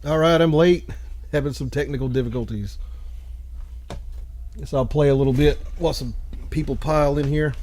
All right, I'm late. Having some technical difficulties. Guess I'll play a little bit while some people pile in here.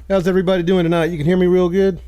How's everybody doing tonight? You can hear me real good?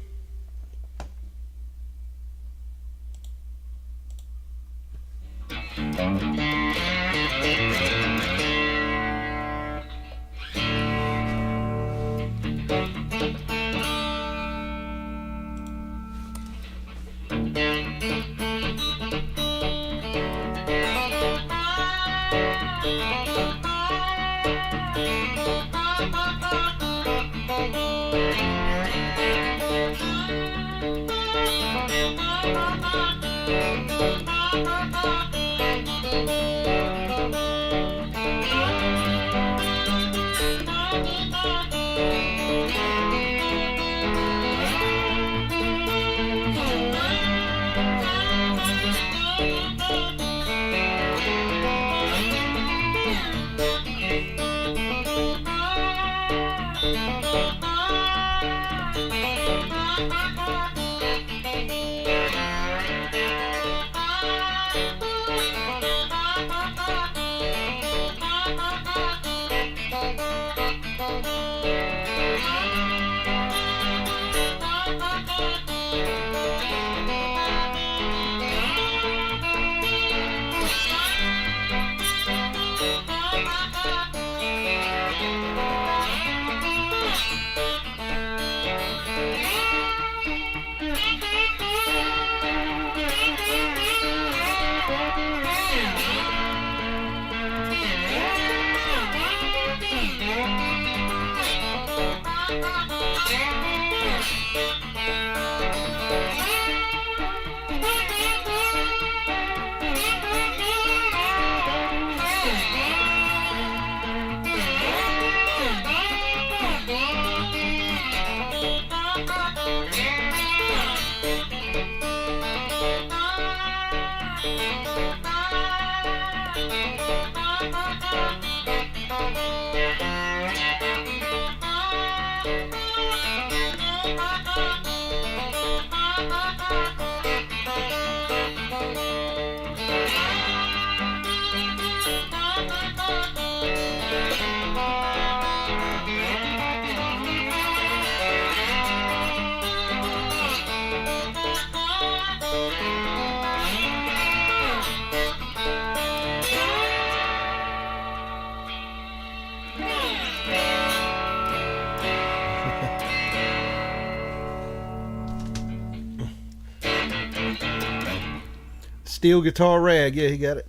Steel guitar rag. Yeah, he got it.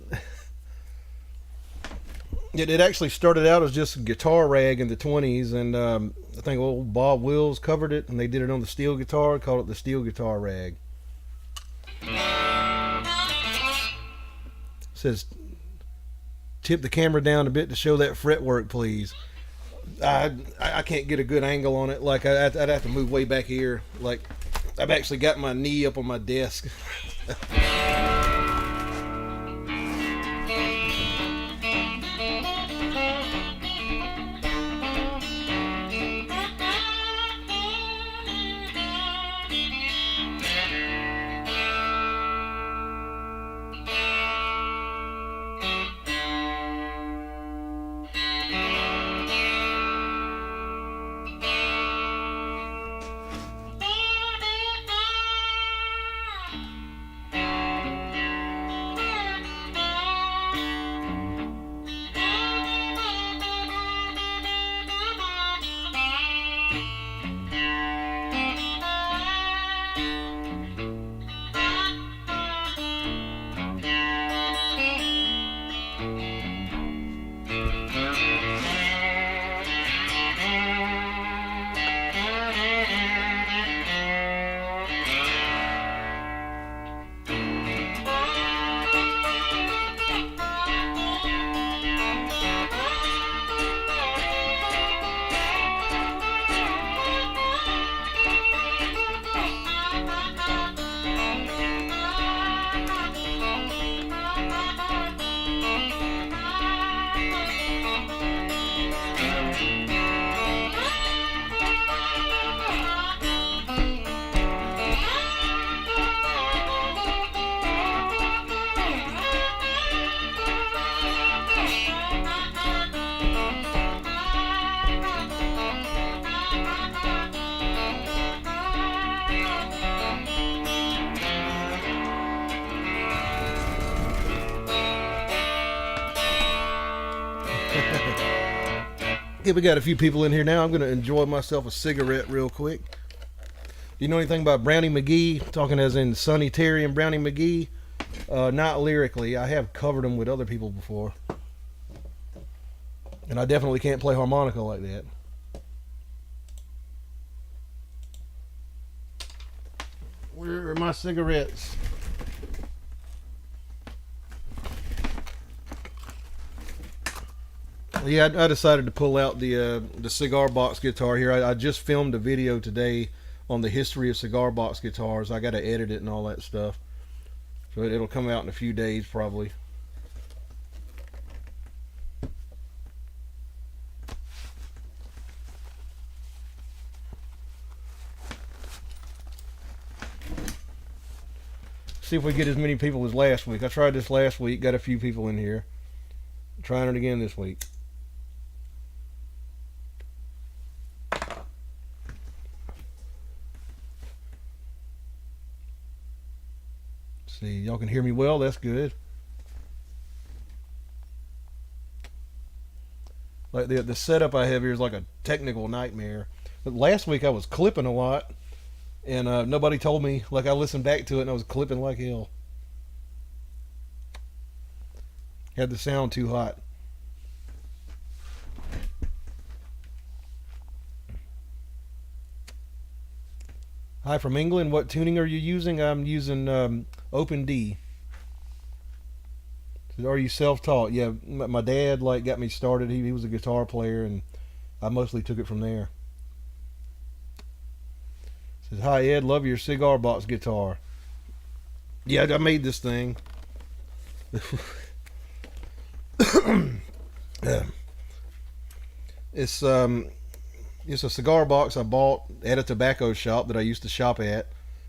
It actually started out as just a guitar rag in the 20s, and I think old Bob Wills covered it, and they did it on the steel guitar, called it the steel guitar rag. It says, tip the camera down a bit to show that fretwork, please. I can't get a good angle on it. Like, I'd have to move way back here. Like, I've actually got my knee up on my desk. Okay, we got a few people in here now. I'm going to enjoy myself a cigarette real quick. Do you know anything about Brownie McGee? Talking as in Sonny Terry and Brownie McGee? Not lyrically. I have covered them with other people before. And I definitely can't play harmonica like that. Where are my cigarettes? Yeah, I decided to pull out the Cigar Box Guitar here. I just filmed a video today on the history of Cigar Box Guitars. I got to edit it and all that stuff. So it'll come out in a few days probably. See if we get as many people as last week. I tried this last week, got a few people in here. I'm trying it again this week. See, y'all can hear me well. That's good. Like the setup I have here is like a technical nightmare. But last week I was clipping a lot, and nobody told me. Like I listened back to it and I was clipping like hell. Had the sound too hot. Hi from England. What tuning are you using? I'm using Open D. Are you self-taught? Yeah, my dad like got me started. He was a guitar player, and I mostly took it from there. Says, hi Ed, love your Cigar Box Guitar. Yeah, I made this thing. It's a cigar box I bought at a tobacco shop that I used to shop at.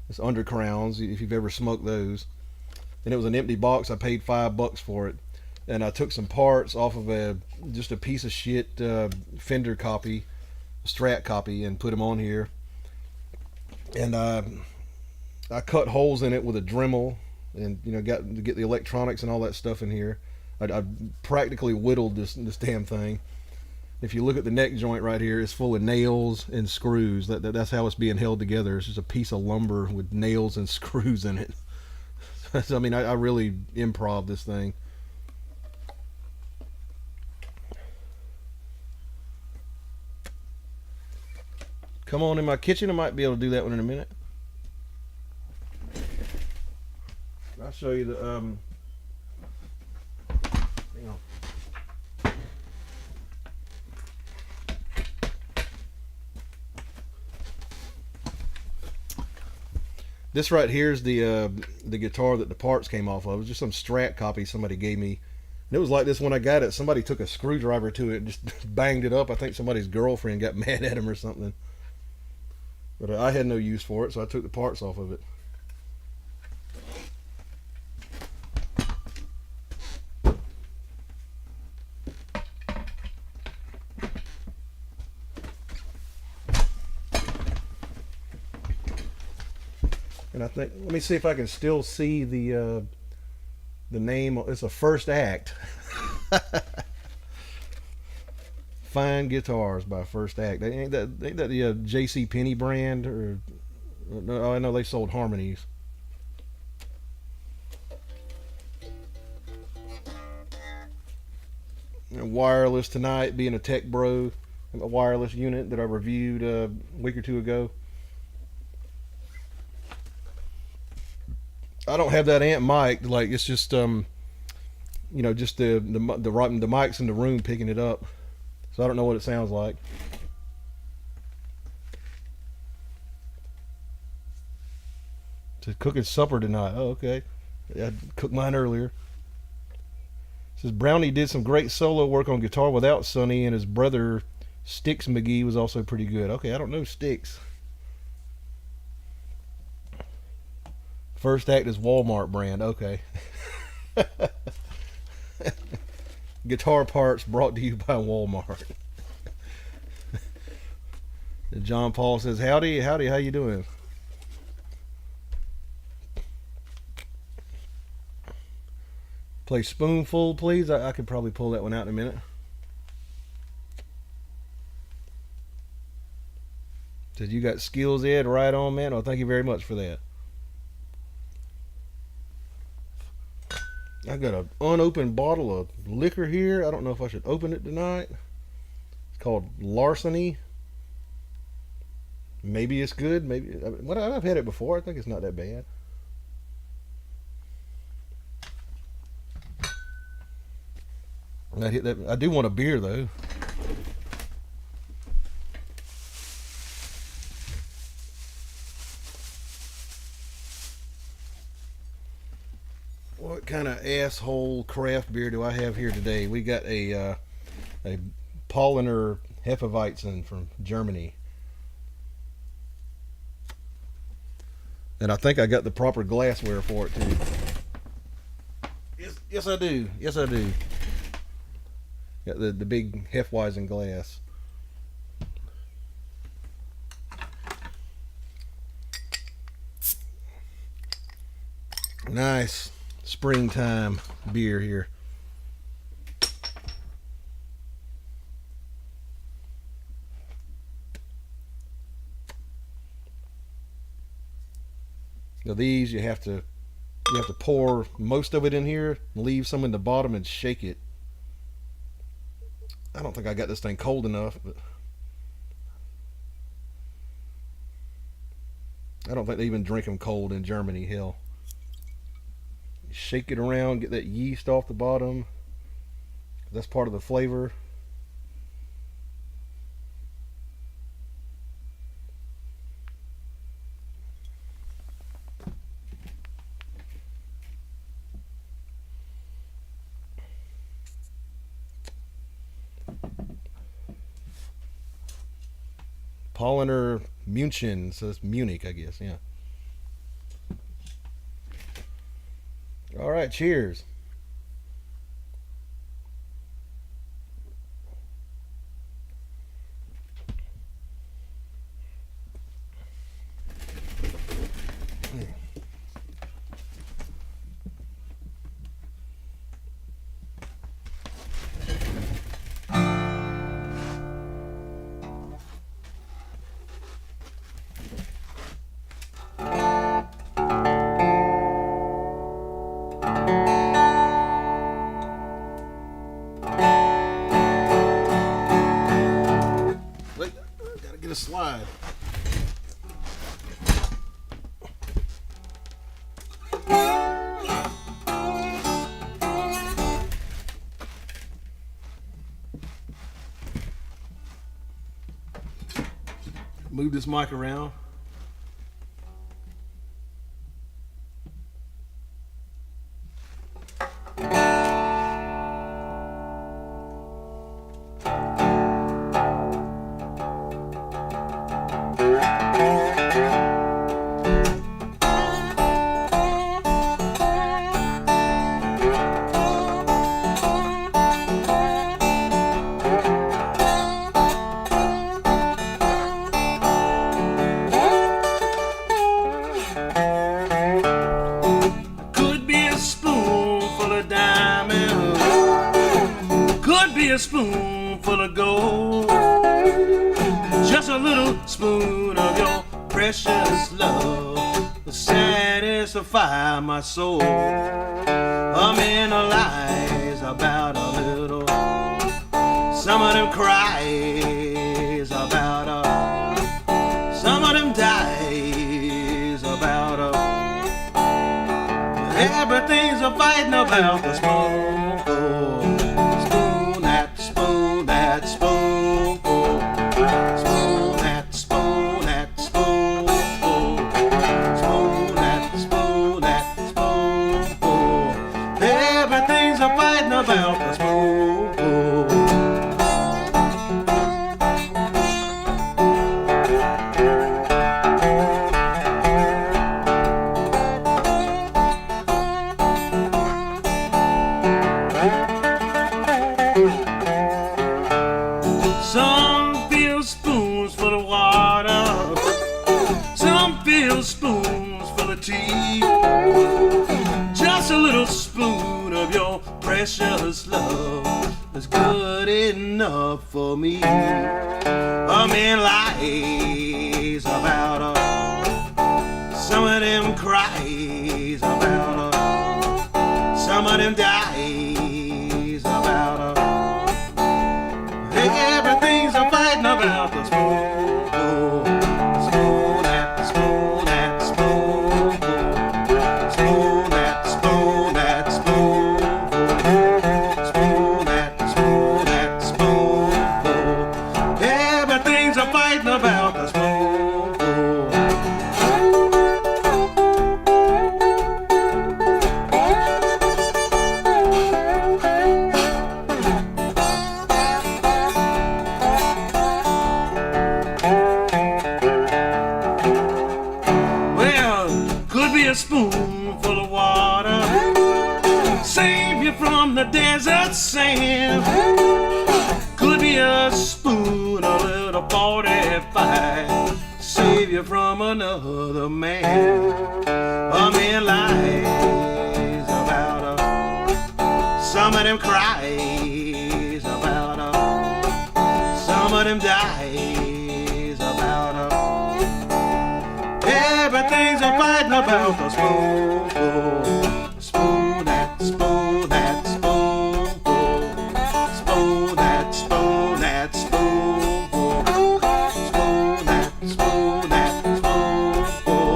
It's Under Crowns, if you've ever smoked those. And it was an empty box. I paid $5 for it, and I took some parts off of just a piece of shit Fender copy, Strat copy, and put them on here. And I cut holes in it with a Dremel, and got to get the electronics and all that stuff in here. I practically whittled this damn thing. If you look at the neck joint right here, it's full of nails and screws. That's how it's being held together. It's just a piece of lumber with nails and screws in it. I mean, I really improv this thing. Come on in my kitchen. I might be able to do that one in a minute. I'll show you the hang on. This right here is the guitar that the parts came off of. It was just some Strat copy somebody gave me. And it was like this when I got it. Somebody took a screwdriver to it and just banged it up. I think somebody's girlfriend got mad at him or something. But I had no use for it, so I took the parts off of it. And I think, let me see if I can still see the name. It's a First Act. Fine Guitars by First Act. Ain't that the J.C. Penney brand? Or no, I know they sold Harmonies. And wireless tonight, being a tech bro, a wireless unit that I reviewed a week or two ago. I don't have that amp mic. Like it's just just the mics in the room picking it up. So I don't know what it sounds like. Just cooking supper tonight. Oh, okay. I cooked mine earlier. It says Brownie did some great solo work on guitar without Sonny, and his brother Sticks McGee was also pretty good. Okay, I don't know Sticks. First Act is Walmart brand. Okay. Guitar parts brought to you by Walmart. John Paul says, howdy, how you doing? Play Spoonful, please. I could probably pull that one out in a minute. Said you got skills, Ed. Right on, man. Well, thank you very much for that. I got an unopened bottle of liquor here. I don't know if I should open it tonight. It's called Larceny. Maybe it's good. Maybe I've had it before. I think it's not that bad. I hit that. I do want a beer though. What kind of asshole craft beer do I have here today? We got a Paulaner Hefeweizen from Germany. And I think I got the proper glassware for it too. Yes I do. Yes I do. Got the big Hefeweizen glass. Nice springtime beer here. Now these you have to pour most of it in here, leave some in the bottom and shake it. I don't think I got this thing cold enough, but I don't think they even drink them cold in Germany. Hell, shake it around, get that yeast off the bottom. That's part of the flavor. Paulaner München, so it's Munich, I guess, yeah. All right, cheers. A slide. Move this mic around. Spoonful of gold, just a little spoon of your precious love to satisfy my soul. A man lies about a little, some of them cries about some of them dies about everything's a fighting about the spoonful. About the spoonful. Some fill spoons full of water, some fill spoons full of tea. Just a little spoon of your precious love is good enough for me. A man lies about some of them cries about some of them dies about everything's a fighting about the spoon, spoon at the spoon at the spoon, spoon at the spoon at the spoon, spoon at the spoon at the spoon. Everything's a fighting about the spoon. A spoonful of water save you from the desert sand. Could be a spoon, a little 45, save you from another man. A man lies about some of them cries about some of them dies about everything's a fighting about the spoon, spoon at spoon at spoon, spoon at spoon at spoon, spoon at spoon at spoon.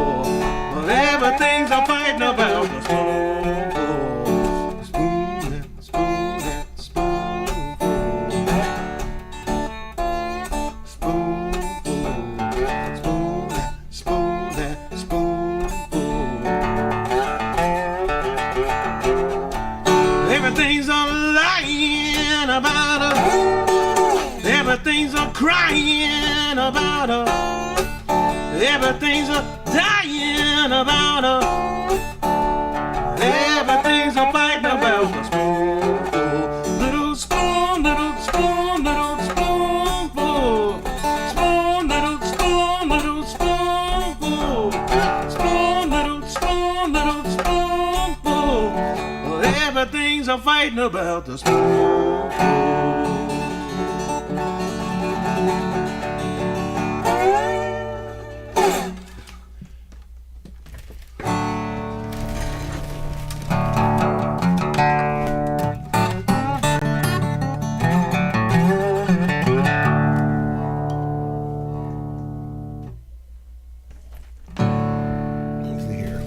But everything's a fighting about the spoon, spoon at spoon at spoon, spoon, spoon at spoon at spoonful. Everything's a lying about her. Everything's a crying about her. Everything's a dying about her. Everything's a fighting about the spoonful. Little spoon, little spoon, little spoonful. Spoon, little spoon, little spoonful. Spoon, little spoon, little spoonful. Everything's a fighting about the spoonful. Let's see here.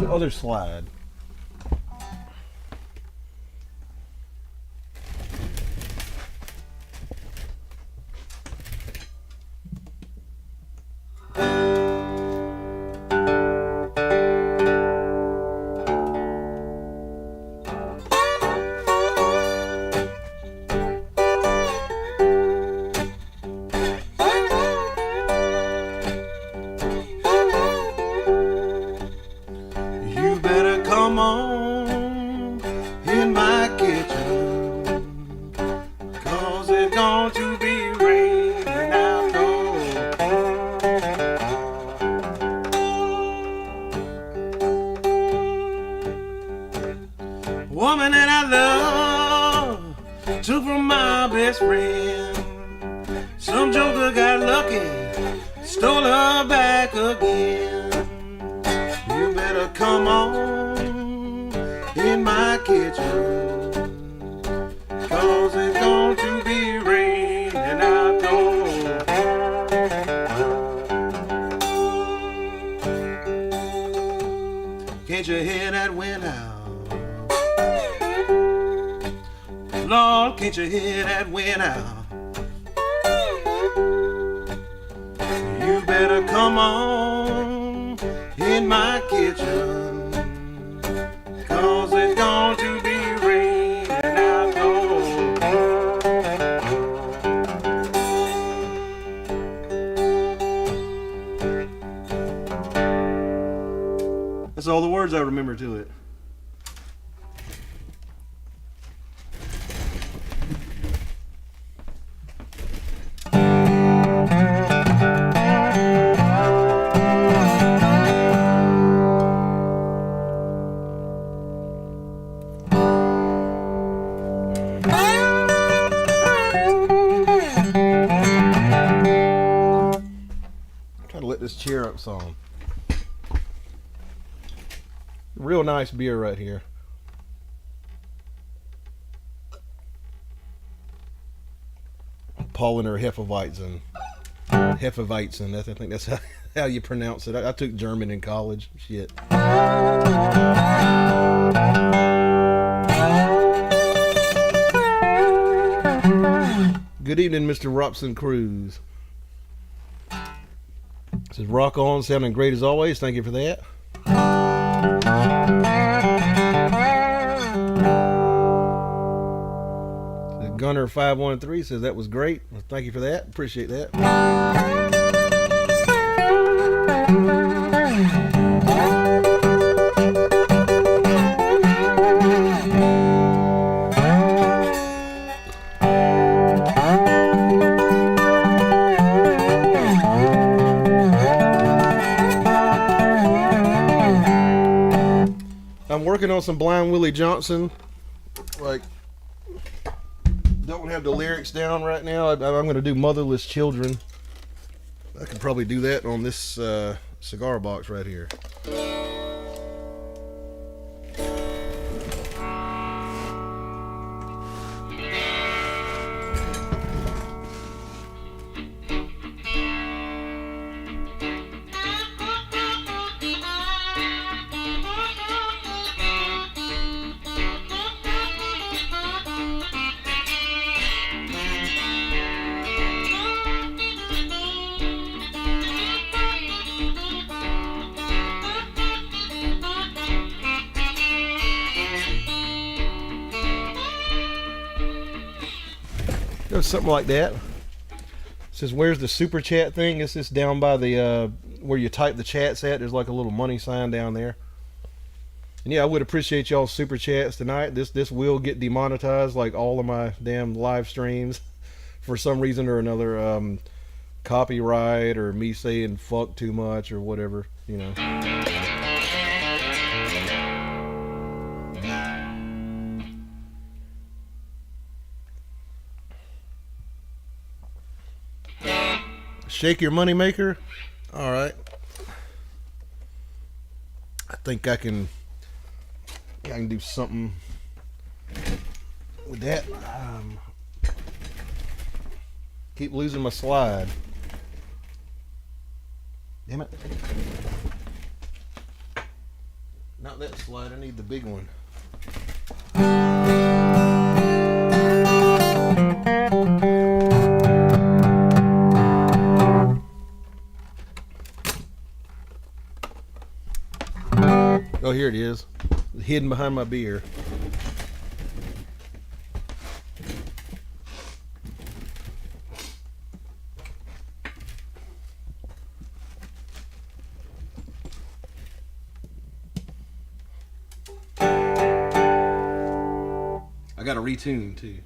The other slide. You better come on in my kitchen, 'cause it's going to be raining outdoors. Woman that I love took from my best friend. Some joker got lucky, stole her back again. You better come on in my kitchen, 'cause it's going to be raining outdoors. Can't you hear that wind out? Lord, can't you hear that wind out? You better come on in my kitchen, 'cause it's going to be raining outdoors. That's all the words I remember to it. this cheer up song. Real nice beer right here. Paulaner Hefeweizen. Hefeweizen. I think that's how you pronounce it. I took German in college. Shit. Good evening, Mr. Robson Cruz. Says rock on, sounding great as always. Thank you for that. Gunner 513 says that was great. Well, thank you for that. Appreciate that. I'm working on some Blind Willie Johnson. Like, don't have the lyrics down right now. I'm going to do Motherless Children. I could probably do that on this cigar box right here. Something like that. It says, where's the super chat thing? It's just down by the where you type the chats at. There's like a little money sign down there. And yeah, I would appreciate y'all's super chats tonight. This will get demonetized like all of my damn live streams for some reason or another. Copyright or me saying fuck too much or whatever, you know. Shake your money maker. All right. I think I can do something with that. Keep losing my slide. Damn it. Not that slide. I need the big one. Oh, here it is. Hidden behind my beer. I got to retune too.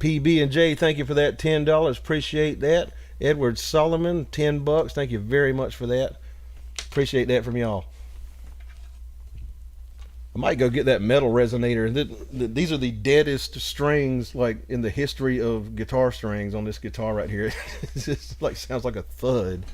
PB and J, thank you for that $10. Appreciate that. Edward Solomon, $10. Thank you very much for that. Appreciate that from y'all. I might go get that metal resonator. These are the deadest strings like in the history of guitar strings on this guitar right here. It just like sounds like a thud.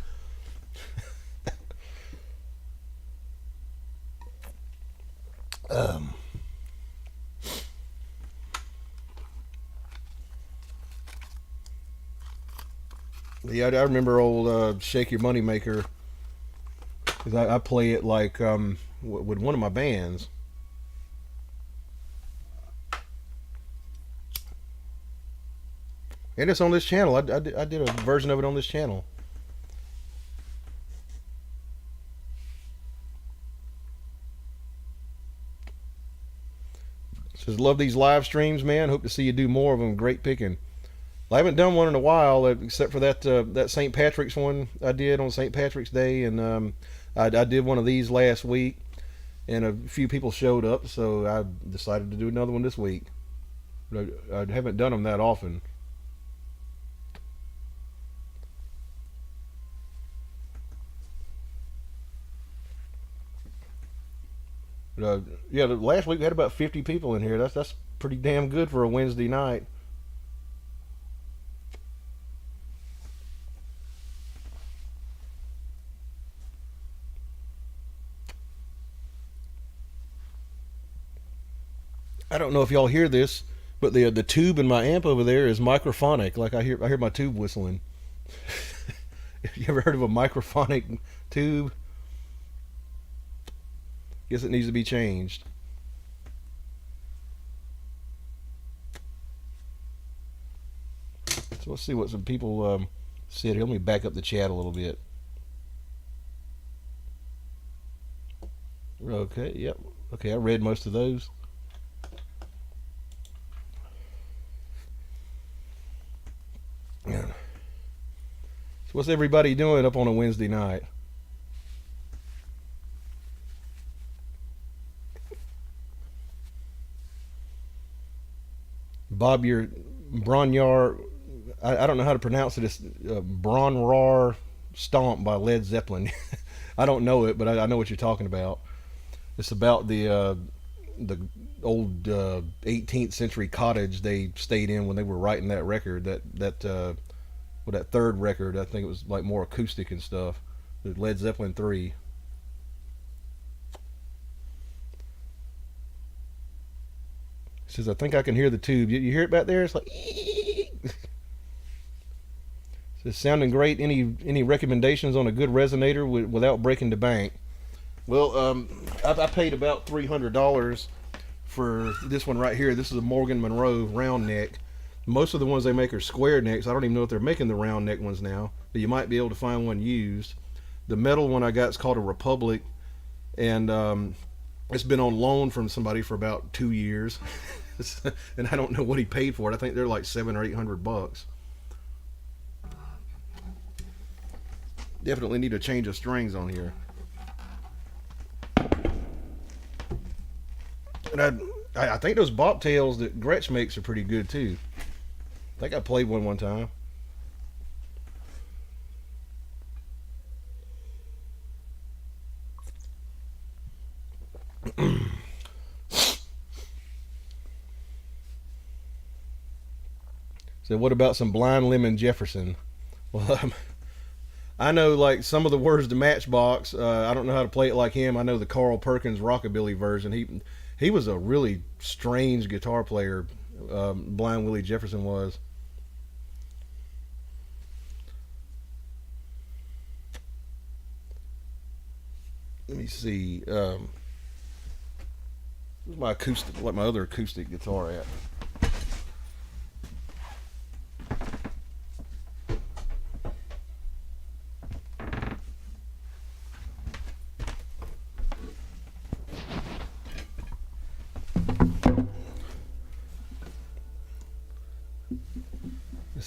Yeah, I remember old Shake Your Money Maker. 'Cause I play it like with one of my bands. And it's on this channel. I did a version of it on this channel. Says, love these live streams, man. Hope to see you do more of them. Great picking. I haven't done one in a while, except for that St. Patrick's one I did on St. Patrick's Day, and I did one of these last week, and a few people showed up, so I decided to do another one this week. But I haven't done them that often. Yeah, last week we had about 50 people in here. That's pretty damn good for a Wednesday night. I don't know if y'all hear this, but the tube in my amp over there is microphonic. Like I hear my tube whistling. You ever heard of a microphonic tube? Guess it needs to be changed. So let's see what some people said here. Let me back up the chat a little bit. Okay, yep. Okay, I read most of those. So what's everybody doing up on a Wednesday night? Bob, your Bronjar, I don't know how to pronounce it. It's Bronrar Stomp by Led Zeppelin. I don't know it, but I know what you're talking about. It's about the old 18th century cottage they stayed in when they were writing that record. That third record, I think it was like more acoustic and stuff. The Led Zeppelin 3. Says, I think I can hear the tube. You hear it back there? It's like says, sounding great. Any recommendations on a good resonator without breaking the bank? Well, I paid about $300 for this one right here. This is a Morgan Monroe round neck. Most of the ones they make are square necks. I don't even know if they're making the round neck ones now, but you might be able to find one used. The metal one I got is called a Republic, and it's been on loan from somebody for about 2 years. And I don't know what he paid for it. I think they're like $700 or $800. Definitely need a change of strings on here. And I think those bobtails that Gretsch makes are pretty good too. I think I played one time. So what about some Blind Lemon Jefferson? Well, I know like some of the words to Matchbox. I don't know how to play it like him. I know the Carl Perkins rockabilly version. He was a really strange guitar player. Blind Willie Jefferson was. Let me see. Where's my acoustic? Like my other acoustic guitar at?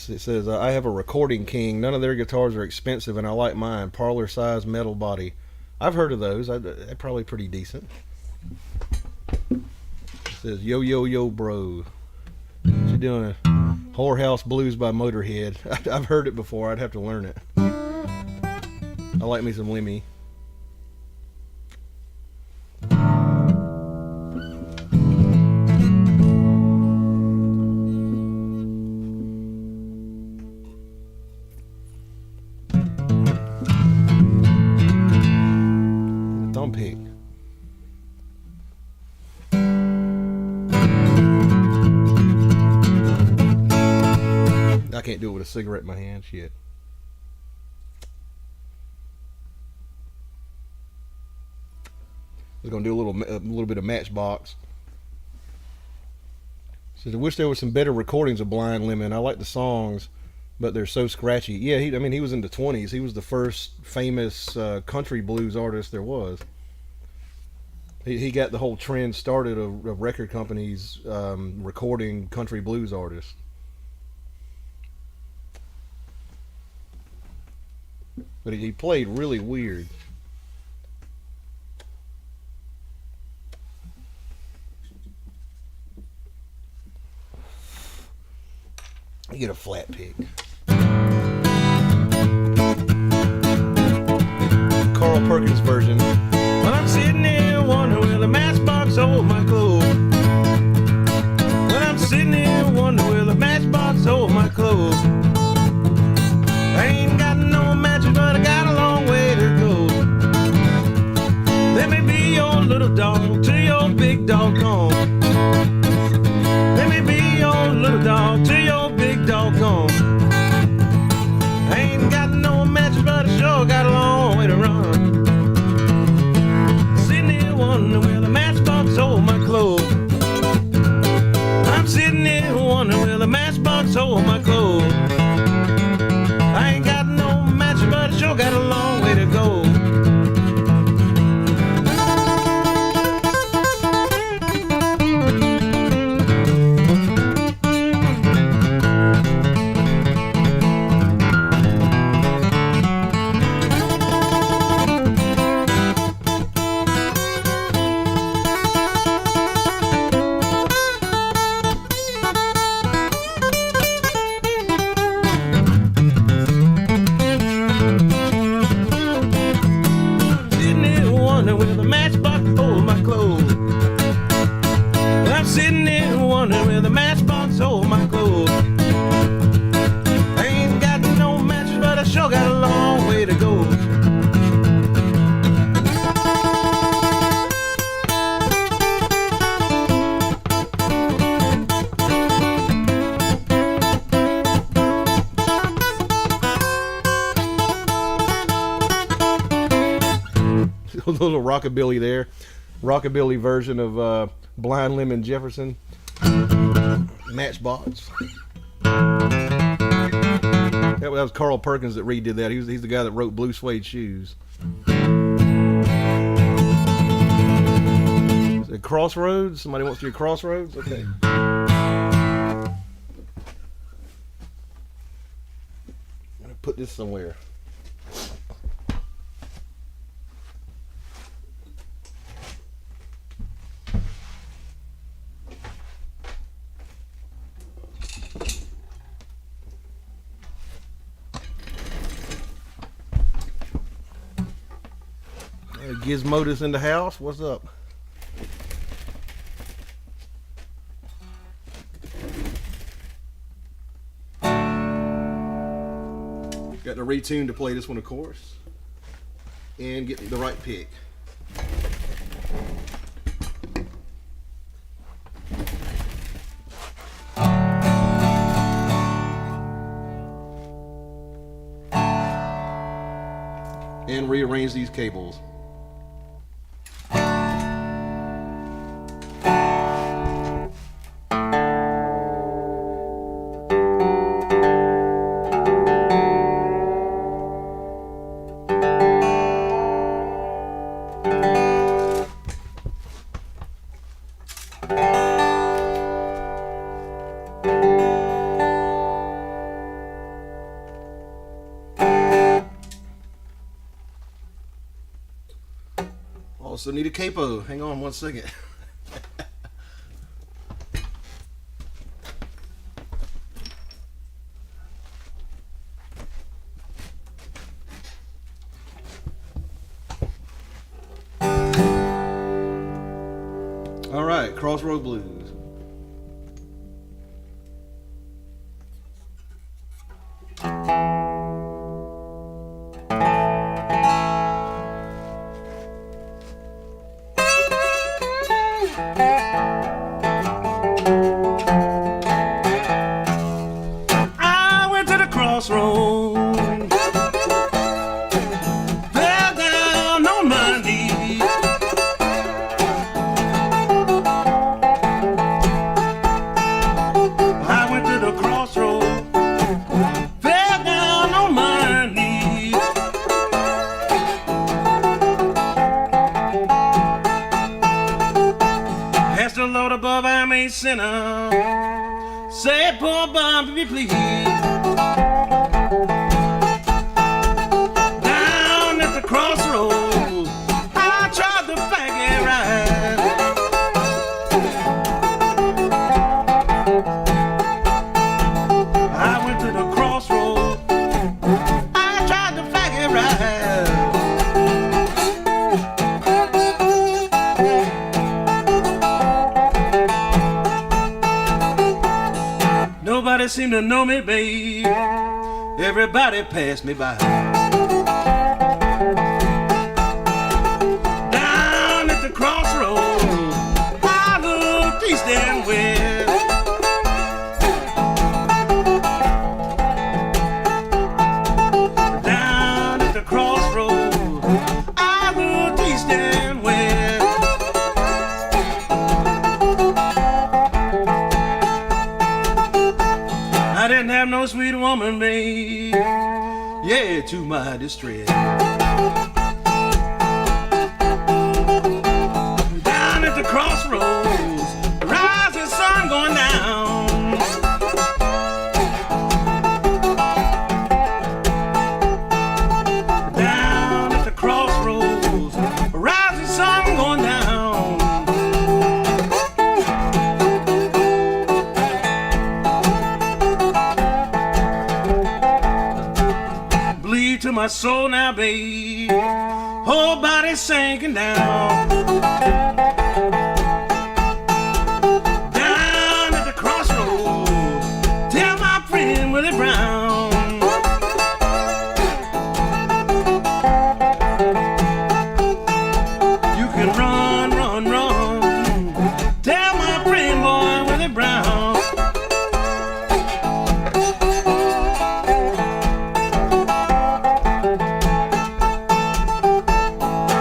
It says, I have a Recording King. None of their guitars are expensive, and I like mine. Parlor size metal body. I've heard of those. They're probably pretty decent. It says, yo, yo, yo, bro. What you doing? Whorehouse Blues by Motorhead. I've heard it before. I'd have to learn it. I like me some Lemmy. Thumb pick. I can't do it with a cigarette in my hand. Shit. We're gonna do a little bit of Matchbox. Says I wish there was some better recordings of Blind Lemon. I like the songs, but they're so scratchy. Yeah, he was in the 20s. He was the first famous country blues artist there was. He got the whole trend started of record companies recording country blues artists. But he played really weird. You get a flat pick. Carl Perkins version. Well, I'm sitting here wondering where the matchbox hold my clothes. Well, I'm sitting here wondering where the matchbox hold my clothes. I ain't got no matches, but I got a long way to go. Let me be your little dog till your big dog gone. Let me be your little dog till your big dog gone. I ain't got no matches, but I sure got a long way to run. Sitting here wondering where the matchbox hold my clothes. I'm sitting here wondering where the matchbox hold my clothes. I ain't got no matches, but I sure got a long way to go. A little rockabilly there. Rockabilly version of Blind Lemon Jefferson. Matchbox. That was Carl Perkins that redid that. He's the guy that wrote Blue Suede Shoes. Is it Crossroads? Somebody wants to do Crossroads? Okay. I'm gonna put this somewhere. Gizmodus in the house. What's up? Got to retune to play this one, of course, and get the right pick. And rearrange these cables. Also need a capo. Hang on one second. Crossroad Blues. I went to the crossroads, fell down on my knees. I went to the crossroads, fell down on my knees. Asked the Lord above, I'm a sinner. Say, poor Bobby, please. Down at the crossroads, I tried to faggot ride. I went to the crossroads, I tried to faggot ride. Nobody seemed to know me, babe. Everybody passed me by. Down at the crossroads, I looked east and west. Down at the crossroads, I looked east and west. I didn't have no sweet woman, babe. Yeah, to my distress. Down at the crossroads, rising sun going down. Down at the crossroads, rising sun going down. To my soul now, babe, whole body sinking down. Down at the crossroads, tell my friend Willie Brown. You can run, run, run, tell my friend boy Willie Brown.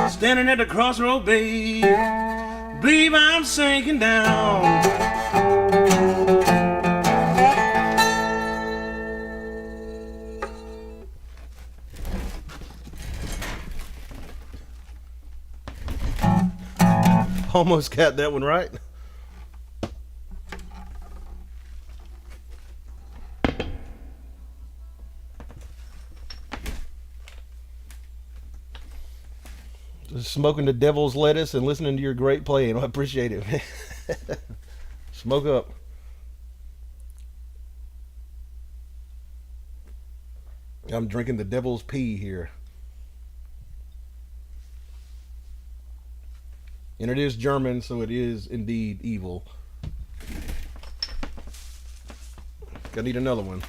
Standing at the crossroad, babe, believe I'm sinking down. Almost got that one right. Smoking the devil's lettuce and listening to your great playing. I appreciate it, man. Smoke up. I'm drinking the devil's pee here. And it is German, so it is indeed evil. I need another one.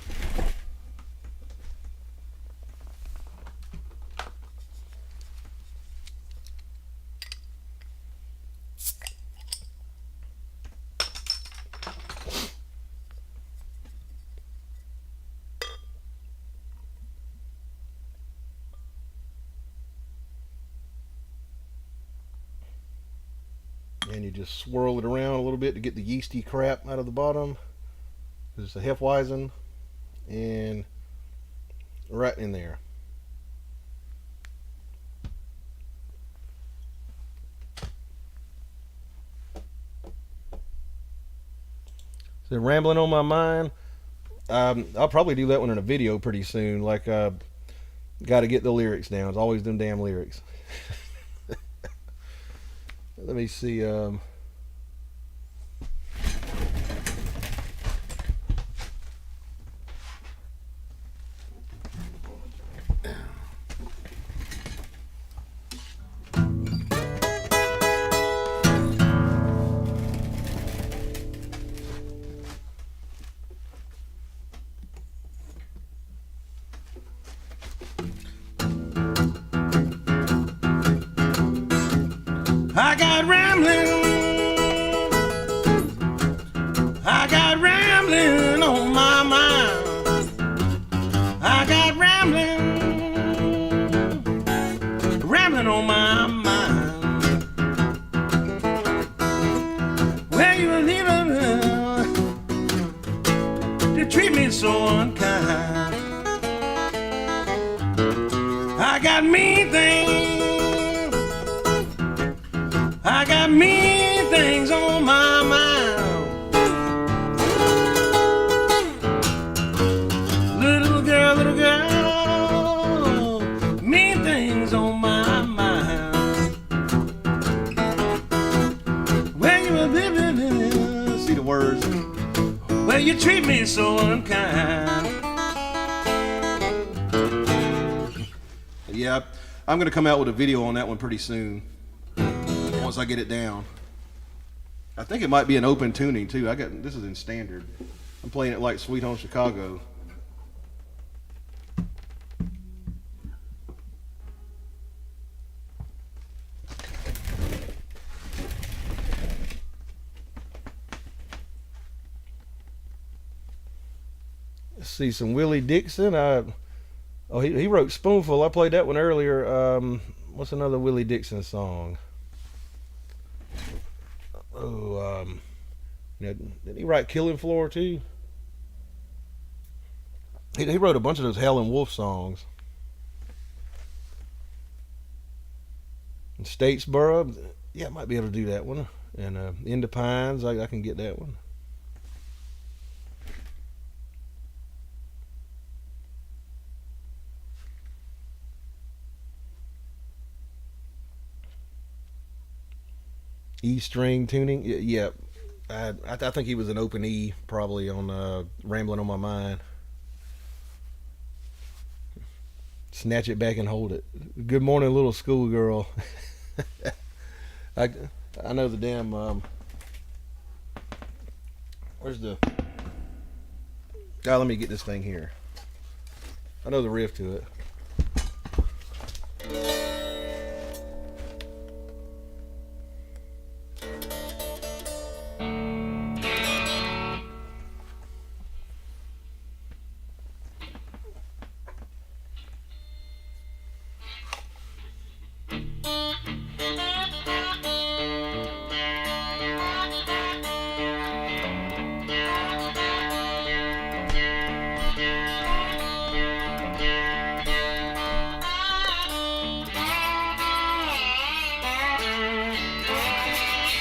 And you just swirl it around a little bit to get the yeasty crap out of the bottom. This is a Hefeweizen, and right in there. So rambling on my mind. I'll probably do that one in a video pretty soon. Like, got to get the lyrics down. It's always them damn lyrics. Let me see. I got rambling. I got rambling on my mind. I got rambling on my mind. Where you leaving? They treat me so unkind. I got mean things. I got mean things on my mind. Little girl, mean things on my mind. Where you living? See the words. Well, you treat me so unkind. Yeah, I'm gonna come out with a video on that one pretty soon. Once I get it down. I think it might be an open tuning too. This is in standard. I'm playing it like Sweet Home Chicago. Let's see some Willie Dixon. He wrote Spoonful. I played that one earlier. What's another Willie Dixon song? Didn't he write Killing Floor too? He wrote a bunch of those Howlin' Wolf songs. And Statesboro, yeah, I might be able to do that one. And Into Pines, I can get that one. E string tuning, yeah. I think he was an open E, probably on Rambling on My Mind. Snatch It Back and Hold It. Good Morning Little Schoolgirl. I know the damn. Where's the? God, let me get this thing here. I know the riff to it.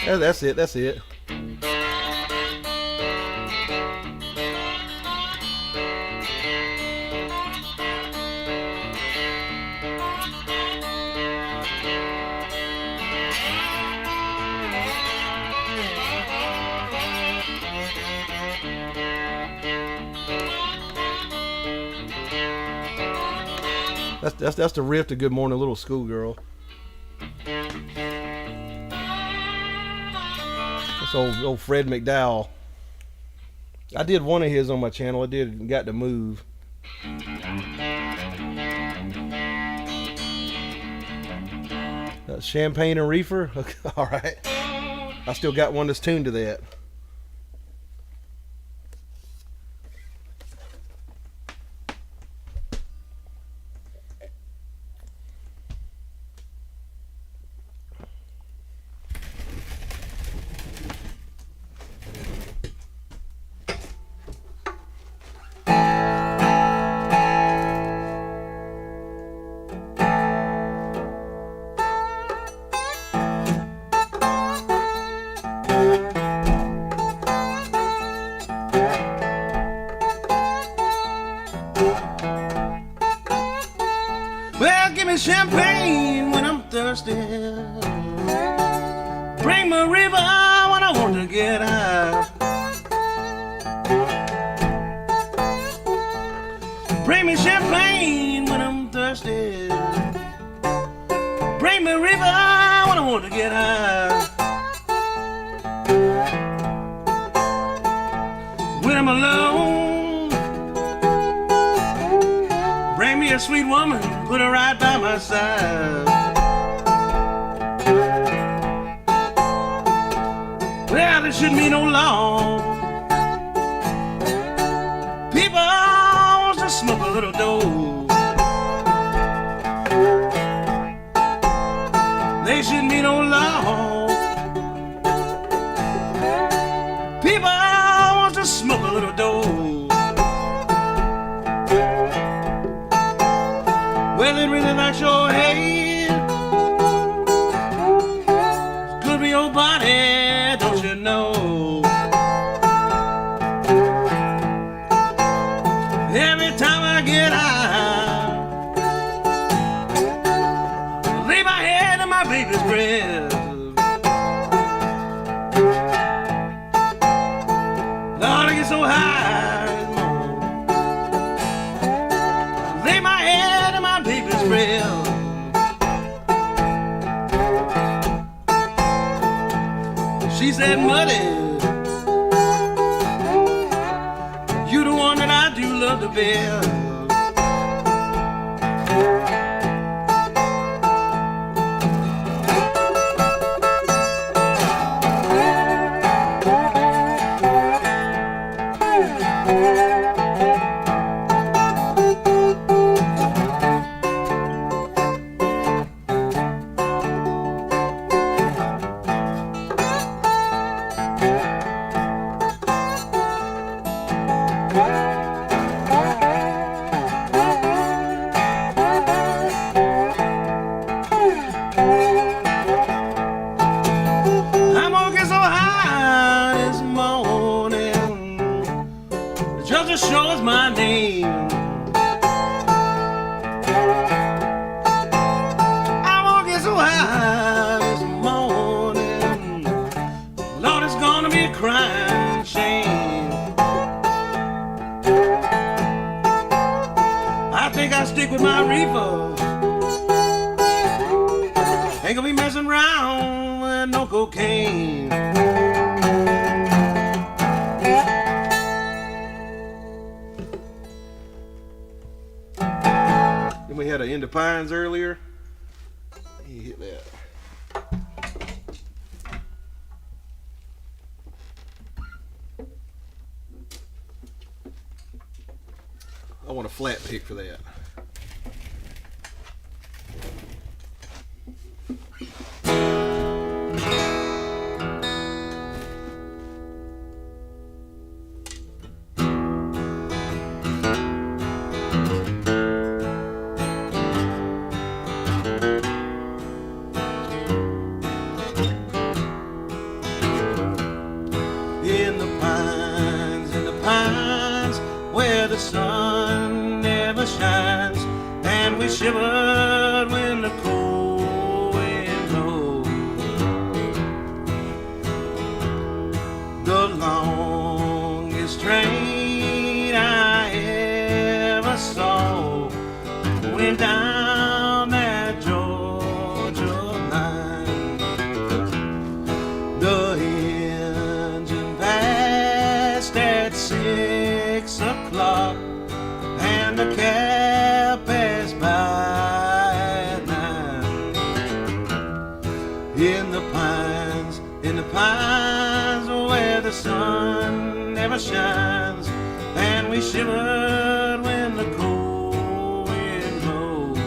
Yeah, that's it. That's the riff to Good Morning Little Schoolgirl. That's old Fred McDowell. I did one of his on my channel. I did Got to Move. Champagne and Reefer. Okay, all right. I still got one that's tuned to that. Champagne when I'm thirsty. Bring me river when I want to get high. Bring me champagne when I'm thirsty. Bring me river when I want to get high. When I'm alone, bring me a sweet woman, put her right by my side. it shouldn't be no law. People wants to smoke a little dough. There shouldn't be no law. People wants to smoke a little dough. Well, it really likes your head. It's good for your body, don't you know? Every time I get high, I lay my head on my baby's breast. Lord, I get so high this morning. I lay my head on my baby's breast. She said, Muddy, you the one that I do love the best. Stick with my Reefer. Ain't gonna be messing around with no cocaine. Then we had an End of Pines earlier. You hit that. I want a flat pick for that. In the pines, where the sun never shines, and we shivered when the cold wind blows. The longest train I ever saw went down that Georgia line. The engine passed at 6 o'clock, and the cab passed by at 9. In the pines where the sun never shines, and we shivered when the cold wind blows.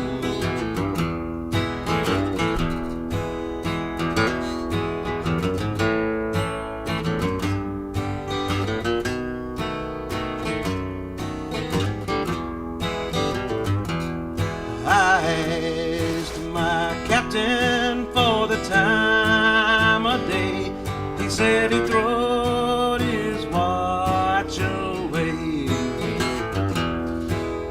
I asked my captain for the time of day. He said he throwed his watch away.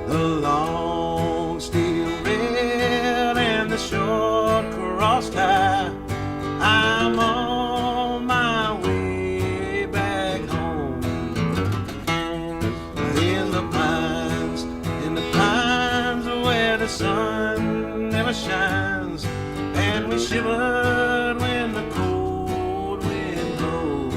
The long steel rail and the short cross tie. I'm on my way back home. In the pines where the sun never shines, and we shivered when the cold wind blows.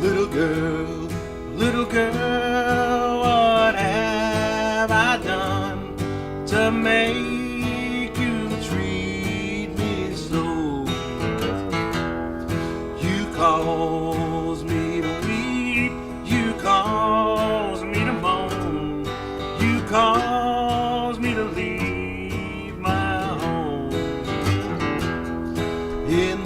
Little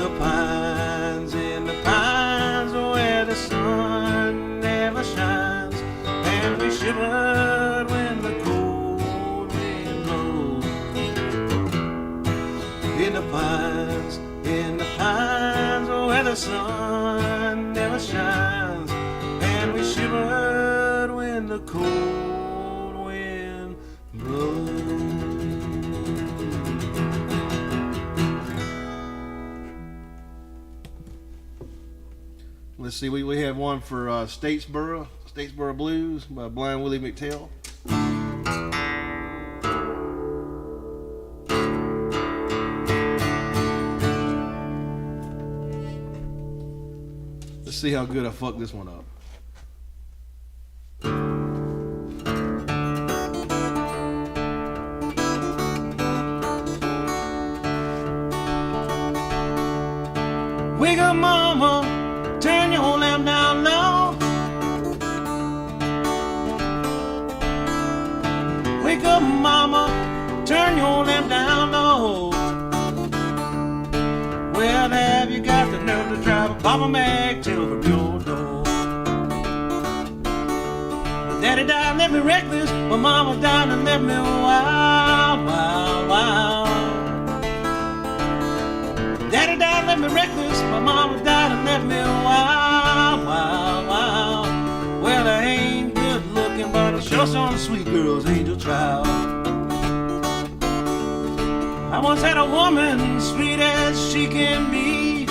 in the pines where the sun never shines, and we shivered when the cold wind blows. In the pines where the sun never shines, and we shivered when the cold wind blows. Let's see, we have one for Statesboro Blues by Blind Willie McTell. Let's see how good I fucked this one up. Wake up, mama, turn your lamp down low. Wake up, mama, turn your lamp down low. Well, have you got the nerve to drive a Papa Mag till from your door? Daddy died and left me reckless, but mama died and left me wild, wild, wild. Daddy died and left me reckless, my mama died and left me wild, wild, wild. Well, I ain't good looking, but I sure some sweet girl's angel child. I once had a woman sweet as she can be.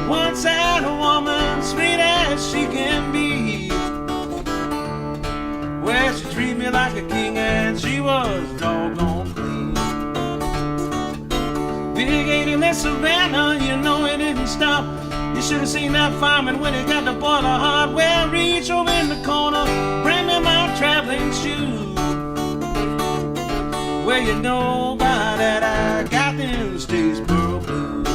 Once had a woman sweet as she can be. Well, she treated me like a king and she was doggone clean. Big 8 in that Savannah, you know it didn't stop. You should have seen that fireman when he got the boiler hot. Well, reach over in the corner, bring me my traveling shoes. Well, you know by that I got them Statesboro Blues.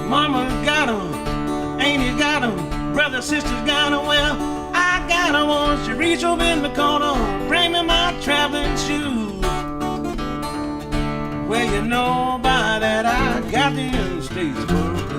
Mama got 'em, Auntie got 'em, brother, sisters got 'em. Well, I got 'em. Once you reach over in the corner, bring me my traveling shoes. Well, you know by that I got them Statesboro Blues.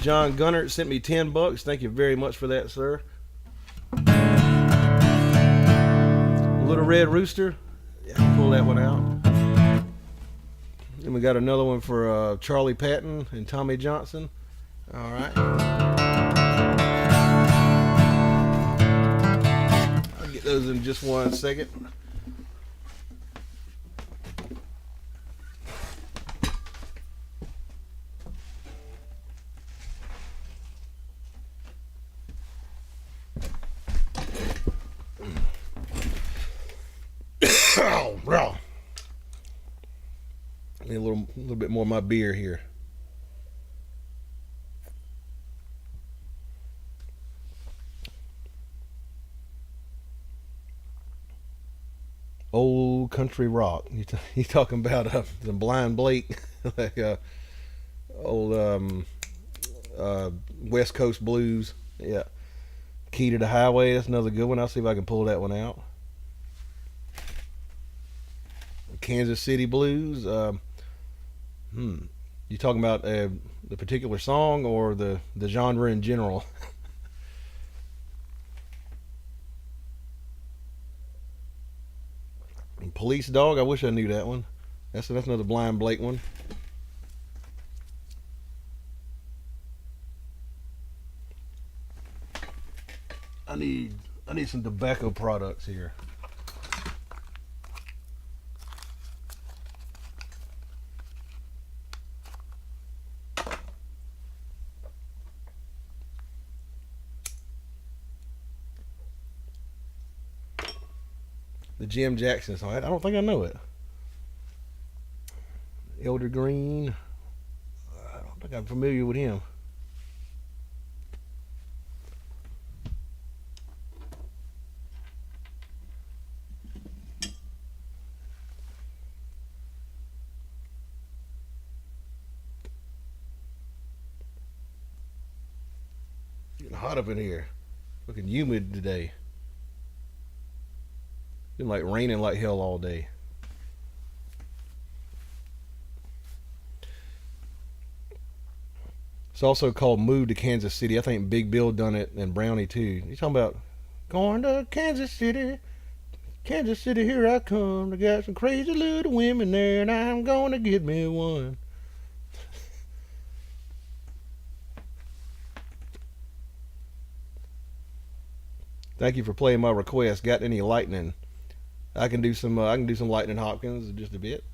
John Gunnert sent me $10. Thank you very much for that, sir. Little Red Rooster. Yeah, pull that one out. Then we got another one for Charlie Patton and Tommy Johnson. All right. I'll get those in just 1 second. Need a little bit more of my beer here. Old country rock. You talking about some Blind Blake, like old West Coast blues. Yeah. Key to the Highway. That's another good one. I'll see if I can pull that one out. Kansas City Blues. You talking about the particular song or the genre in general? Police Dog. I wish I knew that one. That's another Blind Blake one. I need some tobacco products here. The Jim Jackson song. I don't think I know it. Elder Green. I don't think I'm familiar with him. Getting hot up in here. Looking humid today. Been like raining like hell all day. It's also called Move to Kansas City. I think Big Bill done it and Brownie too. You talking about going to Kansas City? Kansas City, here I come. I got some crazy little women there, and I'm gonna get me one. Thank you for playing my request. Got any lightning? I can do some. I can do some Lightning Hopkins just a bit.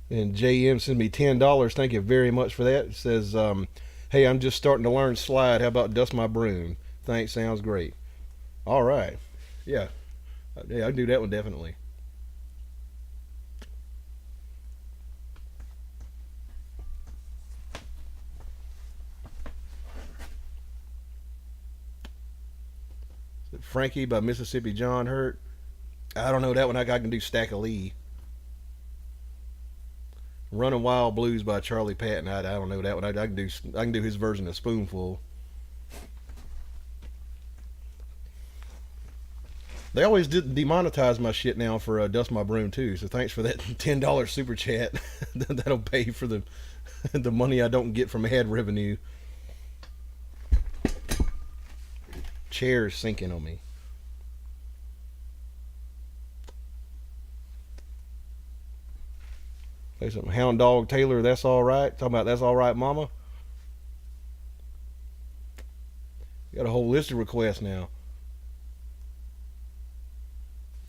And JM sent me $10. Thank you very much for that. It says, "Hey, I'm just starting to learn slide. How about dust my broom? Thanks. Sounds great." All right. Yeah. Yeah, I can do that one definitely. Frankie by Mississippi John Hurt. I don't know that one. I can do Stack of Lee. Running Wild Blues by Charlie Patton. I don't know that one. I can do his version of Spoonful. They always demonetize my shit now for Dust My Broom too. So thanks for that $10 super chat. That'll pay for the the money I don't get from ad revenue. Chair's sinking on me. Play some Hound Dog Taylor, That's All Right. Talking about That's All Right Mama. Got a whole list of requests now.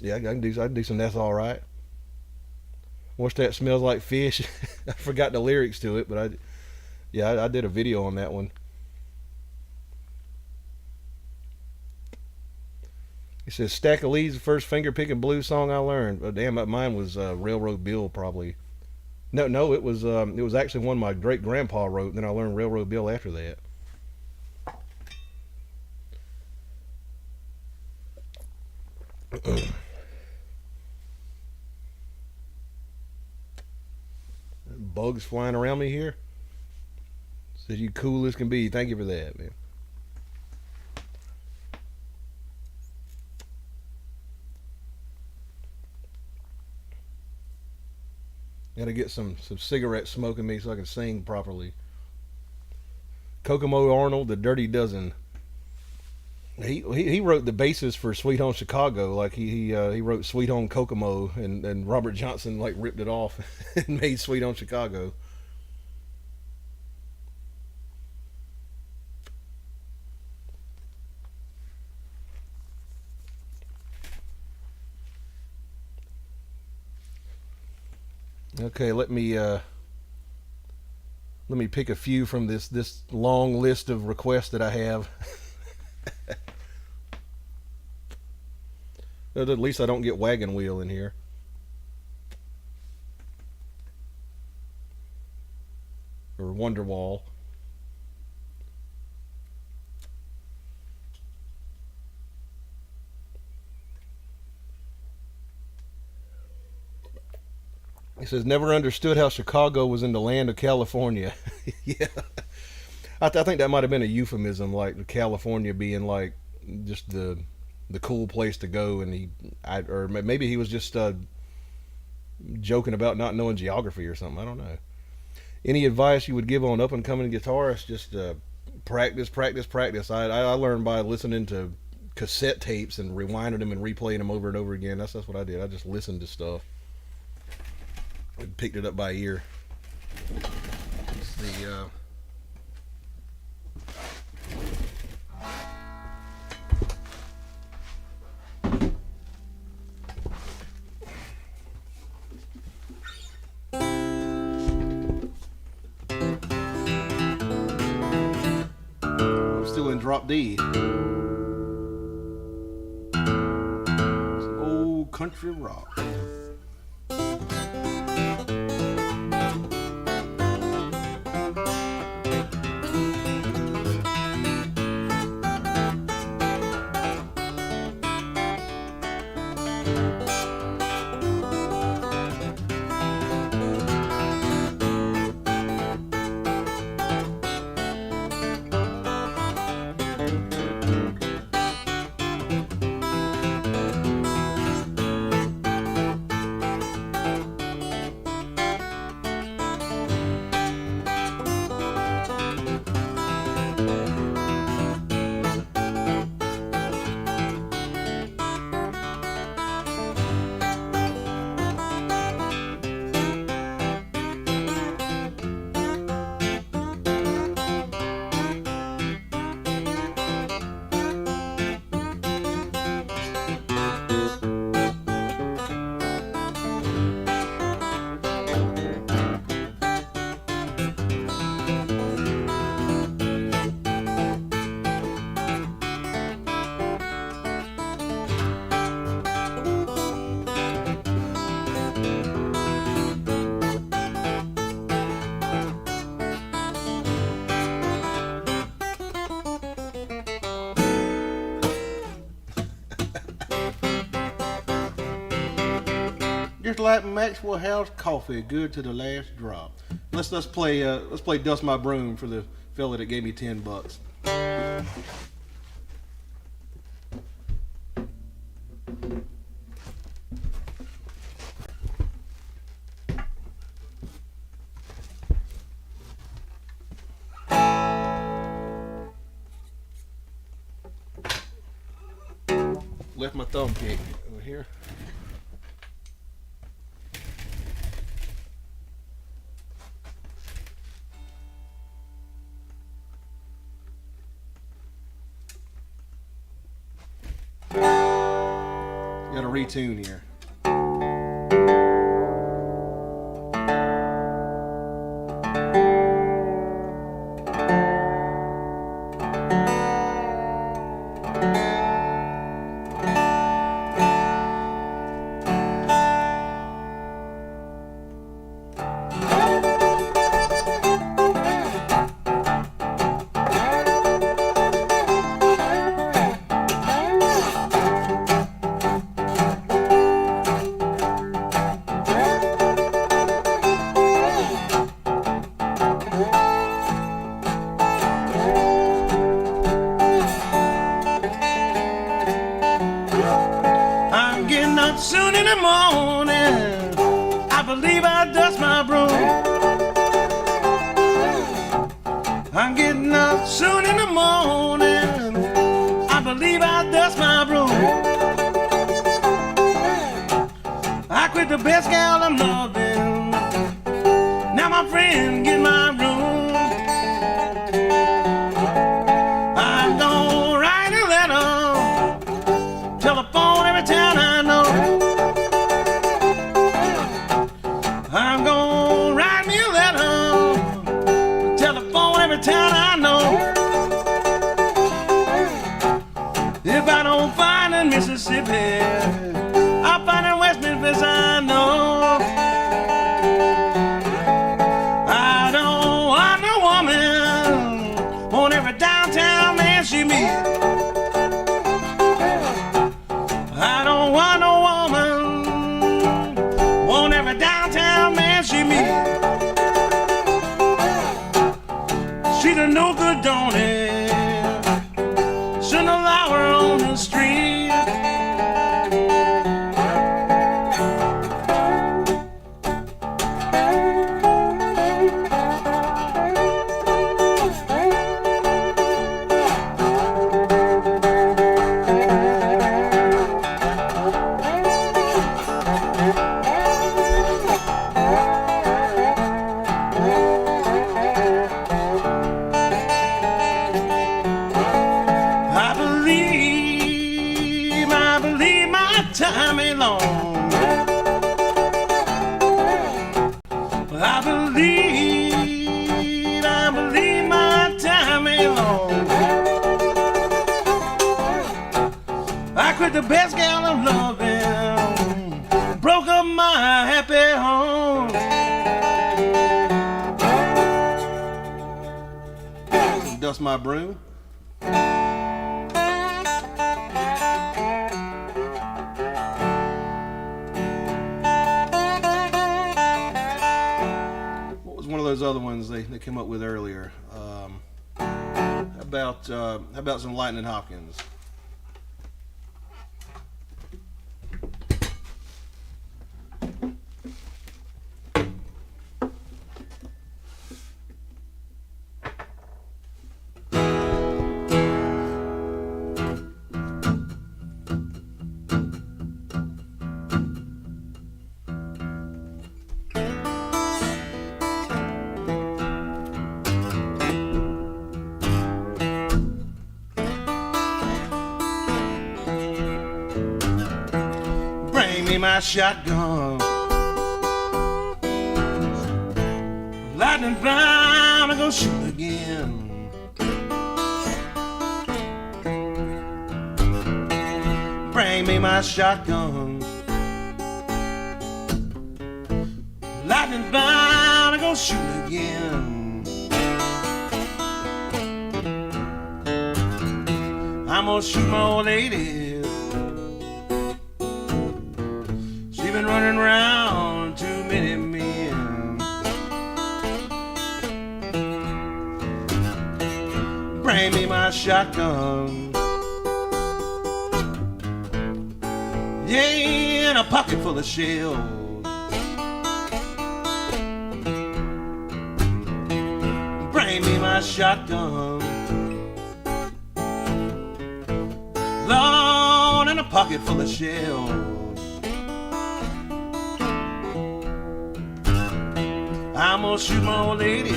Yeah, I can do some That's All Right. What's That Smells Like Fish? I forgot the lyrics to it, but I did a video on that one. He says Stack of Lee's the first finger picking blues song I learned. Oh, damn, mine was Railroad Bill probably. No, it was actually one my great grandpa wrote. Then I learned Railroad Bill after that. Bugs flying around me here. Said you cool as can be. Thank you for that, man. Gotta get some cigarette smoke in me so I can sing properly. Kokomo Arnold, The Dirty Dozen. He wrote the basis for Sweet Home Chicago. Like he wrote Sweet Home Kokomo, and Robert Johnson like ripped it off and made Sweet Home Chicago. Okay, let me pick a few from this long list of requests that I have. At least I don't get Wagon Wheel in here. Or Wonderwall. He says, never understood how Chicago was in the land of California. Yeah. I think that might have been a euphemism, like California being like just the cool place to go, and or maybe he was just joking about not knowing geography or something. I don't know. Any advice you would give on up and coming guitarists? Just practice, practice, practice. I learned by listening to cassette tapes and rewinding them and replaying them over and over again. That's what I did. I just listened to stuff. Picked it up by ear. It's the still in drop D. Some old country rock. Just like Maxwell House coffee, good to the last drop. Let's play Dust My Broom for the fella that gave me $10. Left my thumb pick over here. Got to retune here. Soon in the morning, I believe I'll dust my broom. I'm getting up soon in the morning, I believe I'll dust my broom. I quit the best gal I'm loving, now my friend get my room. I'm gonna write a letter, telephone every town I know. I'm gonna write me a letter, telephone every town I know. If I don't find in Mississippi, I'll find in West Memphis, I know. I don't want no woman on every downtown man she meets. I don't want no woman on every downtown man she meets. She's a no good donny, shouldn't allow her on the street. with the best gal I'm loving, broke up my happy home. Dust my broom. What was one of those other ones they came up with earlier? How about some Lightning Hopkins? My shotgun, lightning bound, I'm gonna shoot again. Bring me my shotgun, lightning bound, I'm gonna shoot again. I'm gonna shoot my old lady. Been running around too many men. Bring me my shotgun, yeah, and a pocket full of shells. Bring me my shotgun, Lord, and a pocket full of shells. I'm gonna shoot my old lady,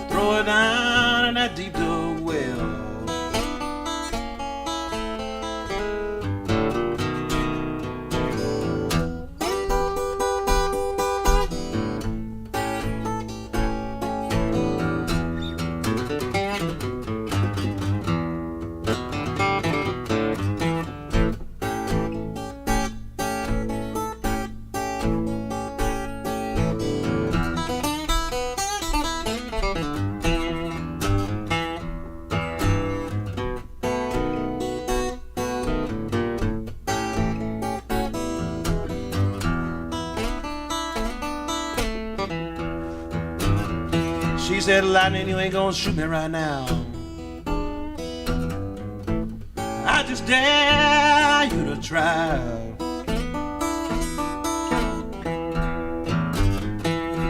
throw her down in that deep dug well. She said, Lightning, you ain't gonna shoot me right now. I just dare you to try.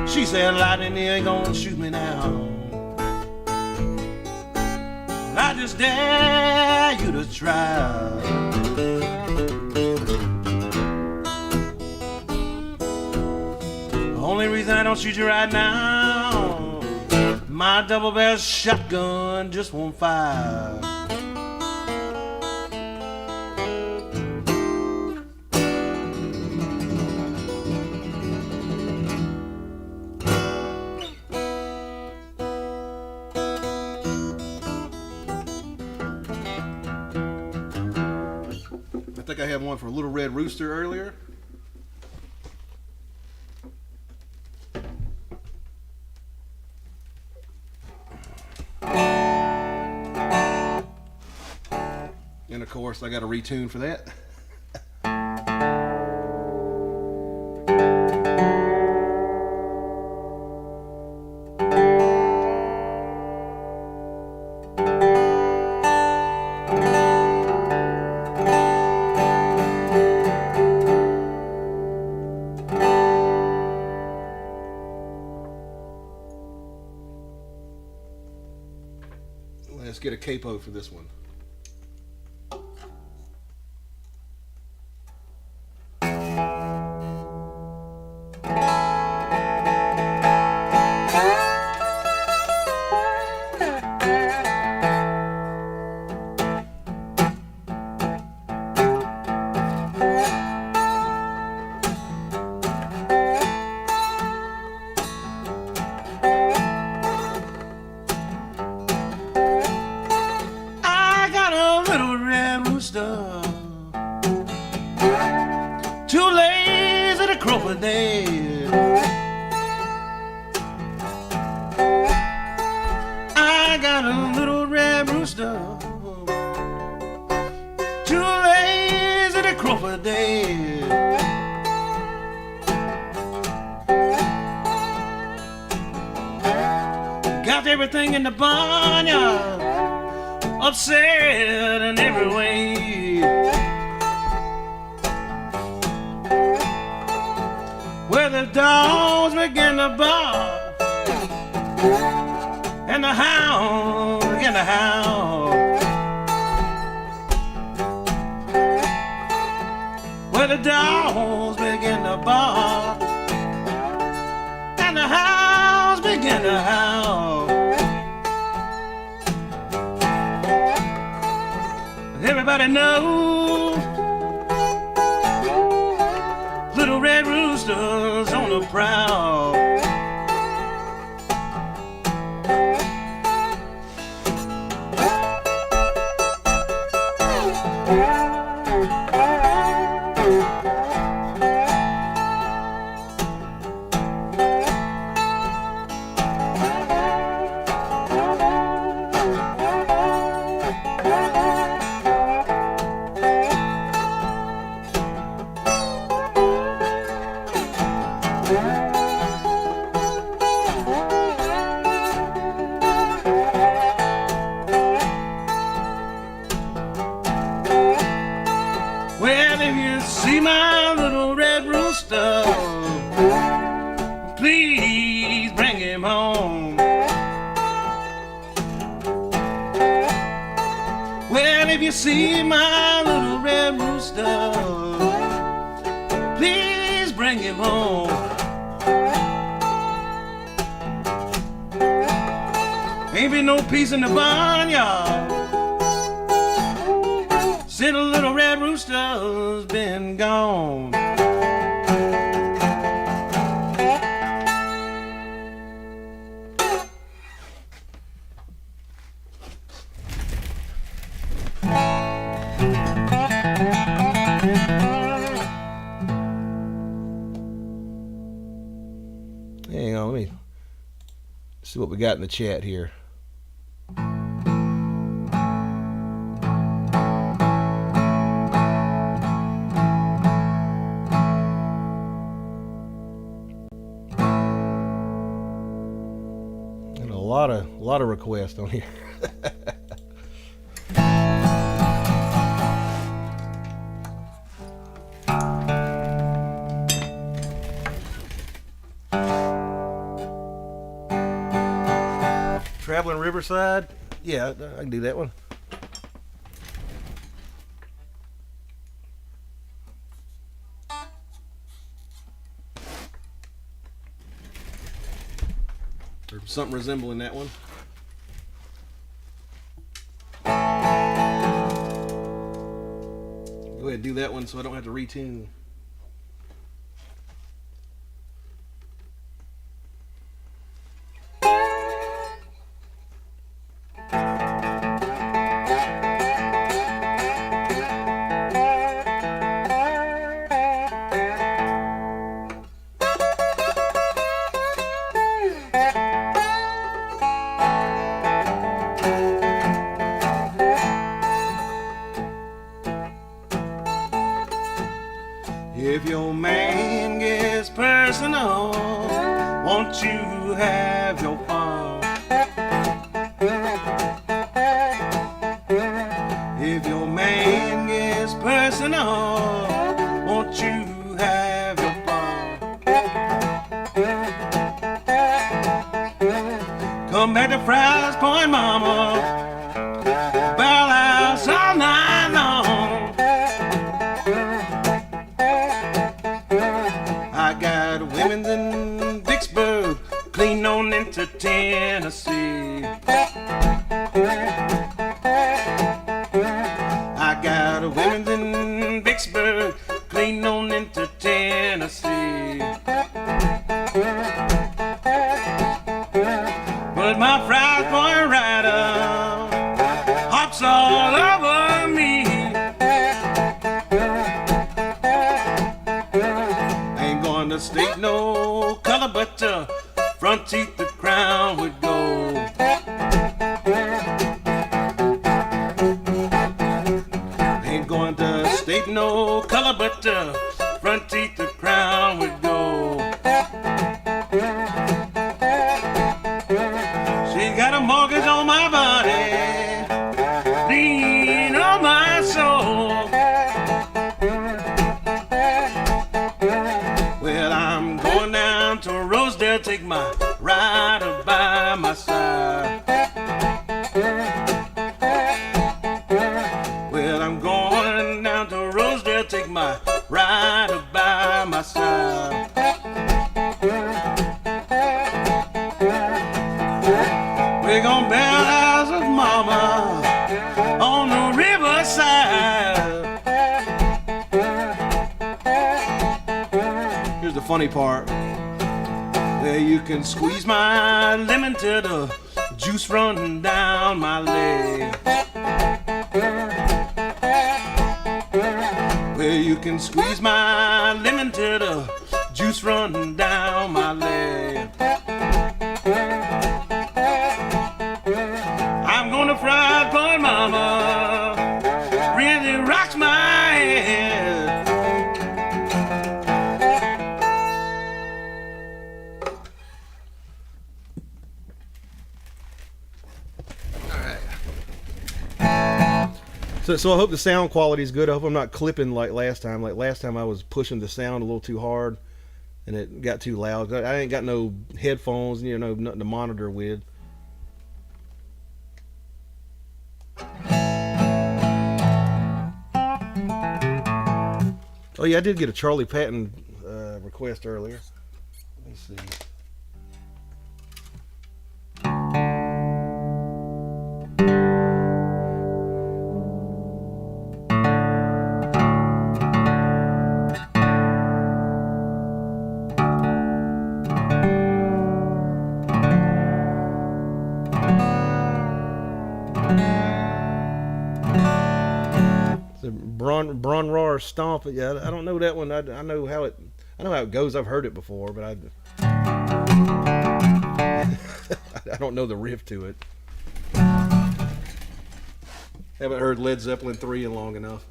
She said, Lightning, you ain't gonna shoot me now. I just dare you to try. The only reason I don't shoot you right now, my double-barrel shotgun just won't fire. I think I had one for Little Red Rooster earlier. And of course, I got a retune for that. Let's get a capo for this one. about a little red rooster, too lazy to crow for day. Got everything in the barnyard upset in every way. Where the dogs begin to bark and the hounds begin to howl. Where the dogs begin to bark and the hounds begin to howl. Everybody knows little red roosters on the prowl. Well, if you see my little red rooster, please bring him home. Well, if you see my little red rooster, please bring him home. Ain't been no peace in the barnyard since a little red rooster's been gone. Hang on, let me see what we got in the chat here. And a lot of requests on here. Traveling Riverside? Yeah, I can do that one. Or something resembling that one. Go ahead and do that one so I don't have to retune. If your man gets personal, won't you have your fun? If your man gets personal, won't you have your fun? Come back to Fry's Point, mama, bell house all night long. I got women's in Vicksburg, clean on into Tennessee. I got women's in Vicksburg, clean on into Tennessee. But my Fry's Point rider hops all over me. Ain't going to state no color, but front teeth the crown would go. no color, but front teeth the crown with gold. She got a mortgage on my body, lien on my soul. Well, I'm going down to Rosedale, take my rider by my side. Well, I'm going down to Rosedale, take my rider by my side. We're gonna build a house with mama on the riverside. Here's the funny part. Well, you can squeeze my lemon till the juice running down my leg. Well, you can squeeze my lemon till the juice running down my leg. I'm gonna fry corn, mama, really rocks my head. So I hope the sound quality is good. I hope I'm not clipping like last time. Like last time I was pushing the sound a little too hard and it got too loud. I ain't got no headphones, you know, nothing to monitor with. Oh yeah, I did get a Charlie Patton request earlier. Let me see. Bron Rar Stomp. Yeah, I don't know that one. I know how it. I know how it goes. I've heard it before, but I don't know the riff to it. Haven't heard Led Zeppelin 3 in long enough.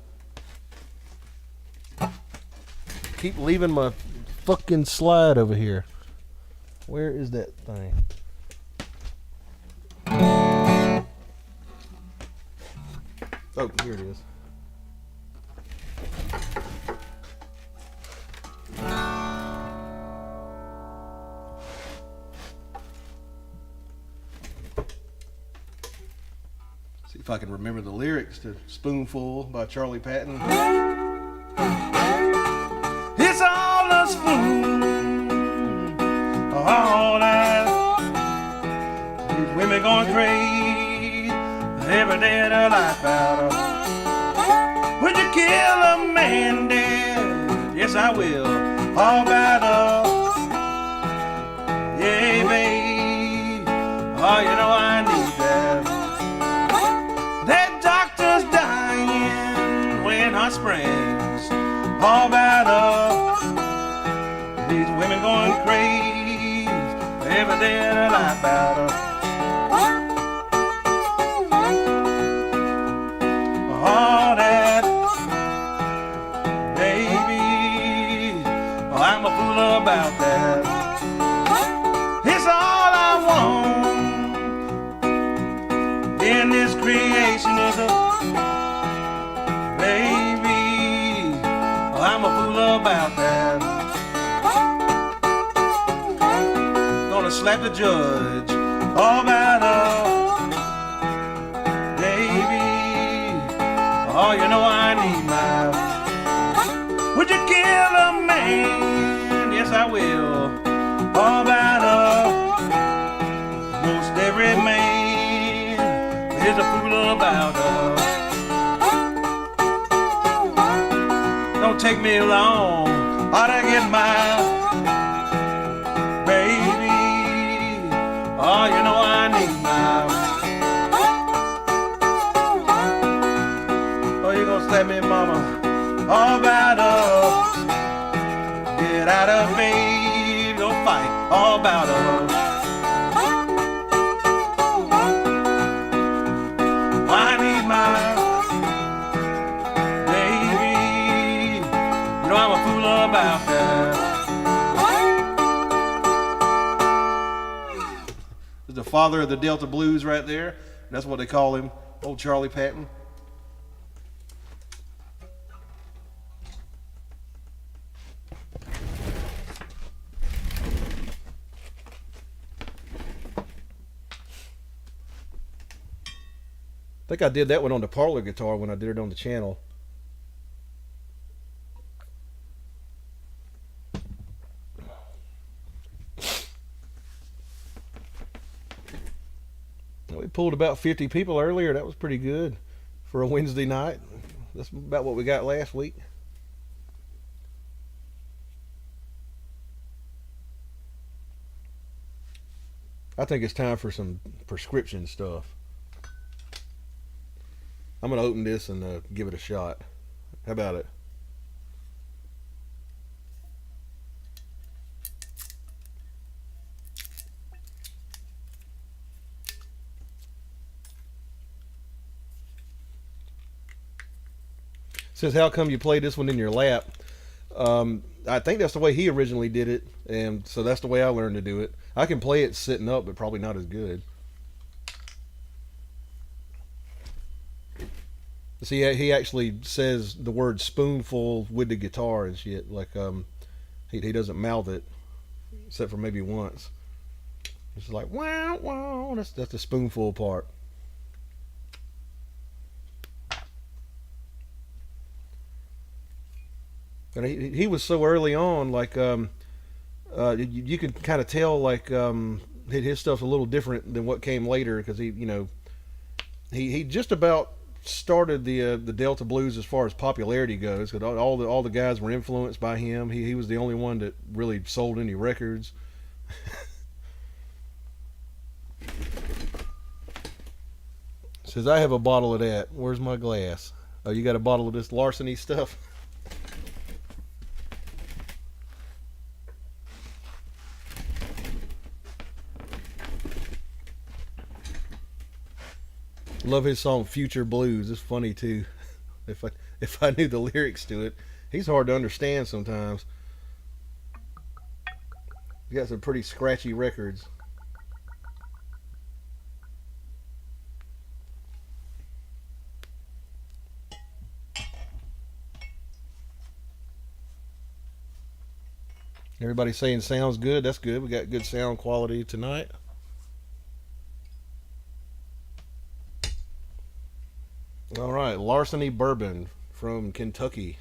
Keep leaving my fucking slide over here. Where is that thing? Oh, here it is. See if I can remember the lyrics to Spoonful by Charlie Patton. It's all a spoon, all that. These women going crazy every day of their life out. Would you kill a man dead? Yes, I will. All about yeah, babe. Oh, you know I need that. That doctor's dying when hot springs. All about these women going crazy every day of their life about all that, baby. Oh, I'm a fool about that. It's all I want in this creation is a baby. Oh, I'm a fool about that. Gonna slap the judge all about baby. Oh, you know I need my. Would you kill a man? Yes, I will. All about most every man is a fool about Don't take me long. Ought to get my baby. Oh, you know I need my. Slap me, mama, all about get out of bed, go fight, all about I need my baby. the father of the Delta Blues right there. That's what they call him, old Charlie Patton. I think I did that one on the parlor guitar when I did it on the channel. We pulled about 50 people earlier. That was pretty good for a Wednesday night. That's about what we got last week. I think it's time for some prescription stuff. I'm going to open this and give it a shot. How about it? Says, how come you play this one in your lap? I think that's the way he originally did it, and so that's the way I learned to do it. I can play it sitting up, but probably not as good. See, he actually says the word spoonful with the guitar and shit. Like, he doesn't mouth it, except for maybe once. It's just like, wow, wow. That's the spoonful part. And he was so early on, like, you could kind of tell, like, his stuff's a little different than what came later, because he just about started the Delta Blues as far as popularity goes, because all the guys were influenced by him. He was the only one that really sold any records. Says, I have a bottle of that. Where's my glass? Oh, you got a bottle of this larceny stuff? Love his song Future Blues. It's funny too. If I knew the lyrics to it. He's hard to understand sometimes. He got some pretty scratchy records. Everybody saying sounds good. That's good. We got good sound quality tonight. All right, Larceny Bourbon from Kentucky,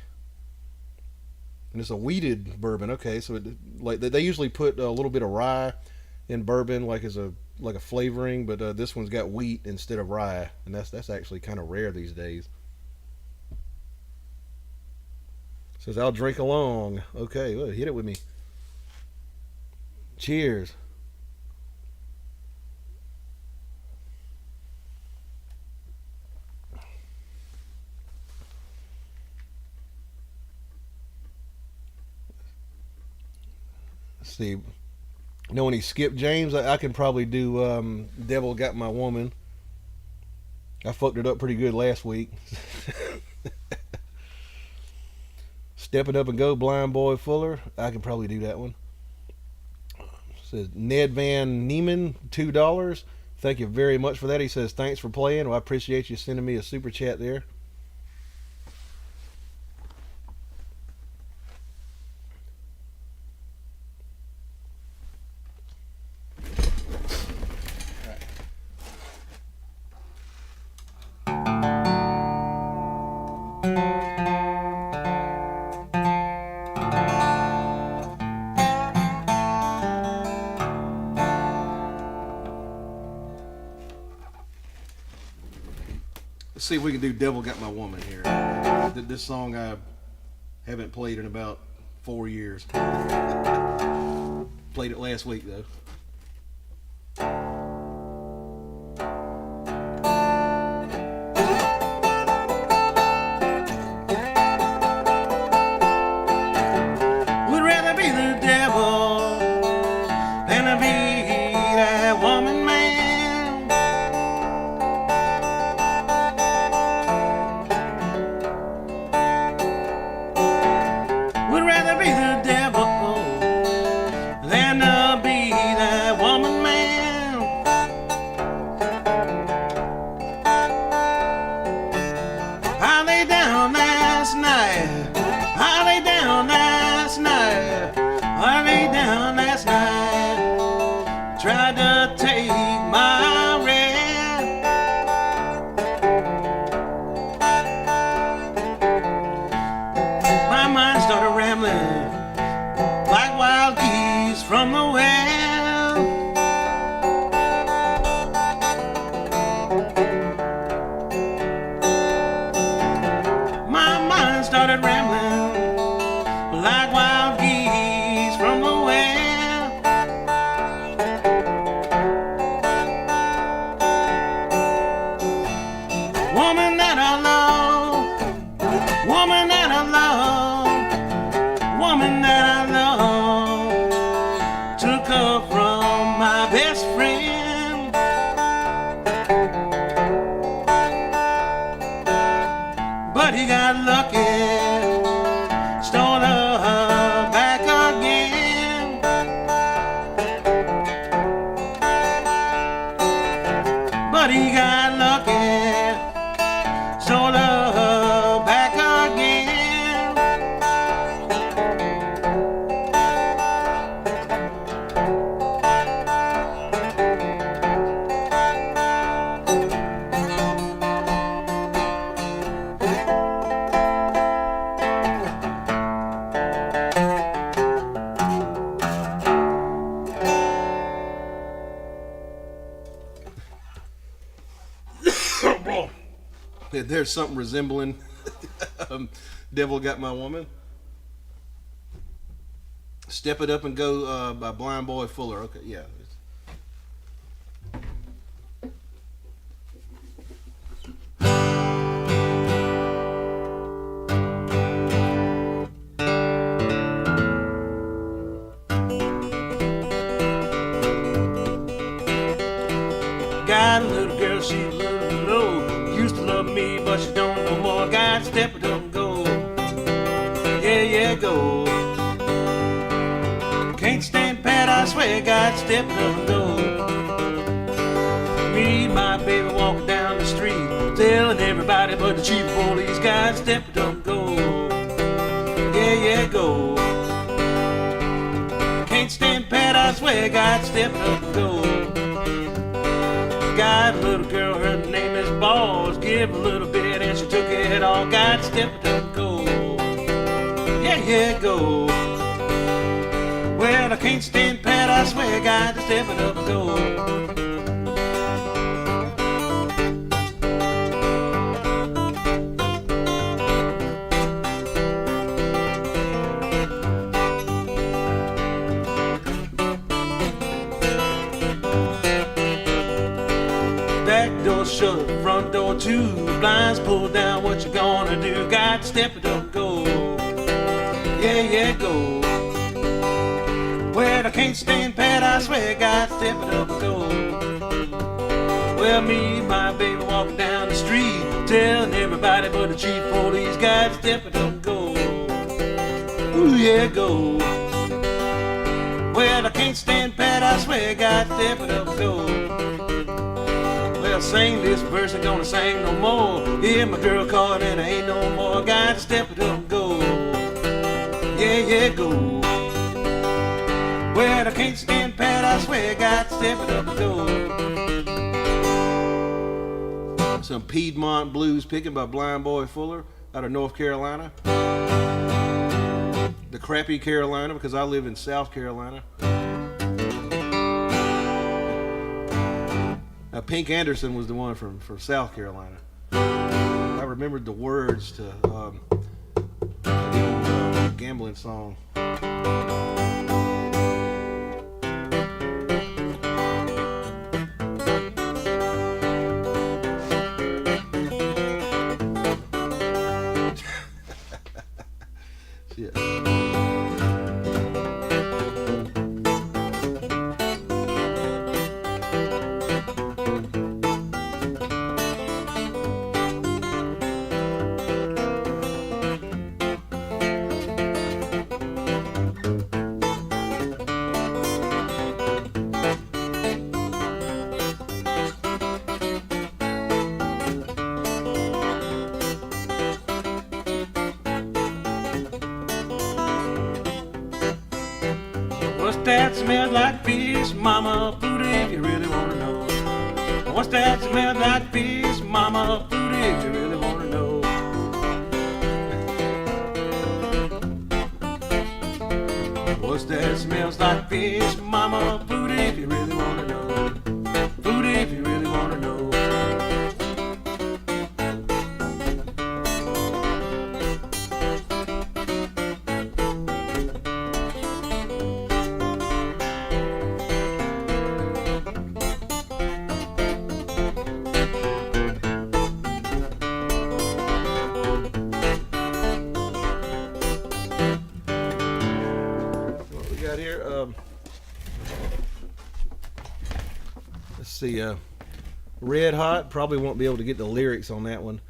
and it's a wheated bourbon. Okay, so like they usually put a little bit of rye in bourbon, like as a flavoring, but this one's got wheat instead of rye, and that's actually kind of rare these days. Says, I'll drink along. Okay, well, hit it with me. Cheers. See, when he skipped James, I can probably do Devil Got My Woman. I fucked it up pretty good last week. Stepping Up and Go, Blind Boy Fuller. I can probably do that one. Says Ned Van Nieman, $2. Thank you very much for that. He says, thanks for playing. Well, I appreciate you sending me a super chat there. Let's see if we can do Devil Got My Woman here. This song I haven't played in about 4 years. Played it last week though. Would rather be the devil than to be that woman, man. Would rather be the devil than to be that but he got lucky. So love back again. There's something resembling Devil Got My Woman. Step It Up and Go by Blind Boy Fuller. Okay, yeah. Got a little girl, she's a little low. Used to love me, but she don't no more. God, step it up and go. Yeah, yeah, go. Can't stand Pat, I swear. God, step it up and go. Me and my baby walking down the street, telling everybody but the chief of police. God, step it up and go. Yeah, yeah, go. Can't stand Pat, I swear. God, step it up and go. Got a little girl, her name is Balls. Give a little bit and she took it all. God, step it up, go. Yeah, yeah, go. Well, I can't stand Pat, I swear. Got to step it up, go. Back door shut, front door too. Blinds pulled down, what you gonna do? God, step it up, go. Yeah, yeah, go. Well, I can't stand Pat, I swear. God, step it up, go. Well, me and my baby walking down the street, telling everybody but the chief of police. God, step it up, go. Ooh, yeah, go. Well, I can't stand Pat, I swear. God, step it up, go. Well, sing this verse, I'm gonna sing no more. Yeah, my girl called and I ain't no more. Got to step it up and go. Yeah, yeah, go. Well, I can't stand Pat, I swear. Got to step it up and go. Some Piedmont blues picking by Blind Boy Fuller out of North Carolina. The crappy Carolina, because I live in South Carolina. Pink Anderson was the one from South Carolina. I remembered the words to the old gambling song. Shit. What's that smell like fish, mama? Food if you really wanna know. What's that smell like fish, mama? Food if you really wanna know. What's that smells like fish, mama? Food if you really wanna know. Food if you really wanna know. Let's see, Red Hot. Probably won't be able to get the lyrics on that one.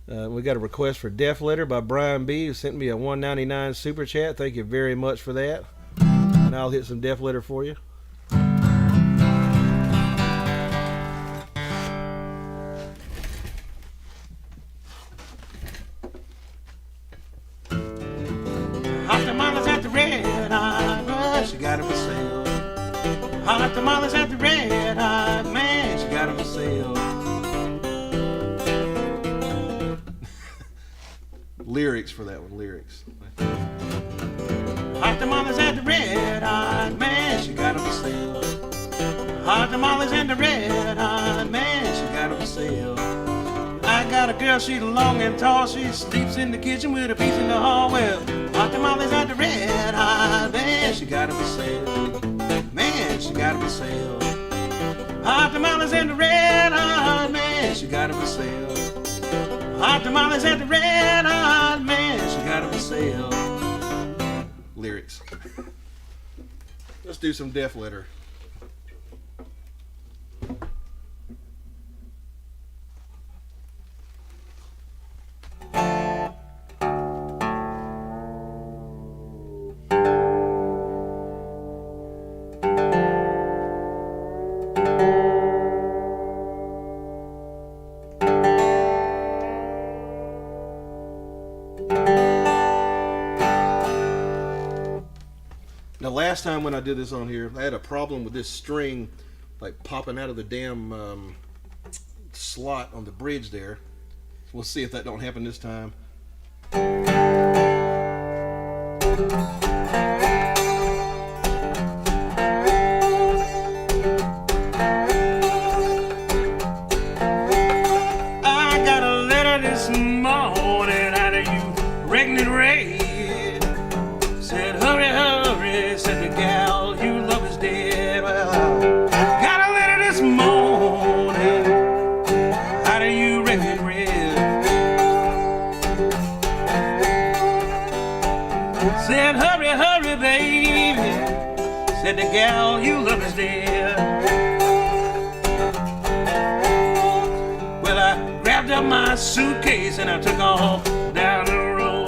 We got a request for Def Letter by Brian B, who sent me a $1.99 super chat. Thank you very much for that. And I'll hit some Def Letter for you. tamales at the Red Hot, man, she got them for sale. Lyrics for that one, lyrics. Hot tamales at the Red Hot, man, she got them for sale. Hot tamales at the Red Hot, man, she got them for sale. I got a girl, she's long and tall, she sleeps in the kitchen with a piece in the hall. Well, hot tamales at the Red Hot, man, she got them for sale. Man, she got them for sale. Hot tamales at the Red Hot, man, she got them for sale. Hot tamales at the Red Hot, man, she got them for sale. Lyrics. Let's do some Def Letter. Now, last time when I did this on here, I had a problem with this string like popping out of the damn slot on the bridge there. We'll see if that don't happen this time. I got a letter this morning out of you, pregnant Ray. Said hurry, hurry, said the gal you love is dead. Well, got a letter this morning out of you, pregnant Ray. Said hurry, hurry, baby, said the gal you love is dead. Well, I grabbed up my suitcase and I took off down the road.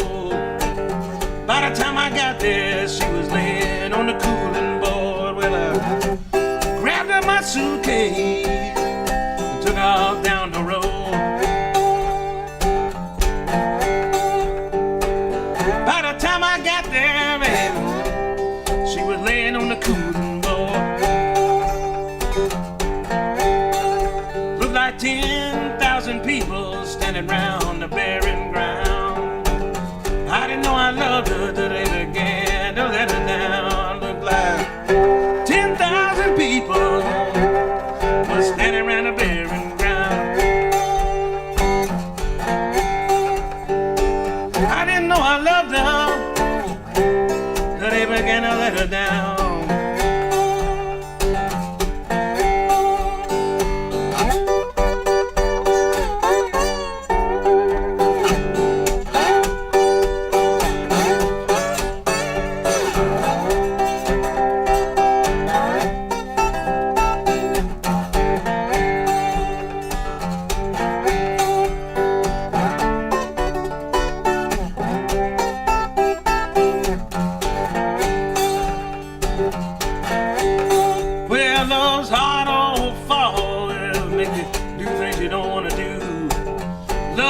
By the time I got there, she was laying on the cooling board. Well, I grabbed up my suitcase and took off down the road. By the time I got there, baby, she was laying on the cooling board. Looked like 10,000 people standing round the barren ground. I didn't know I loved her till they began to let her down. Looked like 10,000 people were standing around the barren ground. I didn't know I loved her till they began to let her down.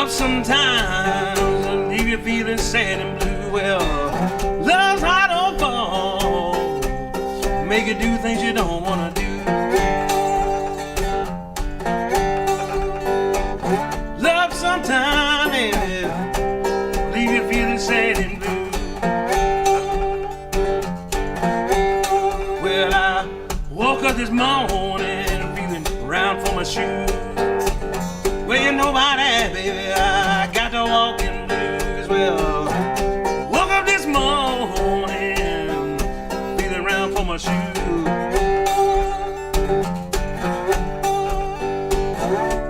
Sometimes it'll leave you feeling sad and blue. Well, love's hot on fall, make you do things you don't want to do. Love sometimes leave you feeling sad and blue. Well, I woke up this morning feeling round for my shoes. Well, you know about that, baby, I got to walk in blues. Well, woke up this morning, feeling around for my shoes.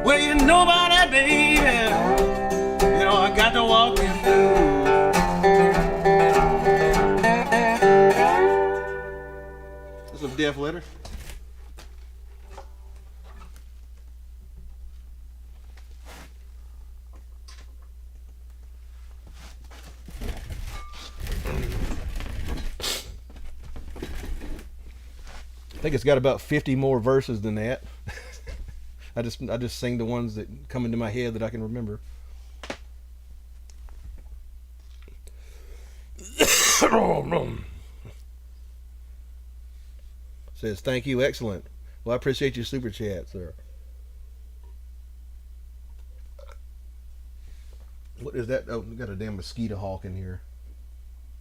Well, you know about that, baby, you know I got to walk in blues. That's a Def Letter. I think it's got about 50 more verses than that. I just sing the ones that come into my head that I can remember. Says, thank you, excellent. Well, I appreciate your super chat, sir. What is that? Oh, we got a damn mosquito hawk in here.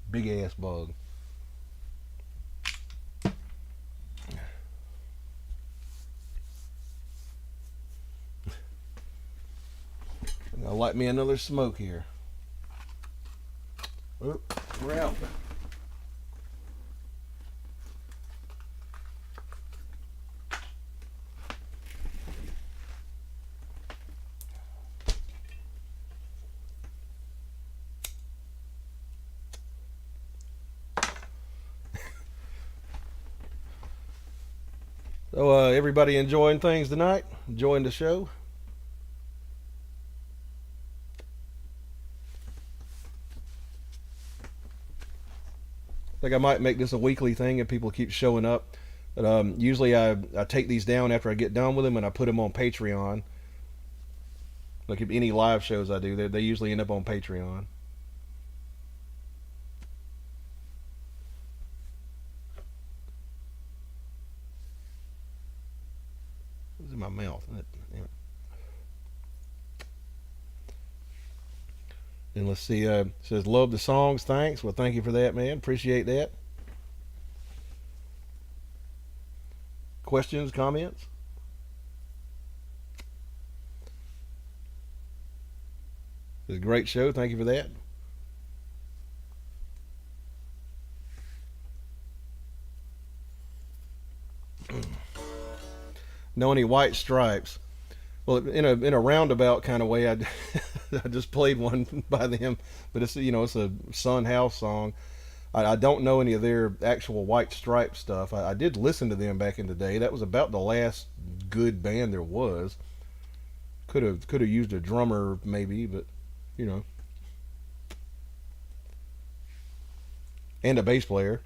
Big ass bug. I'm gonna light me another smoke here. Oop, we're out. So, everybody enjoying things tonight? Enjoying the show? I think I might make this a weekly thing if people keep showing up. But usually I take these down after I get done with them and I put them on Patreon. Like if any live shows I do, they usually end up on Patreon. What's in my mouth? And let's see, says, love the songs, thanks. Well, thank you for that, man. Appreciate that. Questions, comments? It was a great show. Thank you for that. Know any White Stripes? Well, in a roundabout kind of way, I just played one by them, but it's a Son House song. I don't know any of their actual White Stripes stuff. I did listen to them back in the day. That was about the last good band there was. Could have used a drummer maybe, but and a bass player.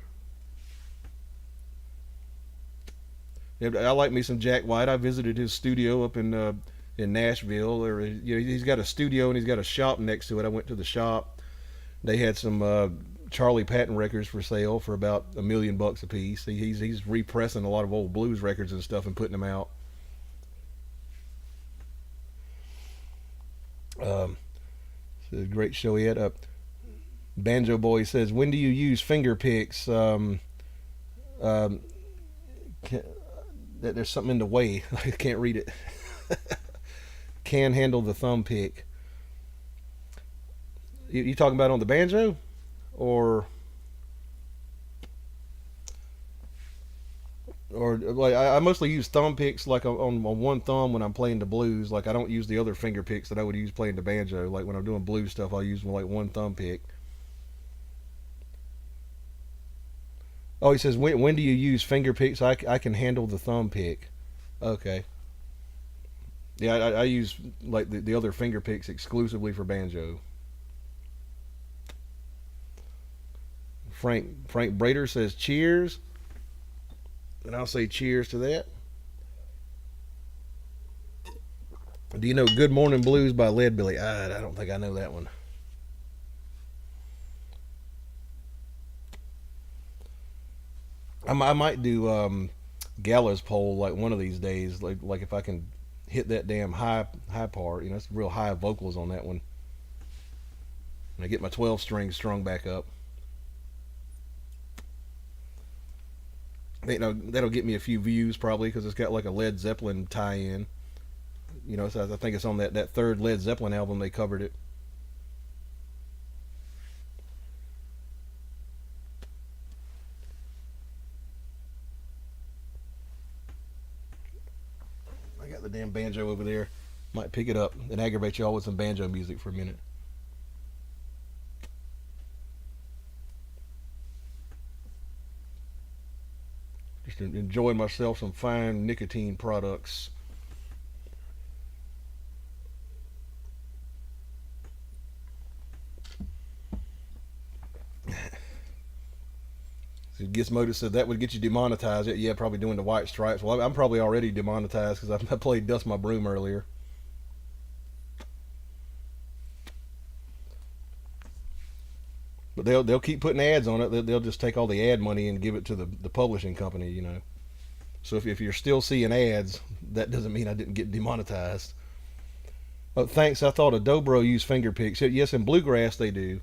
I like me some Jack White. I visited his studio up in Nashville. Or he's got a studio and he's got a shop next to it. I went to the shop. They had some Charlie Patton records for sale for about $1 million a piece. He's repressing a lot of old blues records and stuff and putting them out. It's a great show he had. Banjo Boy says, when do you use finger picks? There's something in the way. I can't read it. Can handle the thumb pick. You talking about on the banjo, or like I mostly use thumb picks like on one thumb when I'm playing the blues. Like I don't use the other finger picks that I would use playing the banjo. Like when I'm doing blues stuff, I'll use like one thumb pick. Oh, he says, when do you use finger picks? I can handle the thumb pick. Okay. Yeah, I use like the other finger picks exclusively for banjo. Frank Brader says, cheers. And I'll say cheers to that. Do you know Good Morning Blues by Leadbelly? I don't think I know that one. I might do Gallows Pole like one of these days. Like if I can hit that damn high part, it's real high vocals on that one. And I get my 12 strings strung back up. That'll get me a few views probably because it's got like a Led Zeppelin tie-in. So I think it's on that third Led Zeppelin album they covered it. I got the damn banjo over there. Might pick it up and aggravate y'all with some banjo music for a minute. Just enjoying myself some fine nicotine products. So Gizmodo said that would get you demonetized. Yeah, probably doing the White Stripes. Well, I'm probably already demonetized because I played Dust My Broom earlier. But they'll keep putting ads on it. They'll just take all the ad money and give it to the publishing company, So if you're still seeing ads, that doesn't mean I didn't get demonetized. Oh, thanks. I thought a dobro used finger picks. Yes, in bluegrass they do.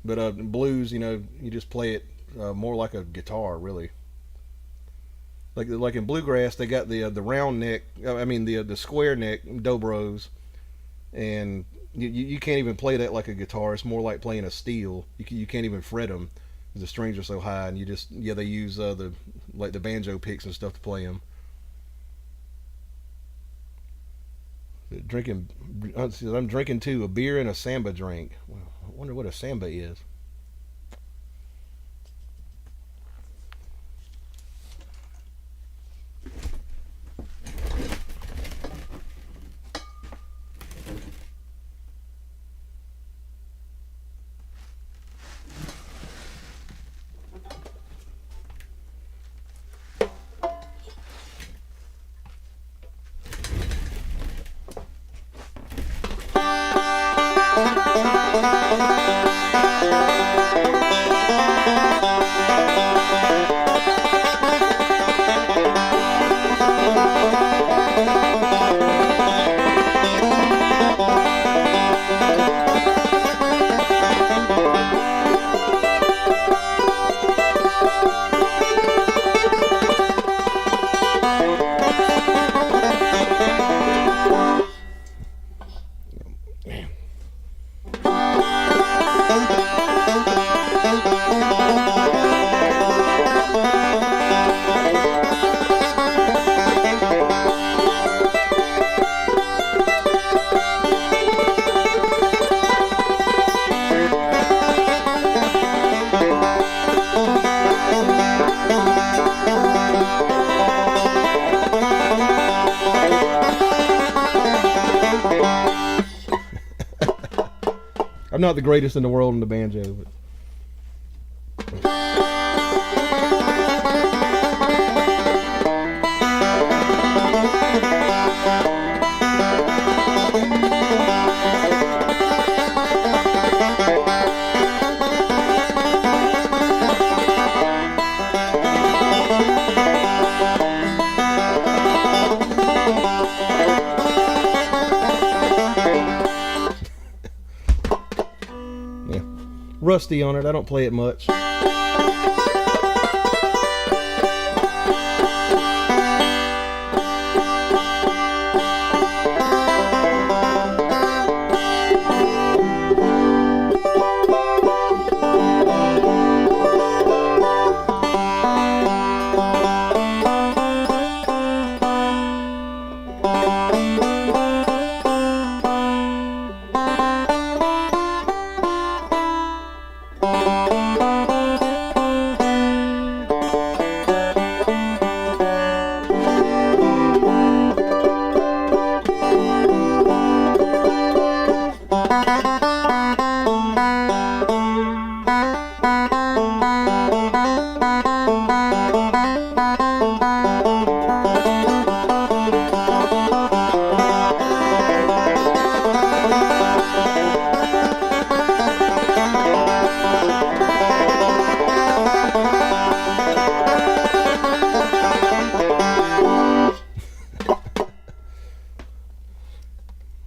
But in blues, you just play it more like a guitar, really. Like in bluegrass, they got the round neck. I mean the square neck dobros, and you can't even play that like a guitar. It's more like playing a steel. You can't even fret them because the strings are so high, and they use the banjo picks and stuff to play them. I'm drinking too, a beer and a samba drink. Well, I wonder what a samba is. I'm not the greatest in the world in the banjo, but rusty on it. I don't play it much.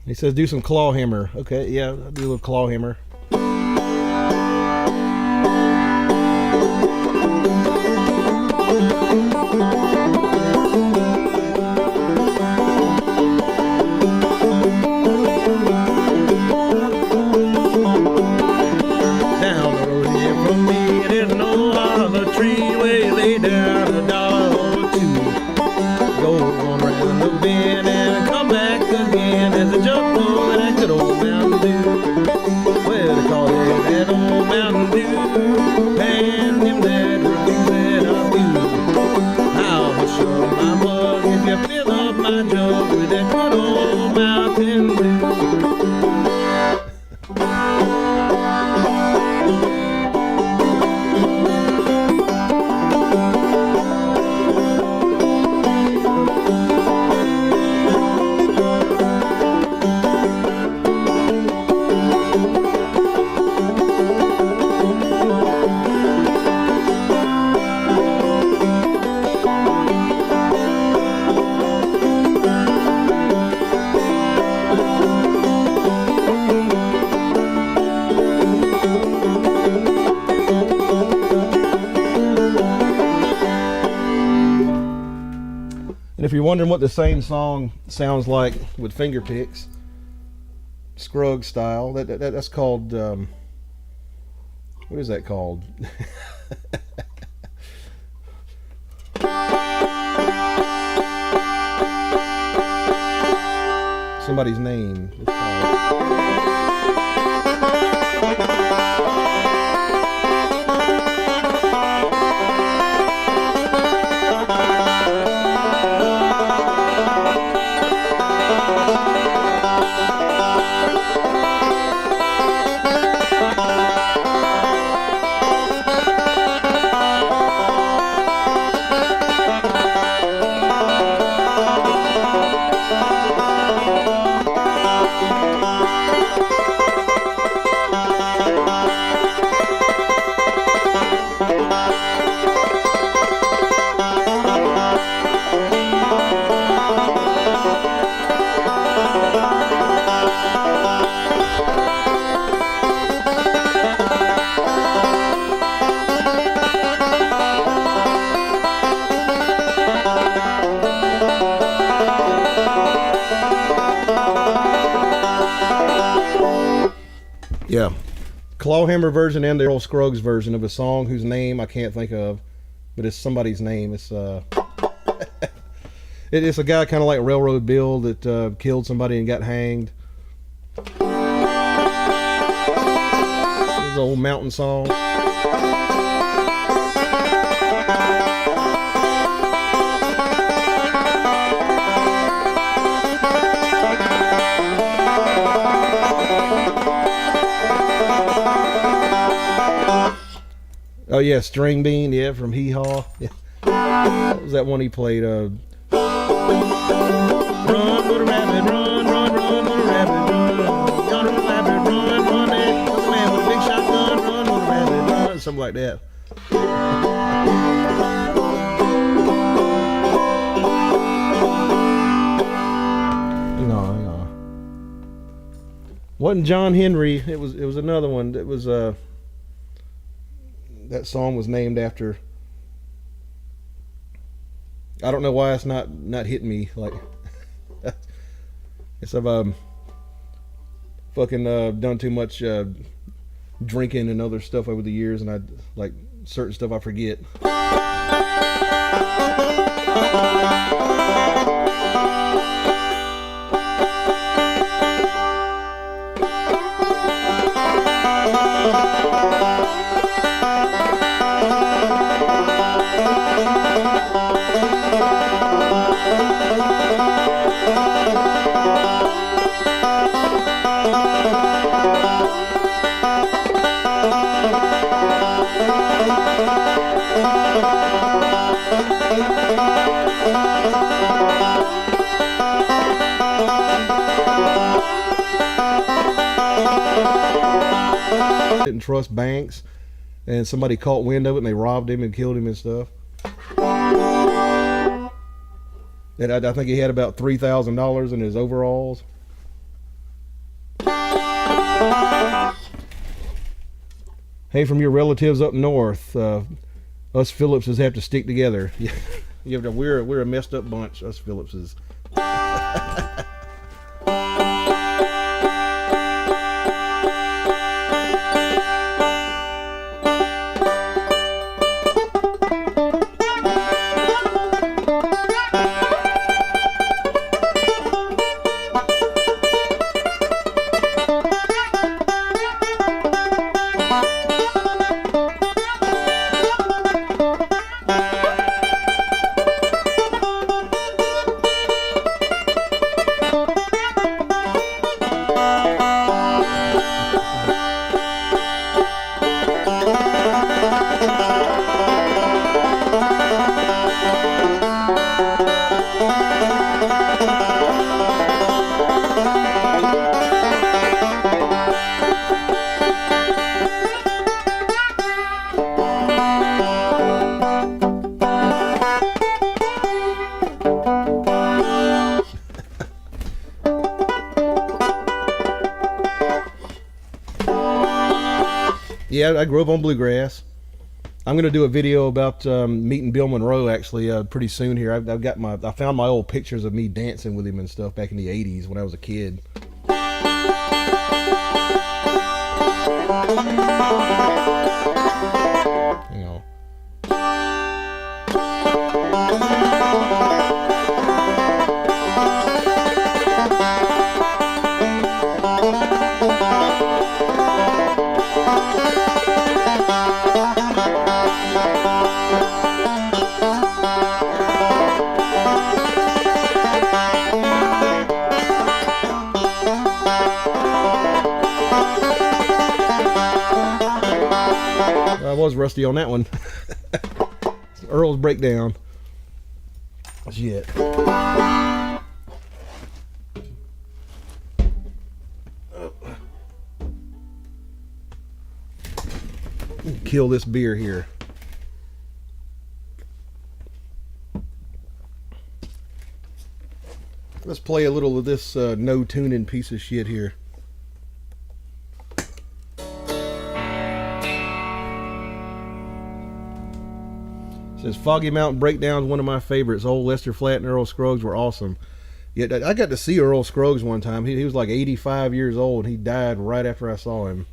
He says do some claw hammer. Okay, yeah, I'll do a little claw hammer. Down the road here from me, there's no other tree where you lay down $1 or $2. Go on round the bend and come back again. There's a jump on that good old Mountain Dew. Well, they call it that old Mountain Dew. And him that review that I do. I'll shove my mug if you fill up my jug with that good old Mountain Dew. if you're wondering what the same song sounds like with finger picks, Scruggs style, that's called, what is that called? Somebody's name. It's called. Yeah, Clawhammer version and the Earl Scruggs version of a song whose name I can't think of, but it's somebody's name. It's it's a guy kind of like Railroad Bill that killed somebody and got hanged. It's an old mountain song. Oh yeah, String Bean, yeah, from Hee Haw. Yeah. What was that one he played? Run, little rabbit, run, run, run, little rabbit, run. Run, little rabbit, run, run, there was a man with a big shotgun, run, little rabbit, run, something like that. Hang on. Wasn't John Henry? It was another one. It was that song was named after. I don't know why it's not hitting me like. It's I've fucking done too much drinking and other stuff over the years, and I like certain stuff I forget. Didn't trust banks, and somebody caught wind of it and they robbed him and killed him and stuff. And I think he had about $3,000 in his overalls. Hey, from your relatives up north, us Phillipses have to stick together. We're a messed up bunch, us Phillipses. Yeah, I grew up on bluegrass. I'm gonna do a video about meeting Bill Monroe actually pretty soon here. I found my old pictures of me dancing with him and stuff back in the '80s when I was a kid. Hang on. I was rusty on that one. Earl's breakdown. Shit. Kill this beer here. Let's play a little of this no tuning piece of shit here. Says Foggy Mountain Breakdown is one of my favorites. Old Lester Flatt and Earl Scruggs were awesome. Yet I got to see Earl Scruggs one time. He was like 85 years old. He died right after I saw him.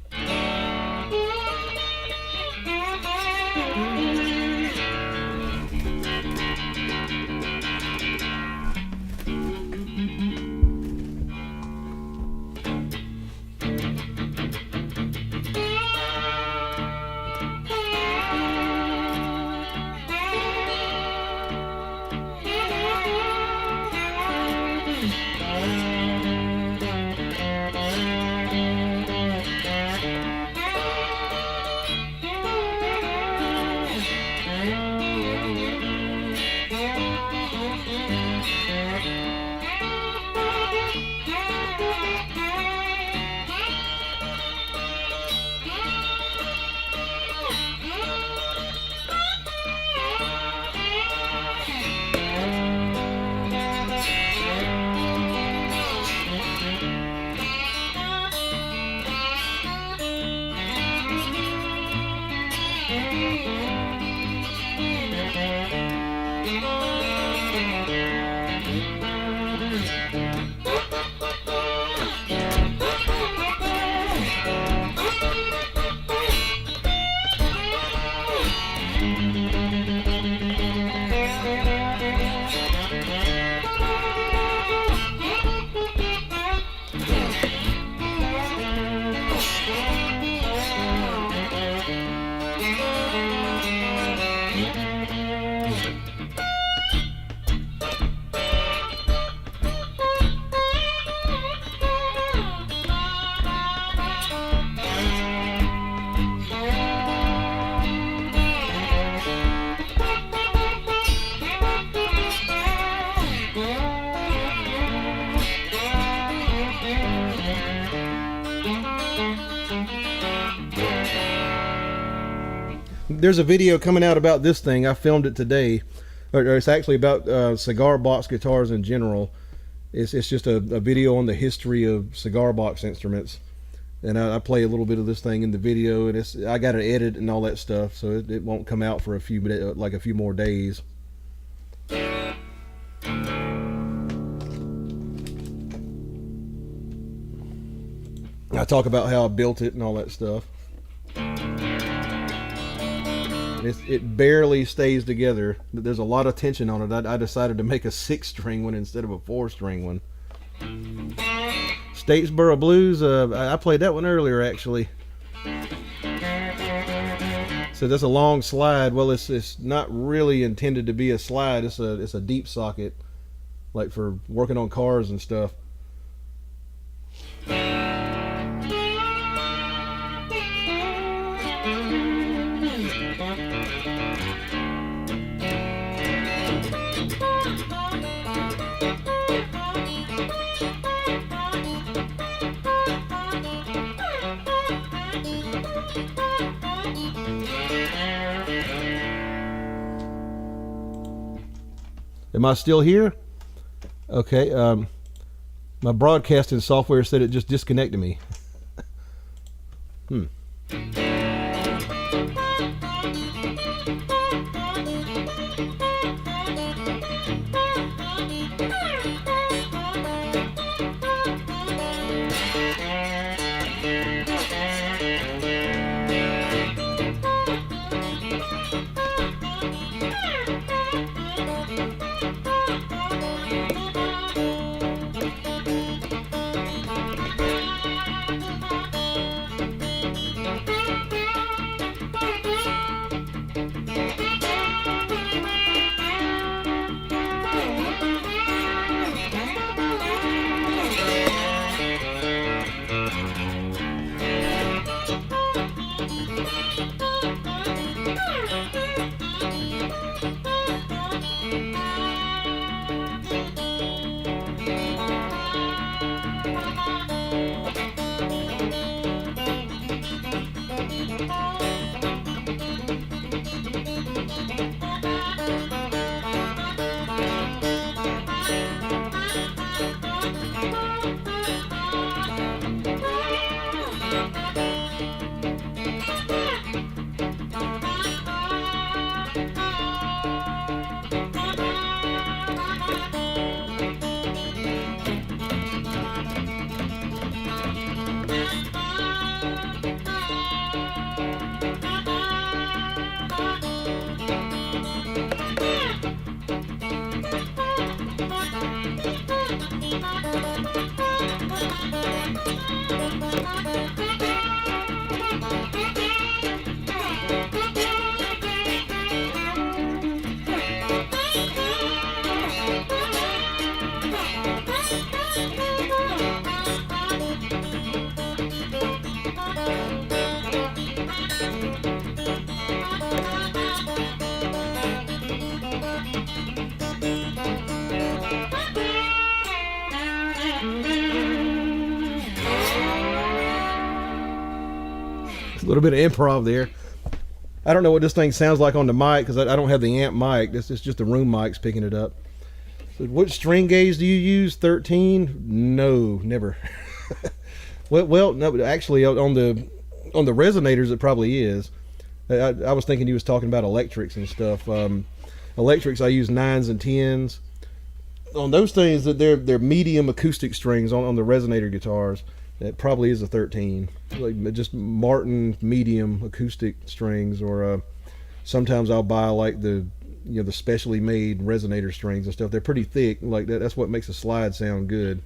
There's a video coming out about this thing. I filmed it today. Or it's actually about cigar box guitars in general. It's just a video on the history of cigar box instruments. And I play a little bit of this thing in the video, and I got to edit and all that stuff, so it won't come out for a few more days. I talk about how I built it and all that stuff. It barely stays together. There's a lot of tension on it. I decided to make a 6-string one instead of a 4-string one. Statesboro Blues, I played that one earlier actually. So that's a long slide. Well, it's not really intended to be a slide. It's a deep socket, like for working on cars and stuff. Am I still here? Okay. My broadcasting software said it just disconnected me. A little bit of improv there. I don't know what this thing sounds like on the mic because I don't have the amp mic. This is just the room mic's picking it up. So what string gauge do you use? 13? No, never. well, no, but actually on the resonators it probably is. I was thinking he was talking about electrics and stuff. Electrics I use 9s and 10s. On those things that they're medium acoustic strings on the resonator guitars. It probably is a 13, like just Martin medium acoustic strings, or sometimes I'll buy like the specially made resonator strings and stuff. They're pretty thick, like that. That's what makes a slide sound good.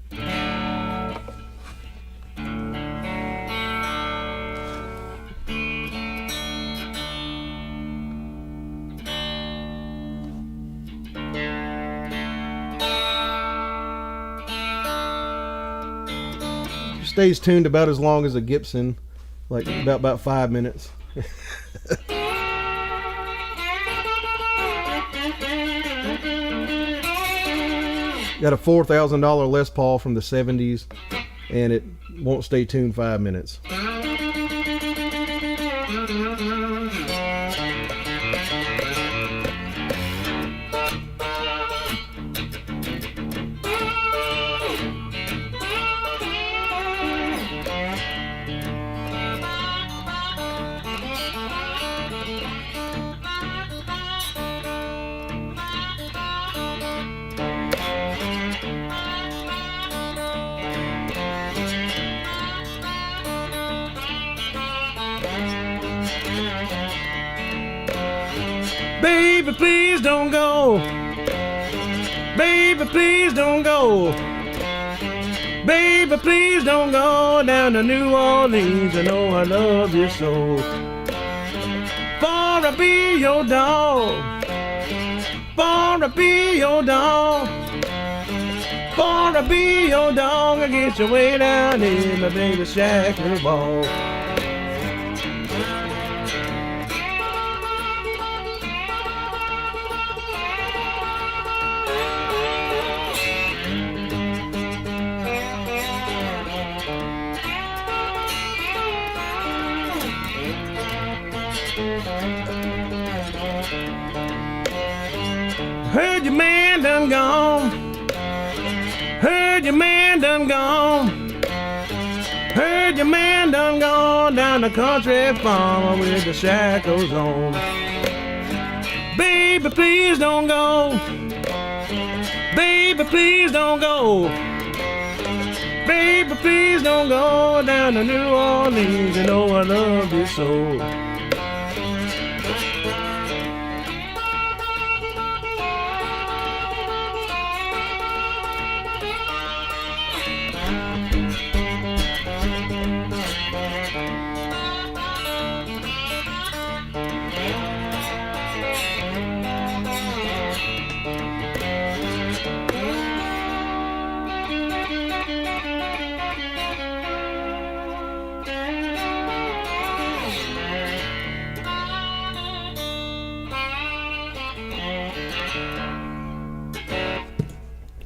Stays tuned about as long as a Gibson, like about 5 minutes. Got a $4,000 Les Paul from the 70s, and it won't stay tuned 5 minutes. Baby, please don't go. Baby, please don't go. Baby, please don't go down to New Orleans. I know I love you so. For I be your dog. For I be your dog. For I be your dog. I get you way down in my baby shack and ball. Heard your man done gone. Heard your man done gone. Heard your man done gone down the country farm with the shackles on. Baby, please don't go. Baby, please don't go. Baby, please don't go down to New Orleans. You know I love you so.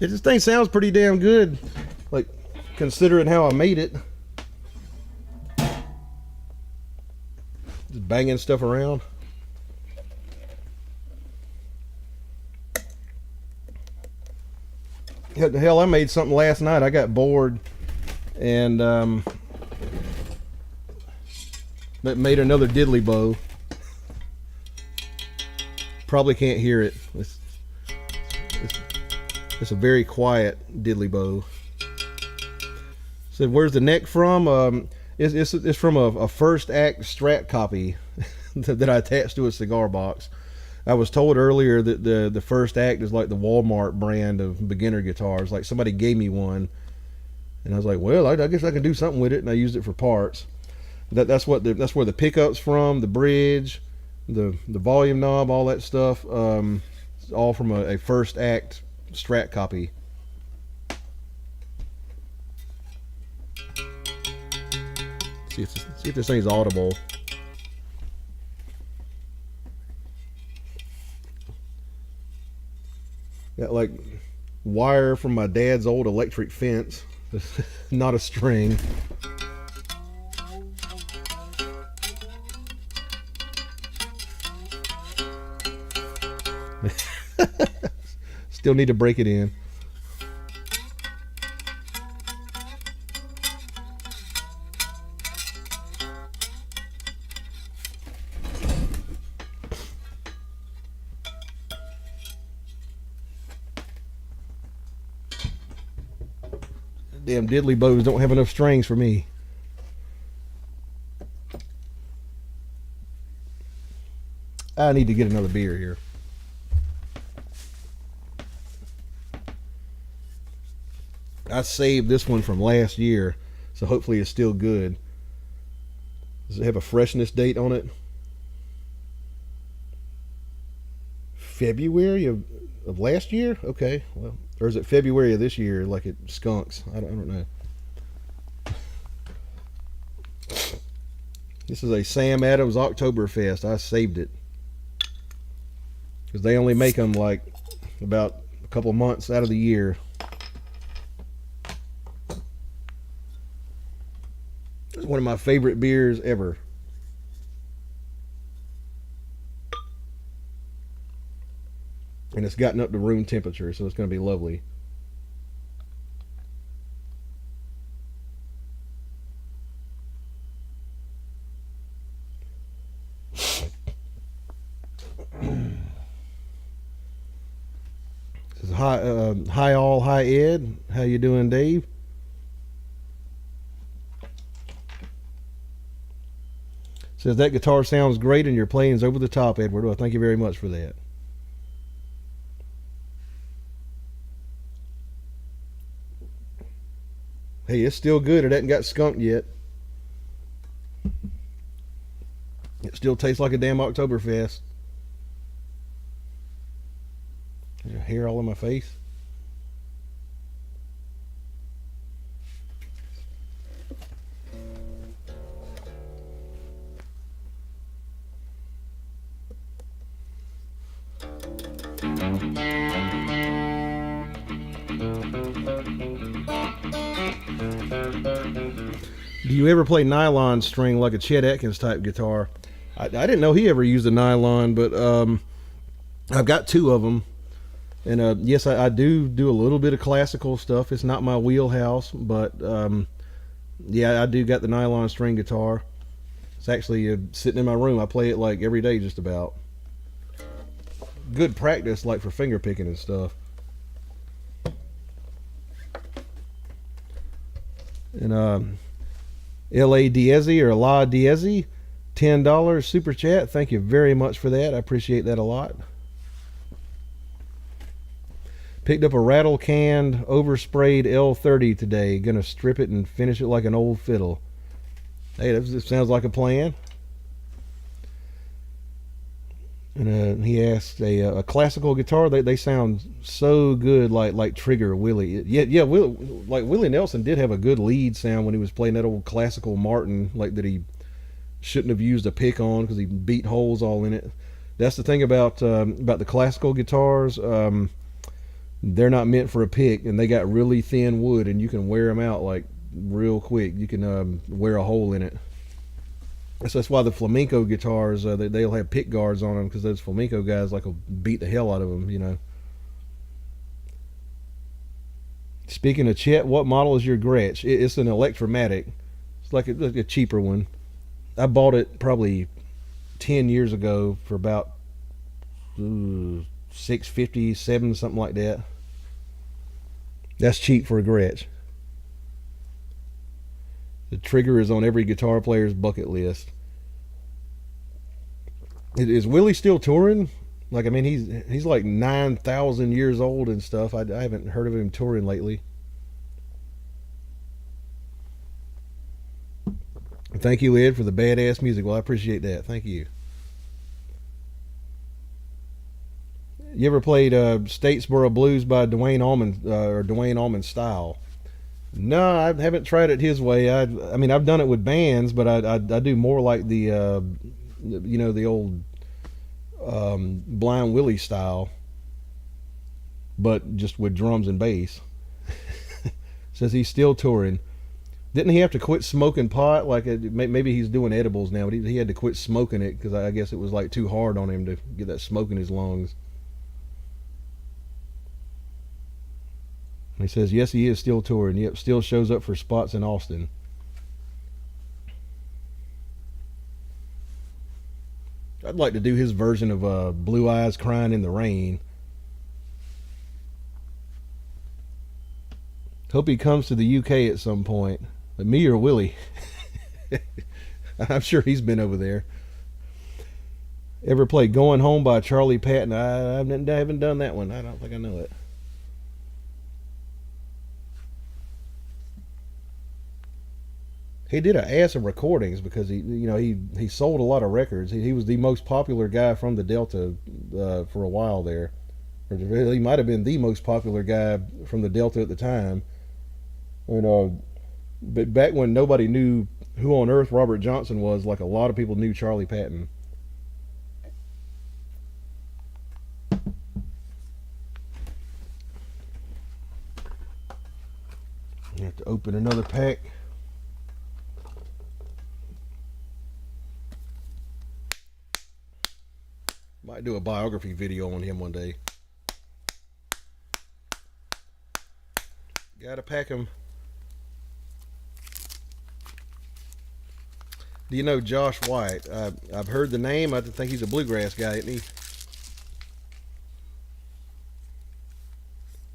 This thing sounds pretty damn good, like considering how I made it. Just banging stuff around. Hell, I made something last night. I got bored and made another diddly bow. Probably can't hear it. It's a very quiet diddly bow. Said, where's the neck from? It's from a first act Strat copy that I attached to a cigar box. I was told earlier that the first act is like the Walmart brand of beginner guitars. Like somebody gave me one, and I was like, well, I guess I can do something with it, and I used it for parts. That's where the pickup's from, the bridge, the volume knob, all that stuff. It's all from a first act Strat copy. See if this thing's audible. Got like wire from my dad's old electric fence. Not a string. Still need to break it in. Damn diddly bows don't have enough strings for me. I need to get another beer here. I saved this one from last year, so hopefully it's still good. Does it have a freshness date on it? February of last year? Okay, well, or is it February of this year, like it skunks? I don't know. This is a Sam Adams Oktoberfest. I saved it because they only make them like about a couple months out of the year. It's one of my favorite beers ever. And it's gotten up to room temperature, so it's going to be lovely. This is hi all, hi Ed. How you doing, Dave? Says that guitar sounds great and your playing's over the top, Edward. Well, thank you very much for that. Hey, it's still good. It hasn't got skunked yet. It still tastes like a damn Oktoberfest. Is your hair all in my face? Do you ever play nylon string like a Chet Atkins type guitar? I didn't know he ever used a nylon, but I've got two of them. And yes, I do a little bit of classical stuff. It's not my wheelhouse, but yeah, I do got the nylon string guitar. It's actually sitting in my room. I play it like every day just about. Good practice like for finger picking and stuff. And L.A. Diezi or La Diezi, $10 super chat. Thank you very much for that. I appreciate that a lot. Picked up a rattle canned oversprayed L30 today. Gonna strip it and finish it like an old fiddle. Hey, that sounds like a plan. And he asked a classical guitar. They sound so good, like Trigger Willie. Yeah. Like Willie Nelson did have a good lead sound when he was playing that old classical Martin, like that he shouldn't have used a pick on because he beat holes all in it. That's the thing about the classical guitars. They're not meant for a pick, and they got really thin wood, and you can wear them out like real quick. You can wear a hole in it. So that's why the flamenco guitars, they'll have pick guards on them, because those flamenco guys will beat the hell out of them, you know. Speaking of Chet, what model is your Gretsch? It's an Electromatic. It's like a cheaper one. I bought it probably 10 years ago for about $650, $7, something like that. That's cheap for a Gretsch. The trigger is on every guitar player's bucket list. Is Willie still touring? Like, I mean, he's like 9,000 years old and stuff. I haven't heard of him touring lately. Thank you, Ed, for the badass music. Well, I appreciate that. Thank you. You ever played Statesboro Blues by Dwayne Allman or Dwayne Allman Style? No, I haven't tried it his way. I mean, I've done it with bands, but I do more like the the old Blind Willie style, but just with drums and bass. Says he's still touring. Didn't he have to quit smoking pot? Like maybe he's doing edibles now, but he had to quit smoking it because I guess it was like too hard on him to get that smoke in his lungs. And he says, yes, he is still touring. Yep, still shows up for spots in Austin. I'd like to do his version of Blue Eyes Crying in the Rain. Hope he comes to the UK at some point. But me or Willie? I'm sure he's been over there. Ever played Going Home by Charlie Patton? I haven't done that one. I don't think I know it. He did an ass of recordings because he sold a lot of records. He was the most popular guy from the Delta for a while there. Or he might have been the most popular guy from the Delta at the time. But back when nobody knew who on earth Robert Johnson was, like a lot of people knew Charlie Patton. You have to open another pack. Might do a biography video on him one day. Gotta pack him. Do you know Josh White? I've heard the name. I think he's a bluegrass guy, isn't he?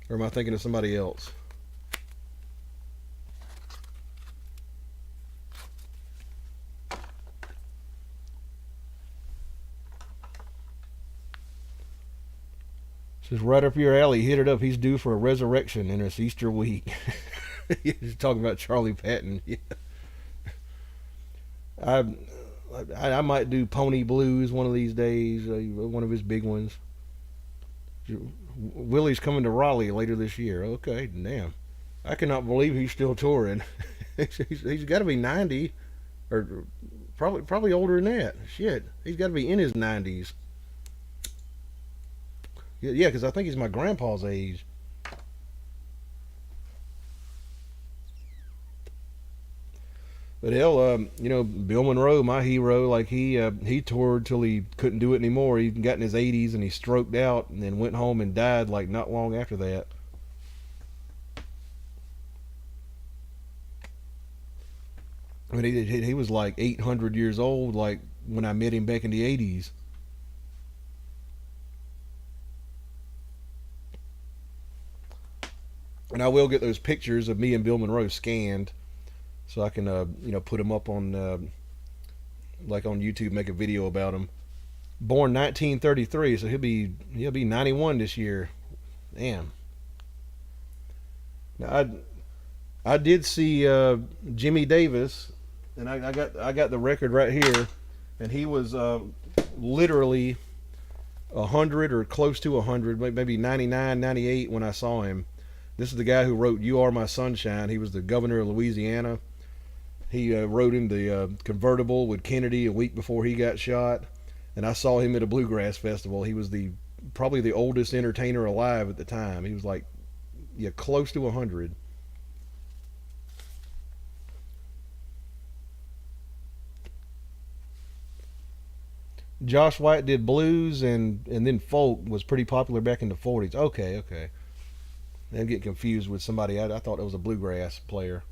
Or am I thinking of somebody else? Says right up your alley. Hit it up. He's due for a resurrection in this Easter week. He's talking about Charlie Patton. Yeah. I might do Pony Blues one of these days. One of his big ones. Willie's coming to Raleigh later this year. Okay, damn. I cannot believe he's still touring. he's got to be 90, or probably older than that. Shit, he's got to be in his 90s. Yeah, because I think he's my grandpa's age. But hell, Bill Monroe, my hero, like he toured till he couldn't do it anymore. He got in his 80s and he stroked out and then went home and died like not long after that. I mean, he was like 800 years old, like when I met him back in the 80s. And I will get those pictures of me and Bill Monroe scanned, so I can put them up on like on YouTube, make a video about him. Born 1933, so he'll be 91 this year. Damn. Now I did see Jimmy Davis, and I got the record right here, and he was literally 100 or close to 100, maybe 99, 98 when I saw him. This is the guy who wrote "You Are My Sunshine." He was the governor of Louisiana. He rode in the convertible with Kennedy a week before he got shot, and I saw him at a bluegrass festival. He was probably the oldest entertainer alive at the time. He was like, close to 100. Josh White did blues and then folk was pretty popular back in the 40s. Okay. I'm getting confused with somebody. I thought it was a bluegrass player.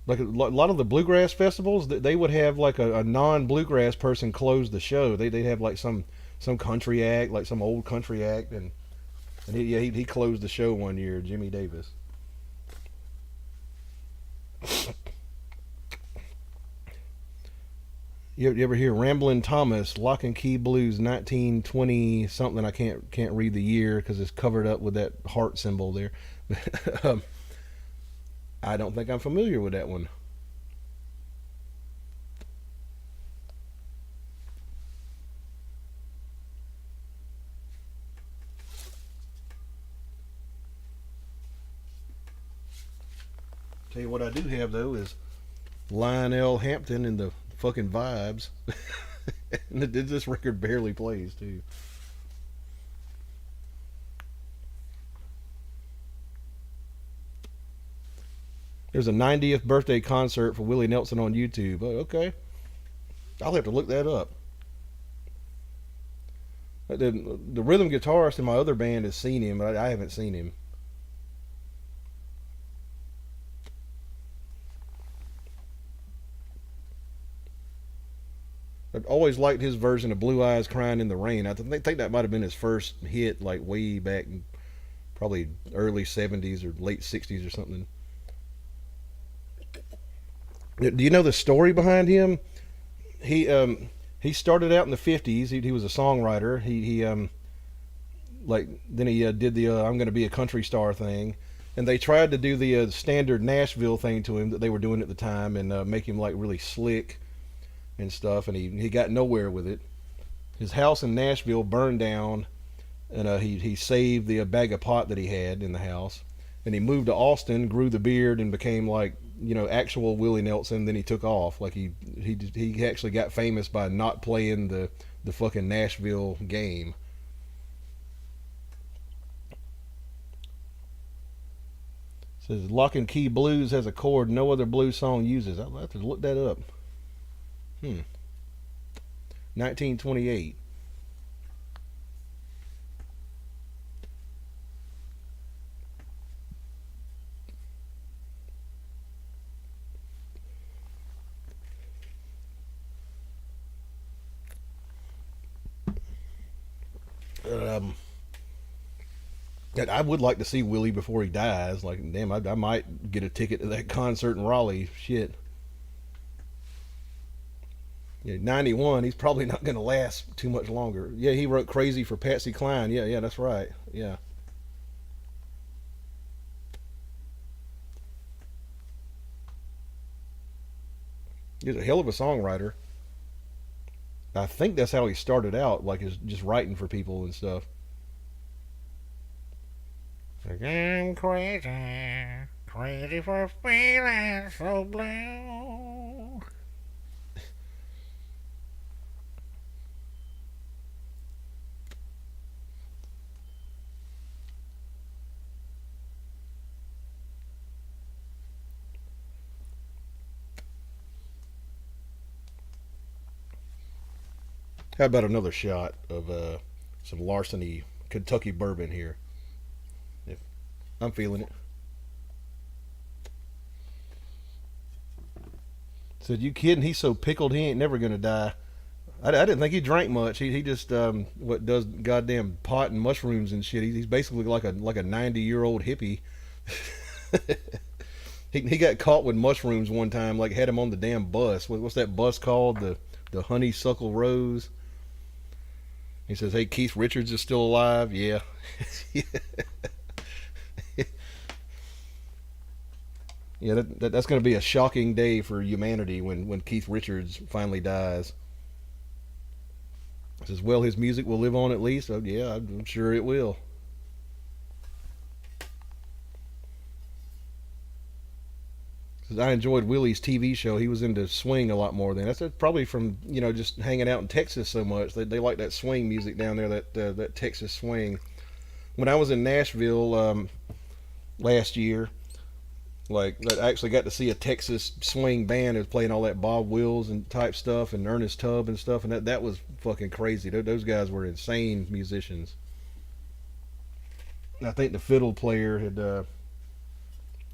Like a lot of the bluegrass festivals, they would have like a non-bluegrass person close the show. They'd have like some country act, like some old country act, and he closed the show one year, Jimmy Davis. You ever hear Ramblin' Thomas, Lock and Key Blues, 1920 something? I can't read the year because it's covered up with that heart symbol there. I don't think I'm familiar with that one. Tell you what I do have though is Lionel Hampton and the fucking Vibes. And this record barely plays too. There's a 90th birthday concert for Willie Nelson on YouTube. Oh, okay. I'll have to look that up. The rhythm guitarist in my other band has seen him, but I haven't seen him. I've always liked his version of Blue Eyes Crying in the Rain. I think that might have been his first hit, like way back in probably early 70s or late 60s or something. Do you know the story behind him? He started out in the 50s. He was a songwriter. Then he did the I'm going to be a country star thing, and they tried to do the standard Nashville thing to him that they were doing at the time and make him like really slick and stuff, and he got nowhere with it. His house in Nashville burned down, and he saved the bag of pot that he had in the house, and he moved to Austin, grew the beard, and became like, actual Willie Nelson. Then he took off. Like he actually got famous by not playing the fucking Nashville game. It says Lock and Key Blues has a chord no other blues song uses. I'll have to look that up. 1928. I would like to see Willie before he dies. Like, damn, I might get a ticket to that concert in Raleigh. Shit. Yeah, 91. He's probably not going to last too much longer. Yeah, he wrote Crazy for Patsy Cline. Yeah, that's right. Yeah. He's a hell of a songwriter. I think that's how he started out, like, is just writing for people and stuff. Like, I'm crazy for feeling so blue. How about another shot of some Larceny Kentucky bourbon here? If I'm feeling it. Said, you kidding? He's so pickled he ain't never gonna die. I didn't think he drank much. He just does goddamn pot and mushrooms and shit. He's basically like a 90-year-old hippie. He got caught with mushrooms one time. Like, had him on the damn bus. What's that bus called? The Honeysuckle Rose. He says, "Hey, Keith Richards is still alive." Yeah. Yeah, that's going to be a shocking day for humanity when Keith Richards finally dies. He says, well, his music will live on at least. Oh, yeah, I'm sure it will. Says, I enjoyed Willie's TV show. He was into swing a lot more than. That's probably from, just hanging out in Texas so much. They like that swing music down there, that Texas swing. When I was in Nashville last year, Like, I actually got to see a Texas swing band that was playing all that Bob Wills and type stuff and Ernest Tubb and stuff, and that was fucking crazy. Those guys were insane musicians. And I think the fiddle player had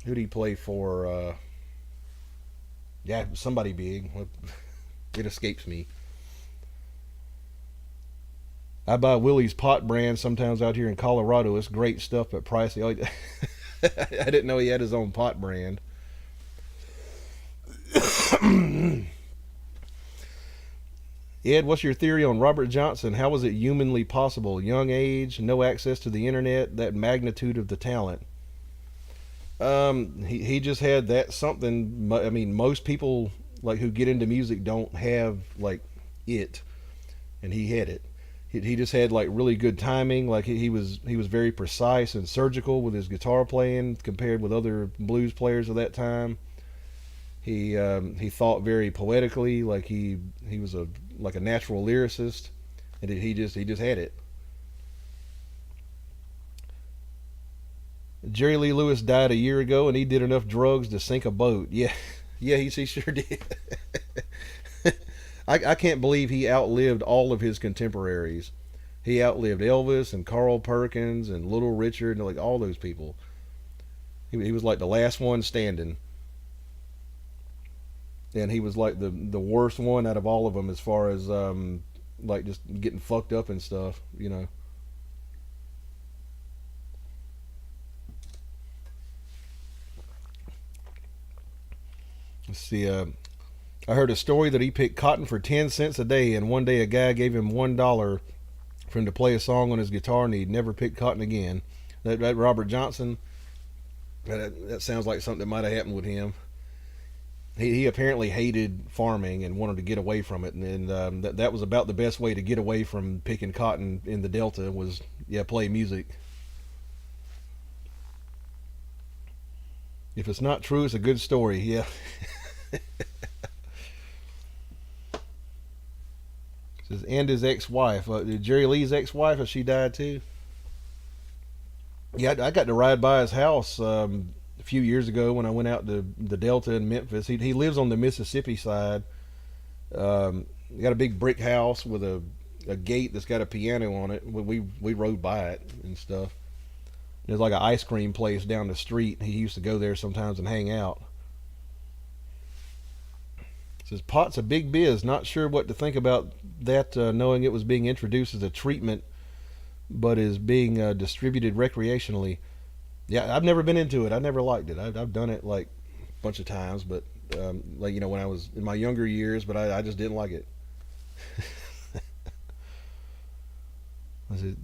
who'd he play for? Yeah, somebody big. It escapes me. I buy Willie's pot brand sometimes out here in Colorado. It's great stuff, but pricey. I didn't know he had his own pot brand. Ed, what's your theory on Robert Johnson? How was it humanly possible? Young age, no access to the internet, that magnitude of the talent. He just had that something. I mean, most people like who get into music don't have like it, and he had it. He just had like really good timing. Like he was very precise and surgical with his guitar playing compared with other blues players of that time. He thought very poetically. Like he was a natural lyricist, and he just had it. Jerry Lee Lewis died a year ago, and he did enough drugs to sink a boat. Yeah, he sure did. I can't believe he outlived all of his contemporaries. He outlived Elvis and Carl Perkins and Little Richard and like all those people. He was like the last one standing. And he was like the worst one out of all of them as far as like just getting fucked up and stuff, you know. Let's see. I heard a story that he picked cotton for 10 cents a day, and one day a guy gave him $1 for him to play a song on his guitar, and he'd never pick cotton again. That Robert Johnson, that sounds like something that might have happened with him. He apparently hated farming and wanted to get away from it, and that was about the best way to get away from picking cotton in the Delta was, play music. If it's not true, it's a good story, yeah. Says, and his ex-wife. Jerry Lee's ex-wife, has she died too? Yeah, I got to ride by his house a few years ago when I went out to the Delta in Memphis. He lives on the Mississippi side. He got a big brick house with a gate that's got a piano on it. We rode by it and stuff. There's like an ice cream place down the street. He used to go there sometimes and hang out. Says pot's a big biz. Not sure what to think about that, knowing it was being introduced as a treatment, but is being distributed recreationally. Yeah, I've never been into it. I never liked it. I've done it like a bunch of times, but like when I was in my younger years, but I just didn't like it.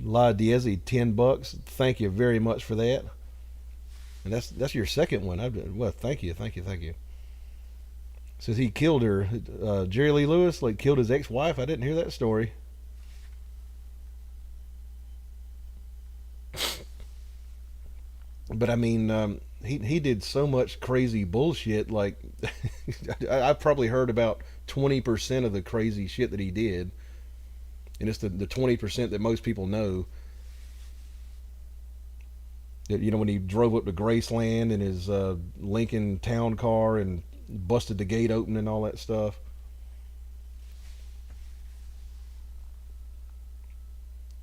La Diezi, $10. Thank you very much for that. And that's your second one. Well, thank you. Says he killed her. Jerry Lee Lewis killed his ex-wife. I didn't hear that story. But I mean, he did so much crazy bullshit. Like I've probably heard about 20% of the crazy shit that he did. And it's the 20% that most people know. That, when he drove up to Graceland in his Lincoln town car and busted the gate open and all that stuff.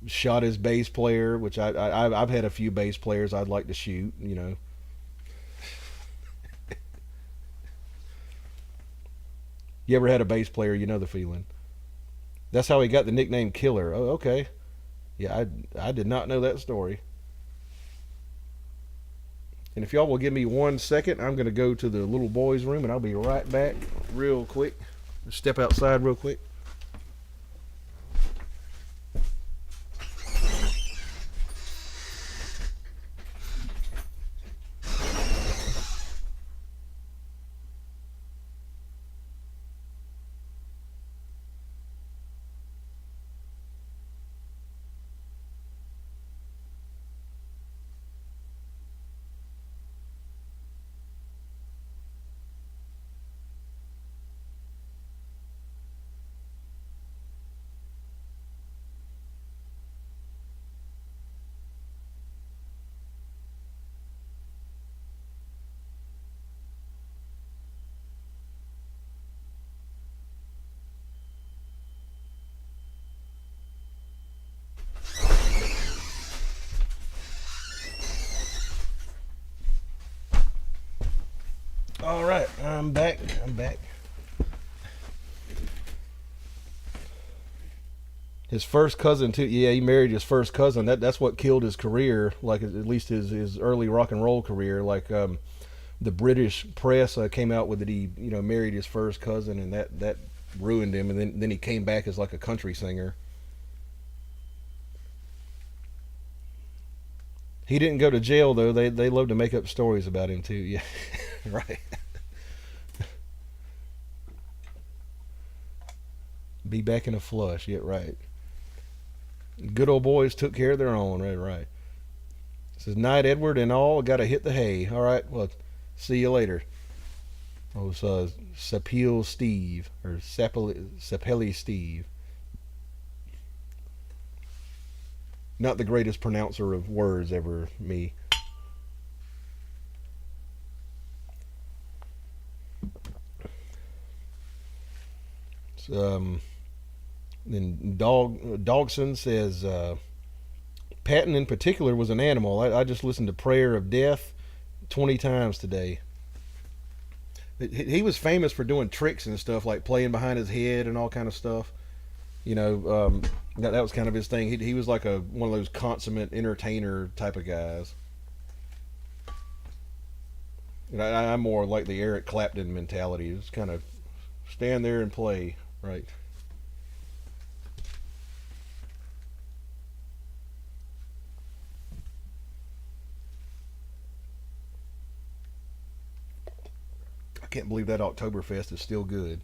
Shot his bass player, which I've had a few bass players I'd like to shoot, You ever had a bass player, you know the feeling. That's how he got the nickname Killer. Oh, okay. Yeah, I did not know that story. And if y'all will give me 1 second, I'm going to go to the little boy's room, and I'll be right back real quick. Step outside real quick. All right, I'm back. His first cousin too. Yeah, he married his first cousin. That's what killed his career. Like at least his early rock and roll career. Like the British press came out with that he married his first cousin, and that ruined him. And then he came back as like a country singer. He didn't go to jail though. They love to make up stories about him too. Yeah, right. Be back in a flush. Yeah, right. Good old boys took care of their own. Right. It says, night, Edward, and all. Got to hit the hay. All right. Well, see you later. Oh, so Sapele Steve or Sapele Steve. Not the greatest pronouncer of words ever, me. Then Dogson says, Patton in particular was an animal. I just listened to Prayer of Death 20 times today. He was famous for doing tricks and stuff, like playing behind his head and all kind of stuff. That was kind of his thing. He was like one of those consummate entertainer type of guys. I'm more like the Eric Clapton mentality. It's kind of stand there and play, right? I can't believe that Oktoberfest is still good.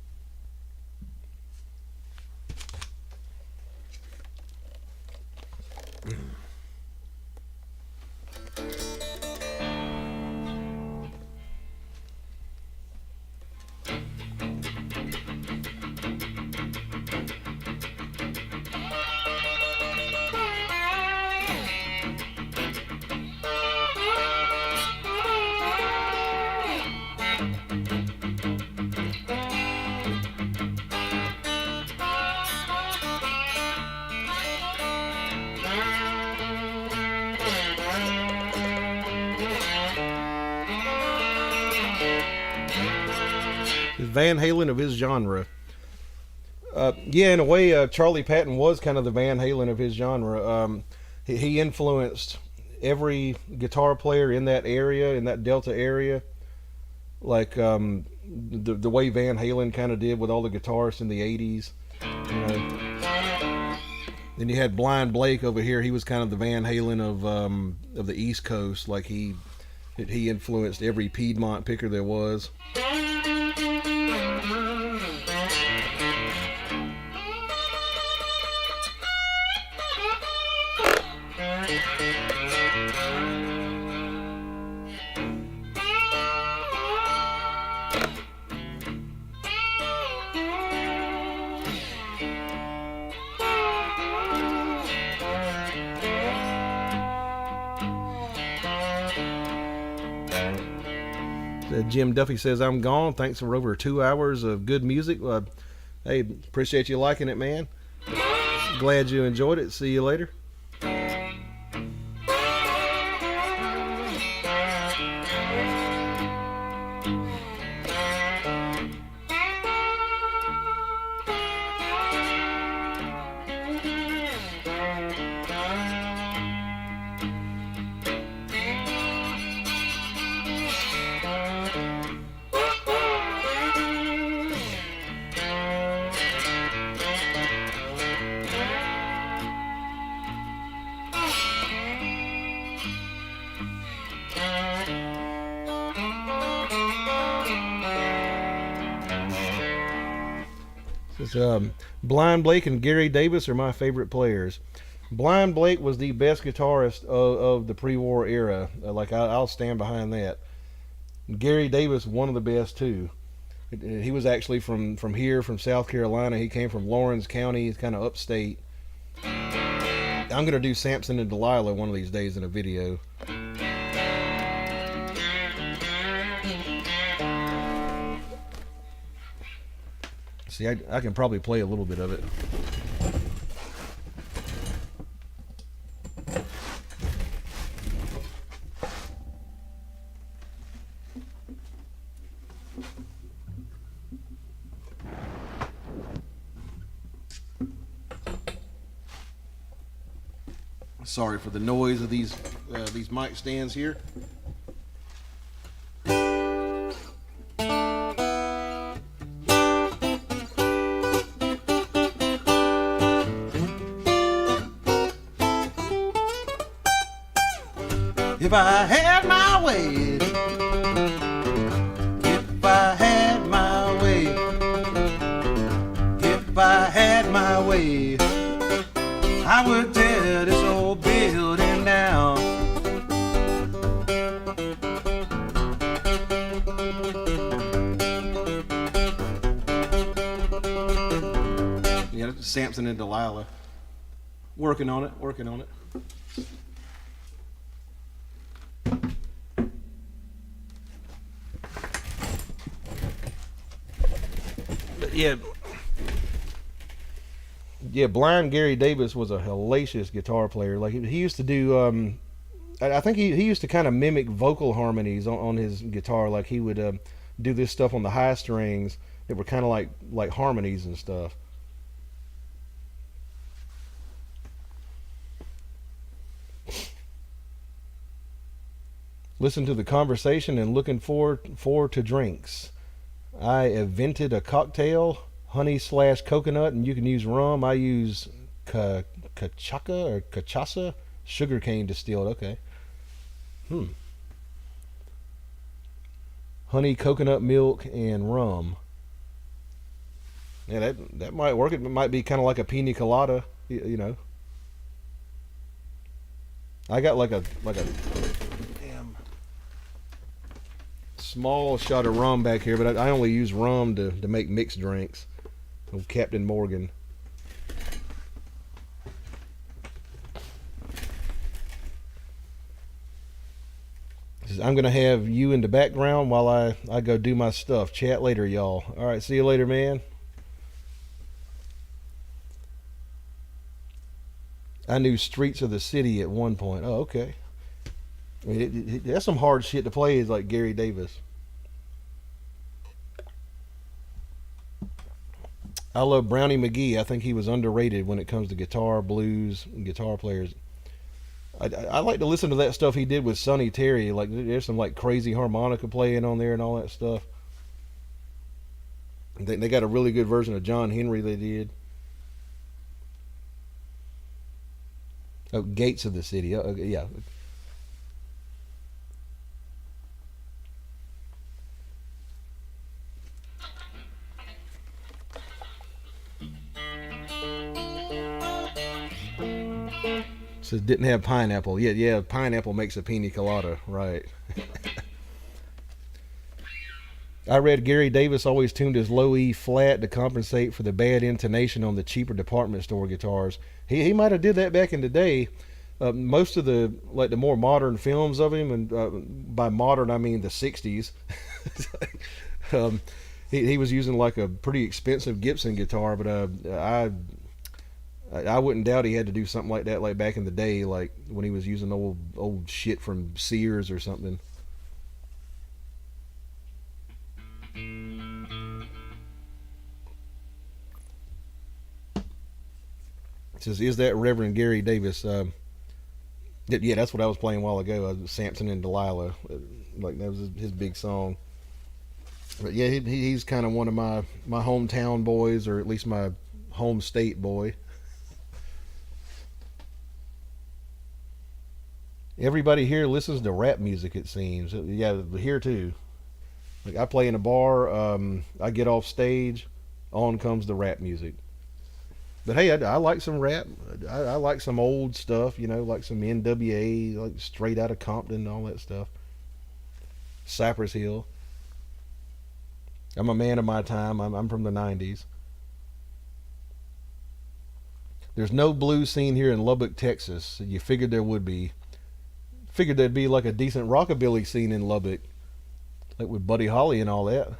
Van Halen of his genre. Yeah, in a way, Charlie Patton was kind of the Van Halen of his genre. He influenced every guitar player in that area, in that Delta area, like the way Van Halen kind of did with all the guitarists in the 80s. Then you had Blind Blake over here. He was kind of the Van Halen of the East Coast. Like he influenced every Piedmont picker there was. Jim Duffy says, I'm gone. Thanks for over 2 hours of good music. Hey, appreciate you liking it, man. Glad you enjoyed it. See you later. Blind Blake and Gary Davis are my favorite players. Blind Blake was the best guitarist of the pre-war era. I'll stand behind that. Gary Davis, one of the best too. He was actually from here, from South Carolina. He came from Lawrence County. He's kind of upstate. I'm going to do Samson and Delilah one of these days in a video. See, I can probably play a little bit of it. Sorry for the noise of these mic stands here. If I had my way, if I had my way, if I had my way, I would tear this old building down. Yeah, Samson and Delilah. Working on it, working on it. Yeah, Blind Gary Davis was a hellacious guitar player. Like he used to do, I think he used to kind of mimic vocal harmonies on his guitar. Like he would do this stuff on the high strings that were kind of like harmonies and stuff. Listen to the conversation and looking forward to drinks. I invented a cocktail, honey/coconut, and you can use rum. I use cachaça, sugarcane distilled. Okay. Honey, coconut milk, and rum. Yeah, that might work. It might be kind of like a pina colada, you know. I got like a damn small shot of rum back here, but I only use rum to make mixed drinks. Old Captain Morgan. Says, I'm gonna have you in the background while I go do my stuff. Chat later, y'all. All right, see you later, man. I knew Streets of the City at one point. Oh, okay. I mean, that's some hard shit to play. Is like Gary Davis. I love Brownie McGee. I think he was underrated when it comes to guitar, blues, and guitar players. I like to listen to that stuff he did with Sonny Terry. Like there's some like crazy harmonica playing on there and all that stuff. They got a really good version of John Henry they did. Oh, Gates of the City. Oh, yeah. Says didn't have pineapple. Yeah, pineapple makes a pina colada, right. I read Gary Davis always tuned his low E flat to compensate for the bad intonation on the cheaper department store guitars. He might have did that back in the day. Most of the more modern films of him, and by modern I mean the 60s, he was using like a pretty expensive Gibson guitar, but I wouldn't doubt he had to do something like that like back in the day, like when he was using old shit from Sears or something. It says, is that Reverend Gary Davis? Yeah, that's what I was playing a while ago. Samson and Delilah. Like that was his big song. But yeah, he's kind of one of my hometown boys, or at least my home state boy. Everybody here listens to rap music, it seems. Yeah, here too. Like I play in a bar, I get off stage, on comes the rap music. But hey, I like some rap. I like some old stuff, you know, like some NWA, like Straight Outta Compton and all that stuff. Cypress Hill. I'm a man of my time. I'm from the 90s. There's no blues scene here in Lubbock, Texas. You figured there would be. Figured there'd be like a decent rockabilly scene in Lubbock, like with Buddy Holly and all that.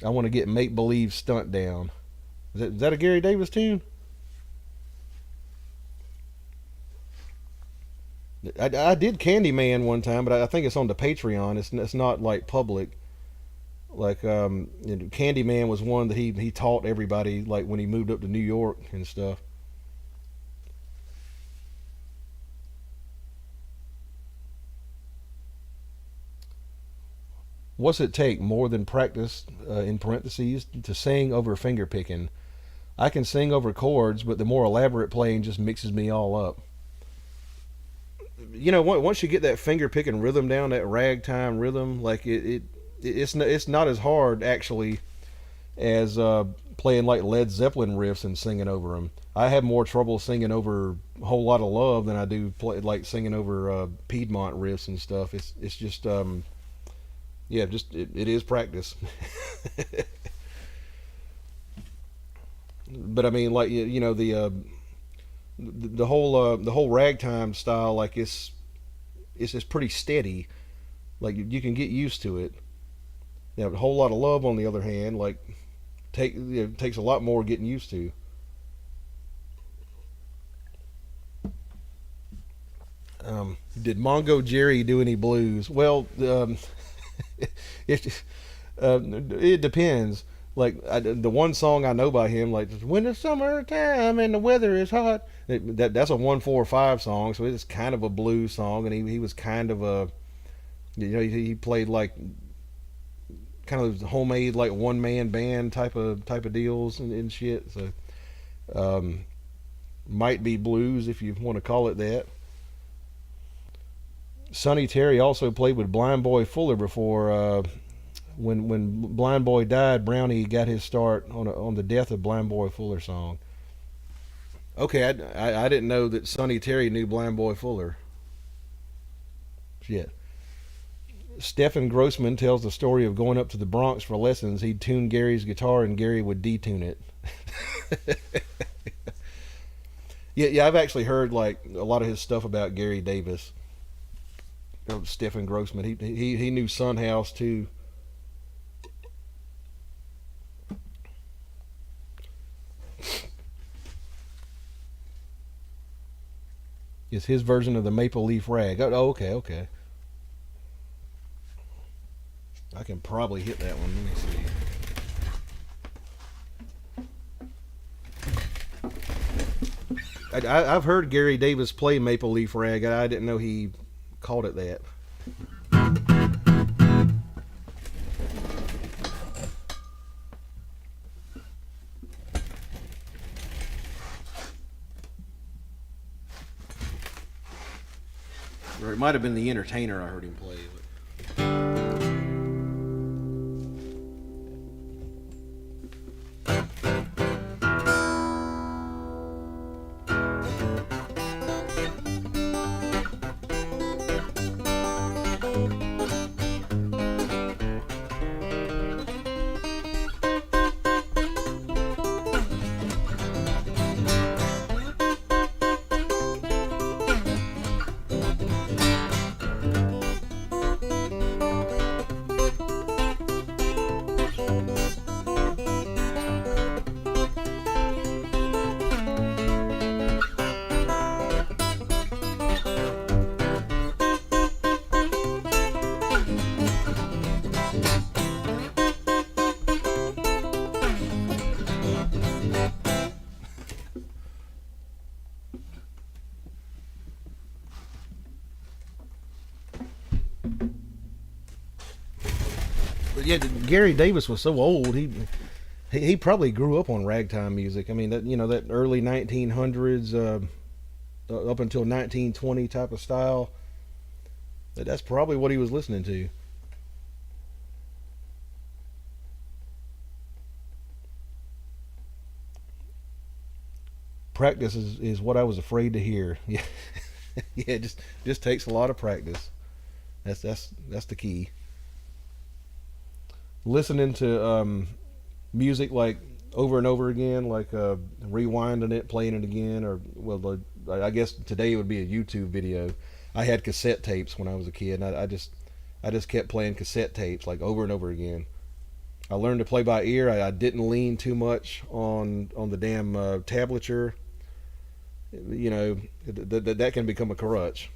I want to get Make Believe Stunt Down. Is that a Gary Davis tune? I did Candyman one time, but I think it's on the Patreon. It's not like public. Like Candyman was one that he taught everybody, like when he moved up to New York and stuff. What's it take more than practice, in parentheses, to sing over finger picking? I can sing over chords, but the more elaborate playing just mixes me all up. You know, once you get that finger picking rhythm down, that ragtime rhythm, like it's not as hard actually as playing like Led Zeppelin riffs and singing over them. I have more trouble singing over a whole lot of love than I do like singing over Piedmont riffs and stuff. It's just yeah, just it is practice. But I mean, like you know the whole ragtime style, like it's just pretty steady. Like you can get used to it. Now, a whole lot of love, on the other hand, like takes a lot more getting used to. Did Mongo Jerry do any blues? Well, it depends. Like the one song I know by him, like "When the summertime and the weather is hot," that's a 1-4-5 song, so it's kind of a blues song, and he was kind of a, you know, he played like kind of homemade like one man band type of deals and shit. So might be blues if you want to call it that. Sonny Terry also played with Blind Boy Fuller before. When Blind Boy died, Brownie got his start on the Death of Blind Boy Fuller song. Okay, I didn't know that Sonny Terry knew Blind Boy Fuller. Shit. Stephen Grossman tells the story of going up to the Bronx for lessons. He'd tune Gary's guitar and Gary would detune it. Yeah, I've actually heard like a lot of his stuff about Gary Davis. Stephen Grossman. He knew Son House too. It's his version of the Maple Leaf Rag. Oh, okay. I can probably hit that one. Let me see. I've heard Gary Davis play Maple Leaf Rag. I didn't know he called it that. Or it might have been The Entertainer I heard him play. Yeah, Gary Davis was so old. He probably grew up on ragtime music. I mean, that early 1900s up until 1920 type of style. That's probably what he was listening to. Practice is what I was afraid to hear. Yeah, yeah. It just takes a lot of practice. That's the key. Listening to music like over and over again, like rewinding it, playing it again, or I guess today it would be a YouTube video. I had cassette tapes when I was a kid, and I just kept playing cassette tapes like over and over again. I learned to play by ear. I didn't lean too much on the damn tablature. You know, that can become a crutch.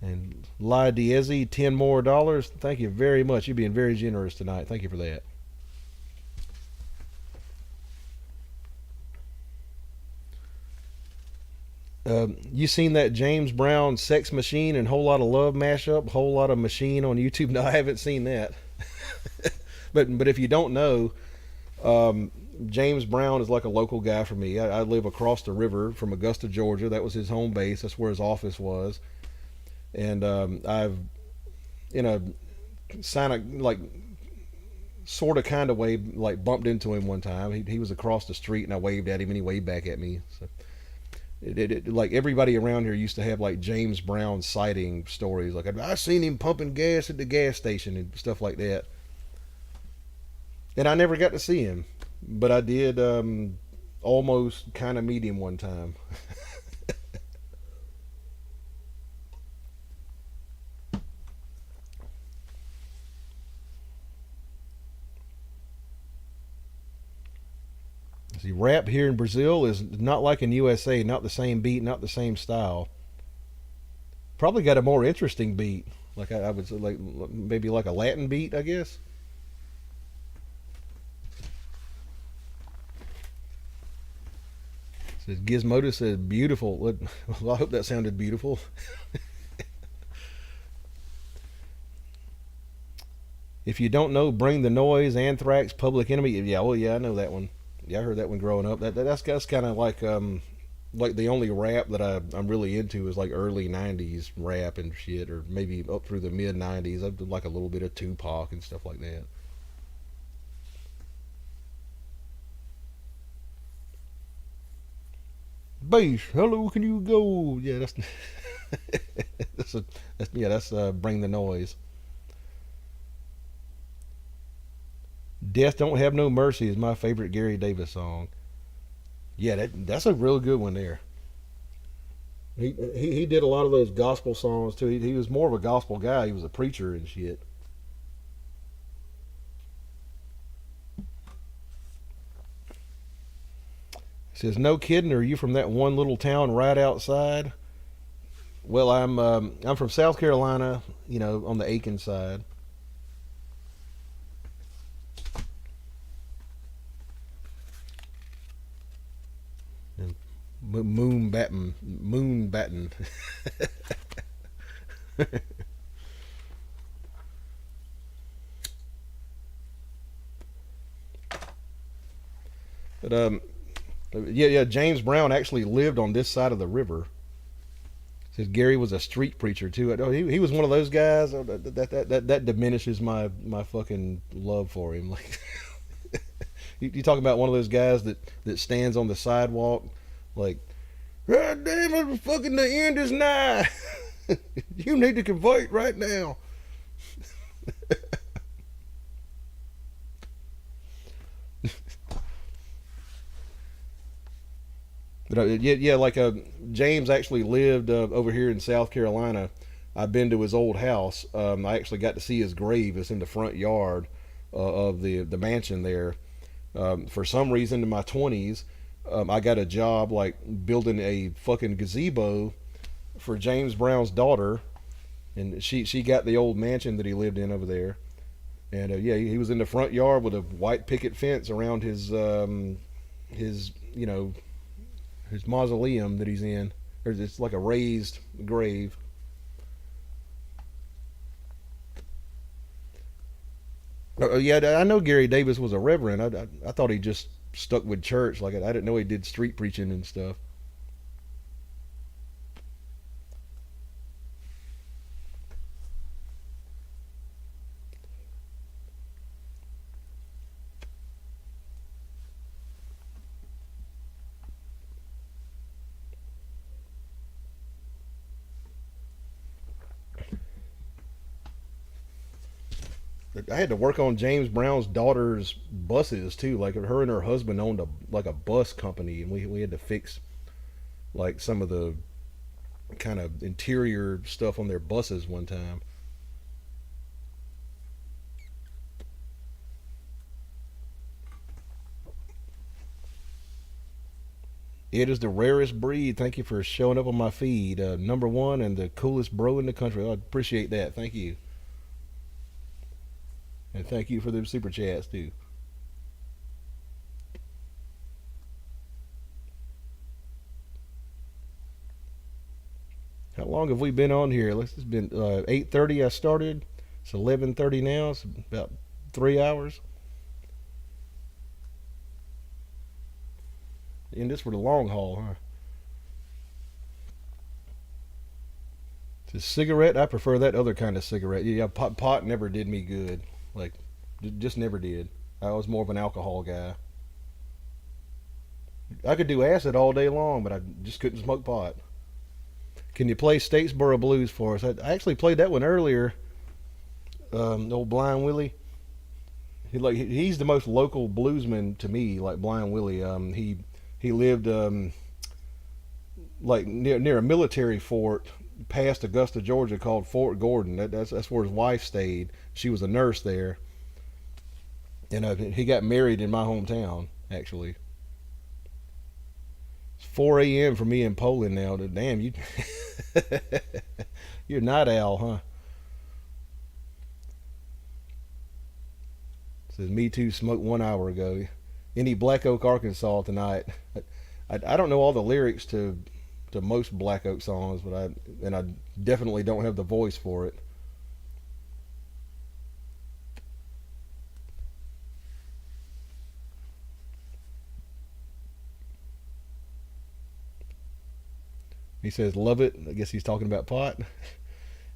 And La Diezi, $10 more. Thank you very much. You're being very generous tonight. Thank you for that. You seen that James Brown Sex Machine and Whole Lot of Love mashup? Whole Lot of Machine on YouTube? No, I haven't seen that. but if you don't know, James Brown is like a local guy for me. I live across the river from Augusta, Georgia. That was his home base. That's where his office was. And I've, in a sort of kind of way, like bumped into him one time. He was across the street, and I waved at him, and he waved back at me. So like everybody around here used to have like James Brown sighting stories. Like I seen him pumping gas at the gas station and stuff like that. And I never got to see him, but I did almost kind of meet him one time. See, rap here in Brazil is not like in USA, not the same beat, not the same style. Probably got a more interesting beat, like I would say, like maybe like a Latin beat, I guess. Says Gizmodo says beautiful. Well, I hope that sounded beautiful. If you don't know, Bring the Noise, Anthrax, Public Enemy. Yeah, well, yeah, I know that one. Yeah, I heard that one growing up. That's kind of like the only rap that I'm really into is like early '90s rap and shit, or maybe up through the mid '90s. I did like a little bit of Tupac and stuff like that. Bass, hello, can you go? Yeah, that's that's Bring the Noise. Death Don't Have No Mercy is my favorite Gary Davis song. Yeah, that's a real good one there. He did a lot of those gospel songs too. He was more of a gospel guy. He was a preacher and shit. He says, "No kidding. Are you from that one little town right outside?" Well, I'm from South Carolina. You know, on the Aiken side. Moon batten. But yeah, James Brown actually lived on this side of the river. Says Gary was a street preacher too. He was one of those guys that diminishes my fucking love for him. Like you talk about one of those guys that stands on the sidewalk. Like, God damn it, fucking the end is nigh. You need to convert right now. But yeah, like James actually lived over here in South Carolina. I've been to his old house. I actually got to see his grave. It's in the front yard of the mansion there. For some reason, in my 20s. I got a job like building a fucking gazebo for James Brown's daughter, and she got the old mansion that he lived in over there. And yeah, he was in the front yard with a white picket fence around his his mausoleum that he's in. It's like a raised grave. Yeah, I know Gary Davis was a reverend. I thought he just stuck with church. Like I didn't know he did street preaching and stuff. I had to work on James Brown's daughter's buses too. Like her and her husband owned a bus company, and we had to fix like some of the kind of interior stuff on their buses one time. It is the rarest breed. Thank you for showing up on my feed. Number one and the coolest bro in the country. I appreciate that. Thank you. And thank you for them super chats too. How long have we been on here? It's been 8:30 I started. It's 11:30 now. It's about 3 hours. And this for the long haul, huh? It's a cigarette. I prefer that other kind of cigarette. Yeah, pot never did me good. Like, just never did. I was more of an alcohol guy. I could do acid all day long, but I just couldn't smoke pot. Can you play Statesboro Blues for us? I actually played that one earlier. Old Blind Willie. He's the most local bluesman to me. Like Blind Willie. He lived like near a military fort past Augusta, Georgia, called Fort Gordon. That's where his wife stayed. She was a nurse there, and he got married in my hometown. Actually, it's 4 a.m. for me in Poland now. Damn you, you're a night owl, huh? It says me too. Smoked 1 hour ago. Any Black Oak, Arkansas tonight. I don't know all the lyrics to most Black Oak songs, but I definitely don't have the voice for it. He says, love it. I guess he's talking about pot.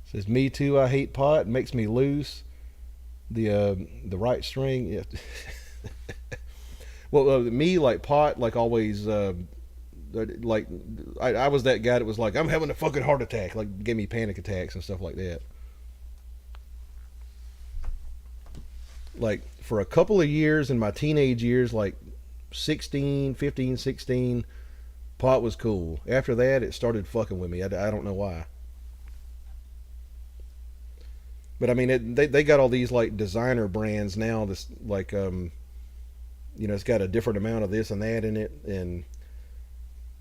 Says, me too, I hate pot. It makes me loose. The right string. Yeah. Well, me, like pot, like always, like I was that guy that was like, I'm having a fucking heart attack, like gave me panic attacks and stuff like that. Like for a couple of years in my teenage years, like 15, 16, pot was cool. After that, it started fucking with me. I don't know why. But I mean, they got all these like designer brands now. This like it's got a different amount of this and that in it, and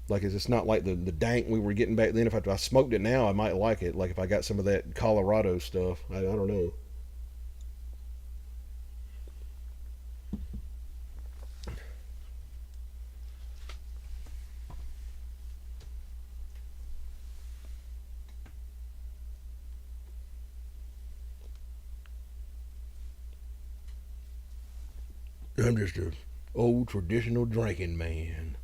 like it's not like the dank we were getting back then. If I smoked it now, I might like it. Like if I got some of that Colorado stuff, I don't know. I'm just a old traditional drinking man.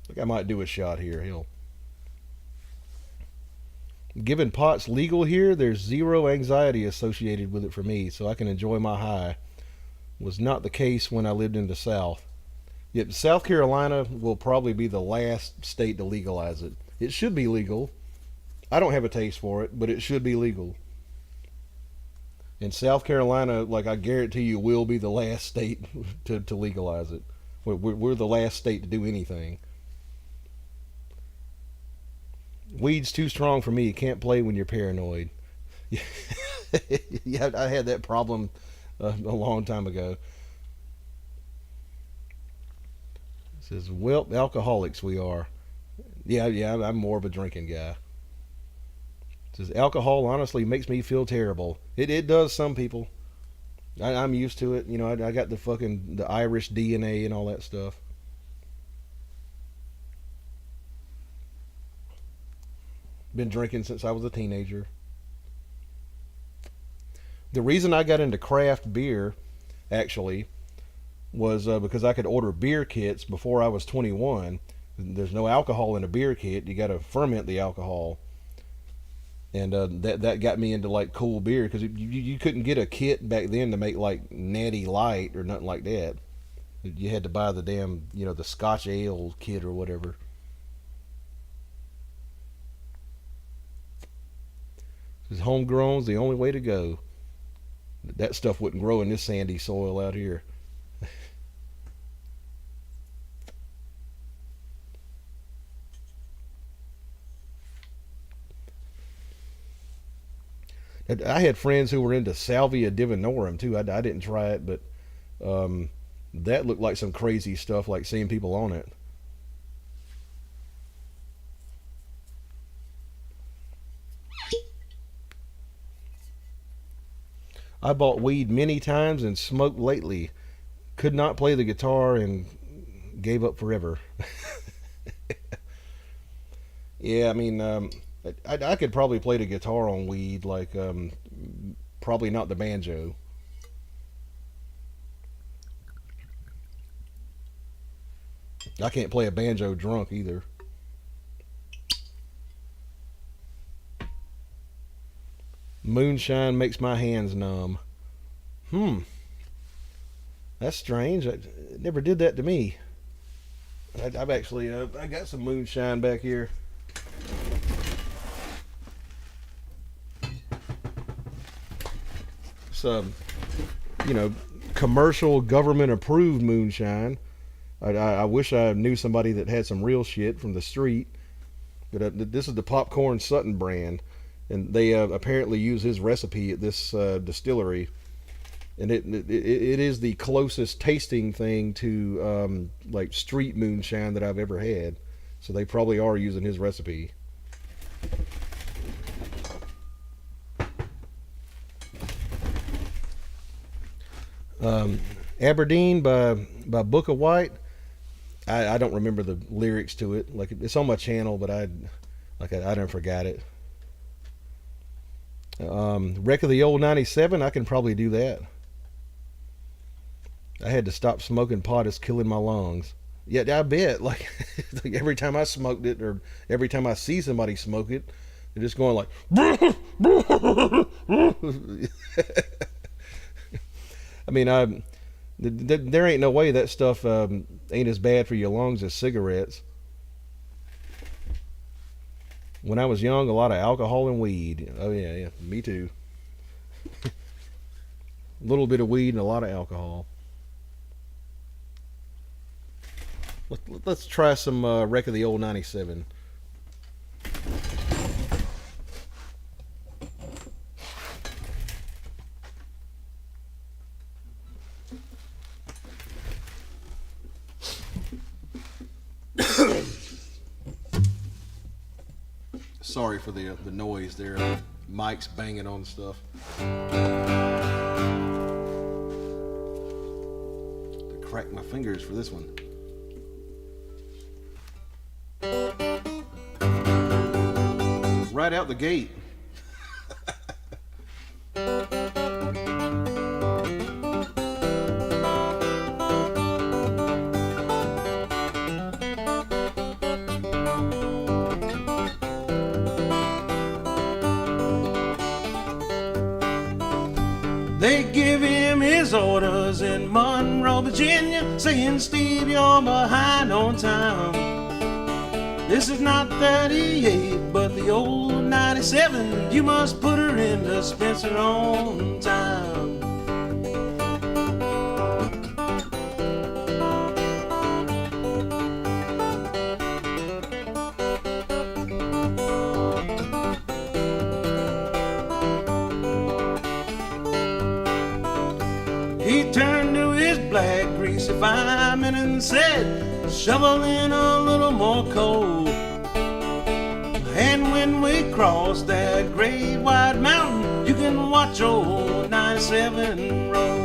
I think I might do a shot here. Hell. Given pot's legal here, there's zero anxiety associated with it for me, so I can enjoy my high. Was not the case when I lived in the South. Yet South Carolina will probably be the last state to legalize it. It should be legal. I don't have a taste for it, but it should be legal. In South Carolina, like I guarantee you, will be the last state to legalize it. We're the last state to do anything. Weed's too strong for me. You can't play when you're paranoid. Yeah, I had that problem a long time ago. It says, well, alcoholics we are. Yeah, I'm more of a drinking guy. It says, alcohol honestly makes me feel terrible. It does some people. I'm used to it. I got the Irish DNA and all that stuff. Been drinking since I was a teenager. The reason I got into craft beer, actually, was because I could order beer kits before I was 21. There's no alcohol in a beer kit. You got to ferment the alcohol. And that got me into like cool beer, because you couldn't get a kit back then to make like Natty Light or nothing like that. You had to buy the damn, the Scotch Ale kit or whatever. Because homegrown's the only way to go. That stuff wouldn't grow in this sandy soil out here. I had friends who were into Salvia divinorum too. I didn't try it, but that looked like some crazy stuff, like seeing people on it. I bought weed many times and smoked lately. Could not play the guitar and gave up forever. Yeah, I mean, I could probably play the guitar on weed, like probably not the banjo. I can't play a banjo drunk either. Moonshine makes my hands numb. That's strange. It never did that to me. I've actually I got some moonshine back here. Some, commercial government approved moonshine. I wish I knew somebody that had some real shit from the street. But this is the Popcorn Sutton brand, and they apparently use his recipe at this distillery, and it is the closest tasting thing to like street moonshine that I've ever had. So they probably are using his recipe. Aberdeen by Booker White. I don't remember the lyrics to it. Like, it's on my channel, but I didn't forget it. Wreck of the Old 97. I can probably do that. I had to stop smoking pot. It's killing my lungs. Yeah, I bet. Like every time I smoked it, or every time I see somebody smoke it, they're just going like. I mean, there ain't no way that stuff ain't as bad for your lungs as cigarettes. When I was young, a lot of alcohol and weed. Oh yeah, me too. A little bit of weed and a lot of alcohol. Let's try some Wreck of the Old 97. Sorry for the noise there. Mike's banging on stuff. To crack my fingers for this one. Right out the gate. They give him his orders in Monroe, Virginia, saying, Steve, you're behind on time. This is not 38, but the old 97. You must put her into Spencer on time. He turned to his black greasy fireman and said, shovel in a little more coal. And when we cross that great white mountain, you can watch old 97 roll.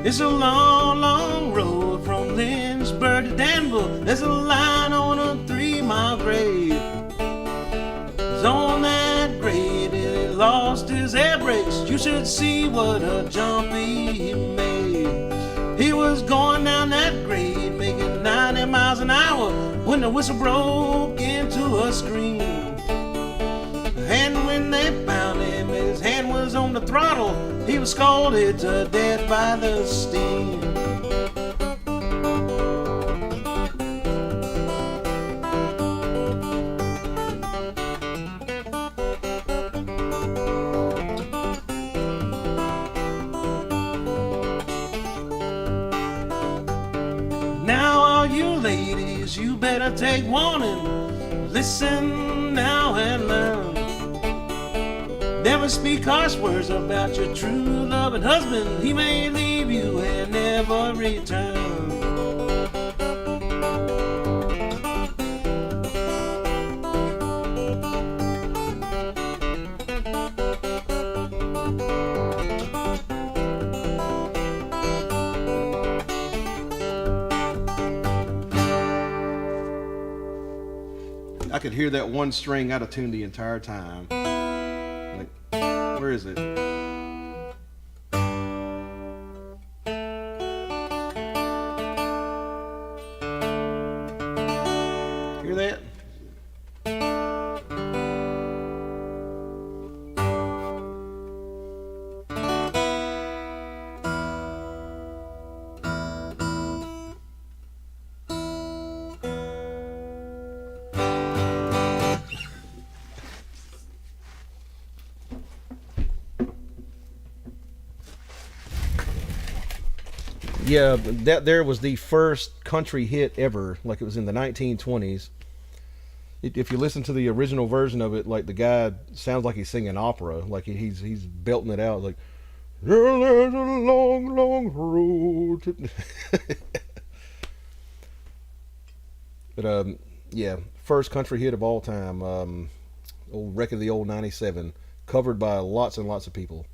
It's a long, long road from Lynchburg to Danville. There's a line on a 3-mile grade. It's on that grade he lost his air brakes. You should see what a jump he made. He was going down that grade making 90 miles an hour when the whistle broke into a scream. And when they found him, his hand was on the throttle. He was scalded to death by the steam. you ladies, you better take warning. Listen now and learn. Never speak harsh words about your true loving husband. He may leave you and never return. I could hear that one string out of tune the entire time. Like, where is it? Hear that? Yeah, that there was the first country hit ever. Like, it was in the 1920s. If you listen to the original version of it, like, the guy sounds like he's singing opera. Like, he's belting it out like, there's a long, long road to... But yeah, first country hit of all time. Old Wreck of the Old 97, covered by lots and lots of people.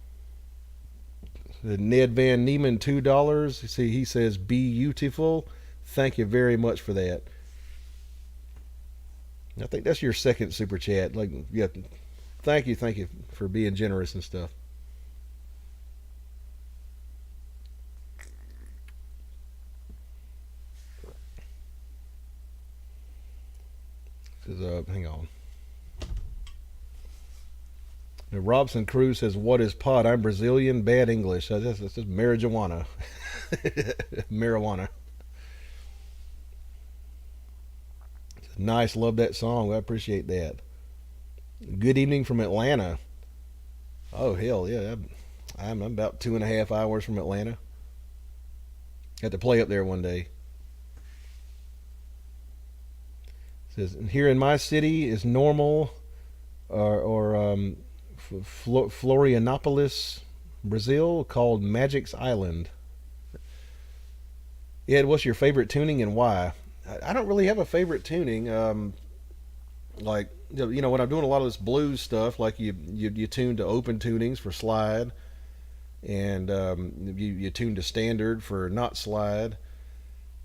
Ned Van Nieman, $2. See, he says, beautiful. Thank you very much for that. I think that's your second super chat. Like, yeah, thank you for being generous and stuff. This is, hang on. Now, Robson Cruz says, what is pot? I'm Brazilian, bad English. That's just marijuana. Marijuana. Nice, love that song. I appreciate that. Good evening from Atlanta. Oh, hell yeah. I'm about 2.5 hours from Atlanta. Had to play up there one day. It says, here in my city is normal Florianopolis, Brazil, called Magic's Island. Ed, what's your favorite tuning and why? I don't really have a favorite tuning. Like, you know, when I'm doing a lot of this blues stuff, like you tune to open tunings for slide, and you tune to standard for not slide.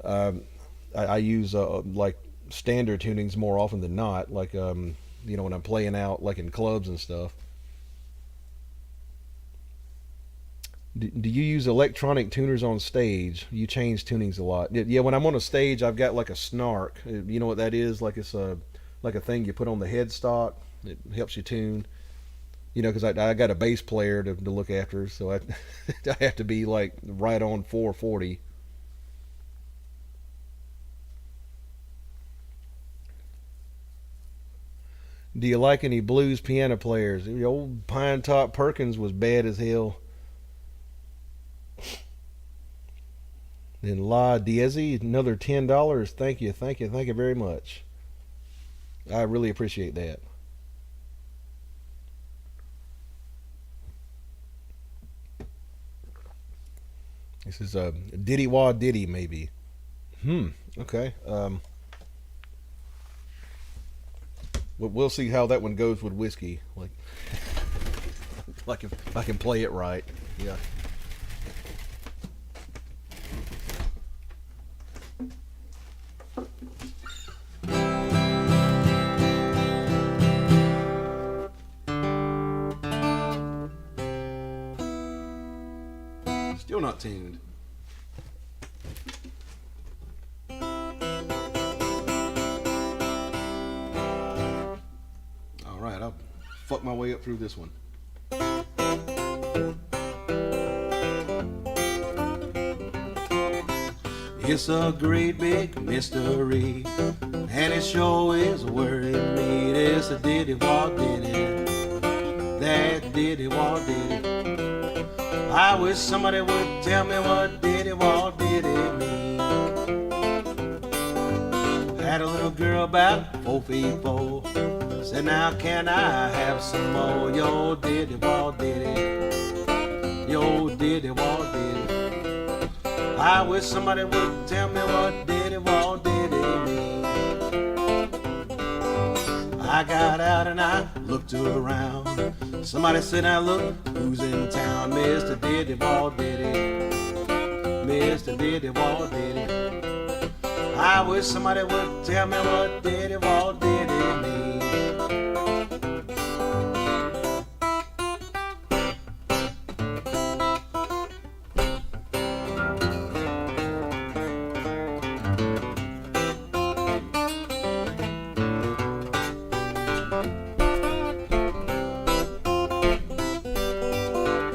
I use like standard tunings more often than not. Like, you know, when I'm playing out like in clubs and stuff. Do you use electronic tuners on stage? You change tunings a lot. Yeah, when I'm on a stage, I've got like a snark. You know what that is? Like, it's like a thing you put on the headstock. It helps you tune. You know, because I got a bass player to look after, so I have to be like right on 440. Do you like any blues piano players? The old Pine Top Perkins was bad as hell. Then La Diezi, another $10. Thank you very much. I really appreciate that. This is a Diddy Wah Diddy, maybe. Okay. We'll see how that one goes with whiskey. Like if I can play it right. Yeah. Still not tuned. All right, I'll fuck my way up through this one. It's a great big mystery, and it sure is worrying me. It's a diddy wah diddy, that diddy wah diddy. I wish somebody would tell me what diddy wah diddy mean. a little girl about 4 feet 4. Said, now can I have some more? Yo, diddy, wah, diddy. Yo, diddy, wah, diddy. I wish somebody would tell me what diddy, wah, diddy mean. I got out and I looked around. Somebody said, now look, who's in town? Mr. Diddy, wah, diddy. Mr. Diddy, wah, diddy. I wish somebody would tell me what diddy, wah, diddy mean.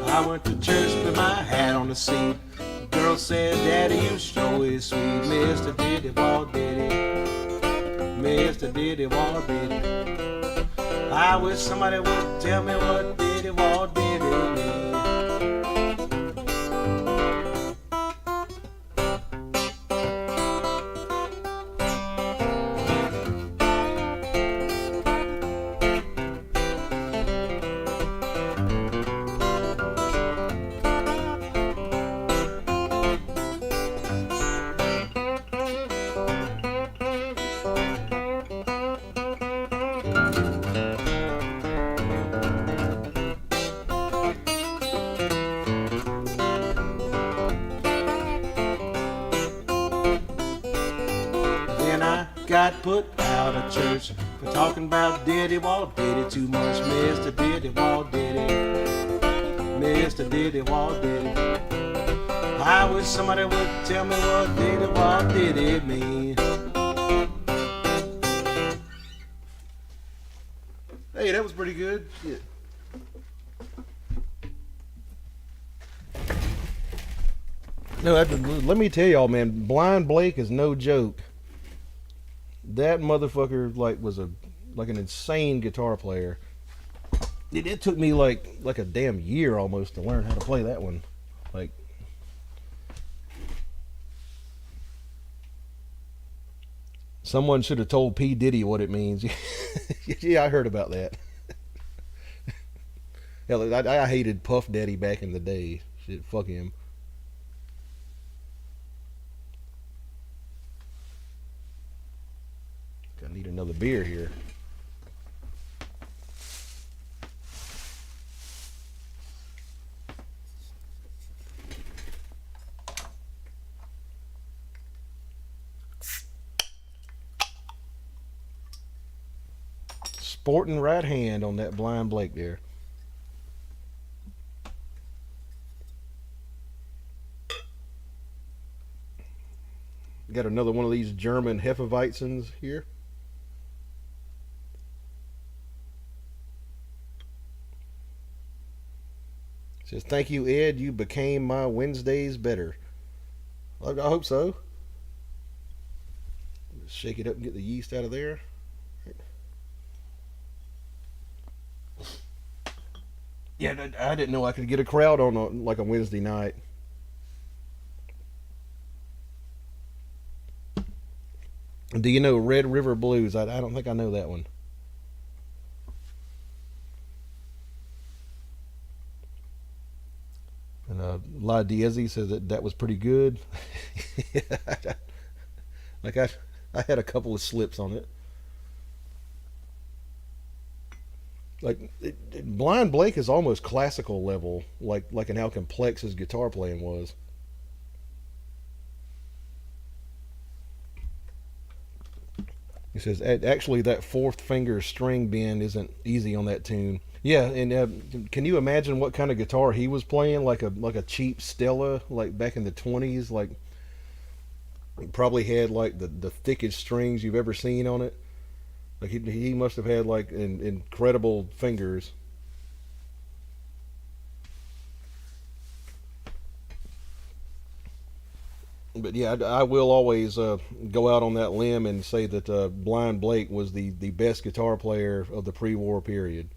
I went to church with my hat on the seat. Girl said, Daddy, you sure is sweet. Mr. Diddy, wah, diddy. Mr. Diddy, wah, diddy. I wish somebody would tell me what diddy, wah, diddy mean. Got put out of church for talking about Diddy, wah, diddy too much. Mr. Diddy, wah, diddy. Mr. Diddy, wah, diddy. I wish somebody would tell me what diddy, wah, diddy mean. Hey, that was pretty good. Shit. No, let me tell y'all, man, Blind Blake is no joke. That motherfucker was an insane guitar player. It took me like a damn year almost to learn how to play that one. Like, someone should have told P. Diddy what it means. Yeah, I heard about that. Hell, I hated Puff Daddy back in the day. Shit, fuck him. I need another beer here. Sporting right hand on that Blind Blake there. Got another one of these German Hefeweizens here. Says, thank you, Ed. You became my Wednesdays better. I hope so. Shake it up and get the yeast out of there. Yeah, I didn't know I could get a crowd on a Wednesday night. Do you know Red River Blues? I don't think I know that one. And La Diezi says that was pretty good. Like I had a couple of slips on it. Like Blind Blake is almost classical level, like in how complex his guitar playing was. He says actually that fourth finger string bend isn't easy on that tune. Yeah, and can you imagine what kind of guitar he was playing? Like a cheap Stella, like back in the 20s. Like he probably had like the thickest strings you've ever seen on it. Like he must have had like incredible fingers. But yeah, I will always go out on that limb and say that Blind Blake was the best guitar player of the pre-war period.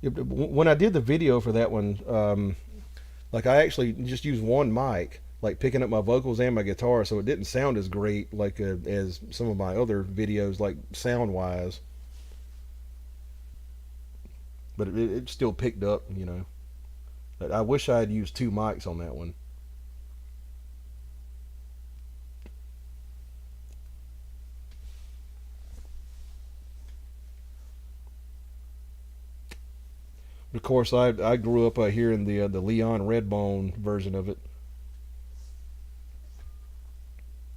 When I did the video for that one, like I actually just used one mic, like picking up my vocals and my guitar, so it didn't sound as great like as some of my other videos, like sound wise. But it still picked up, you know. But I wish I had used two mics on that one. Of course, I grew up hearing the Leon Redbone version of it.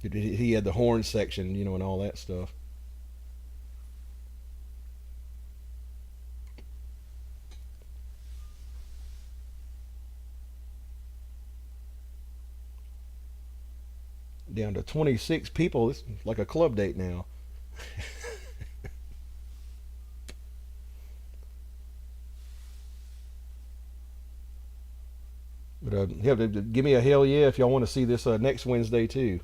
He had the horn section, you know, and all that stuff. Down to 26 people. It's like a club date now. But yeah, give me a hell yeah if y'all want to see this next Wednesday too.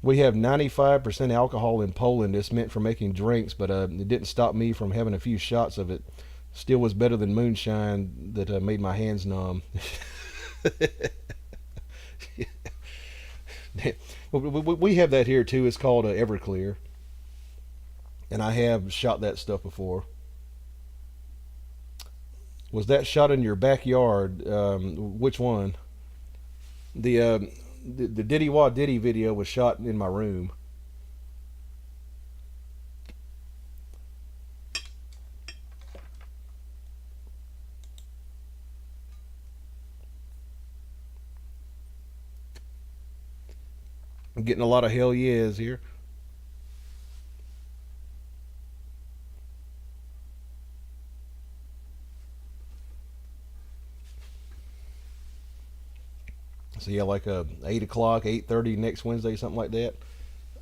We have 95% alcohol in Poland. It's meant for making drinks, but it didn't stop me from having a few shots of it. Still was better than moonshine that made my hands numb. We have that here too. It's called Everclear, and I have shot that stuff before. Was that shot in your backyard? Which one? The Diddy Wah Diddy video was shot in my room. I'm getting a lot of hell yes here. So yeah, like 8 o'clock, 8:30 next Wednesday, something like that.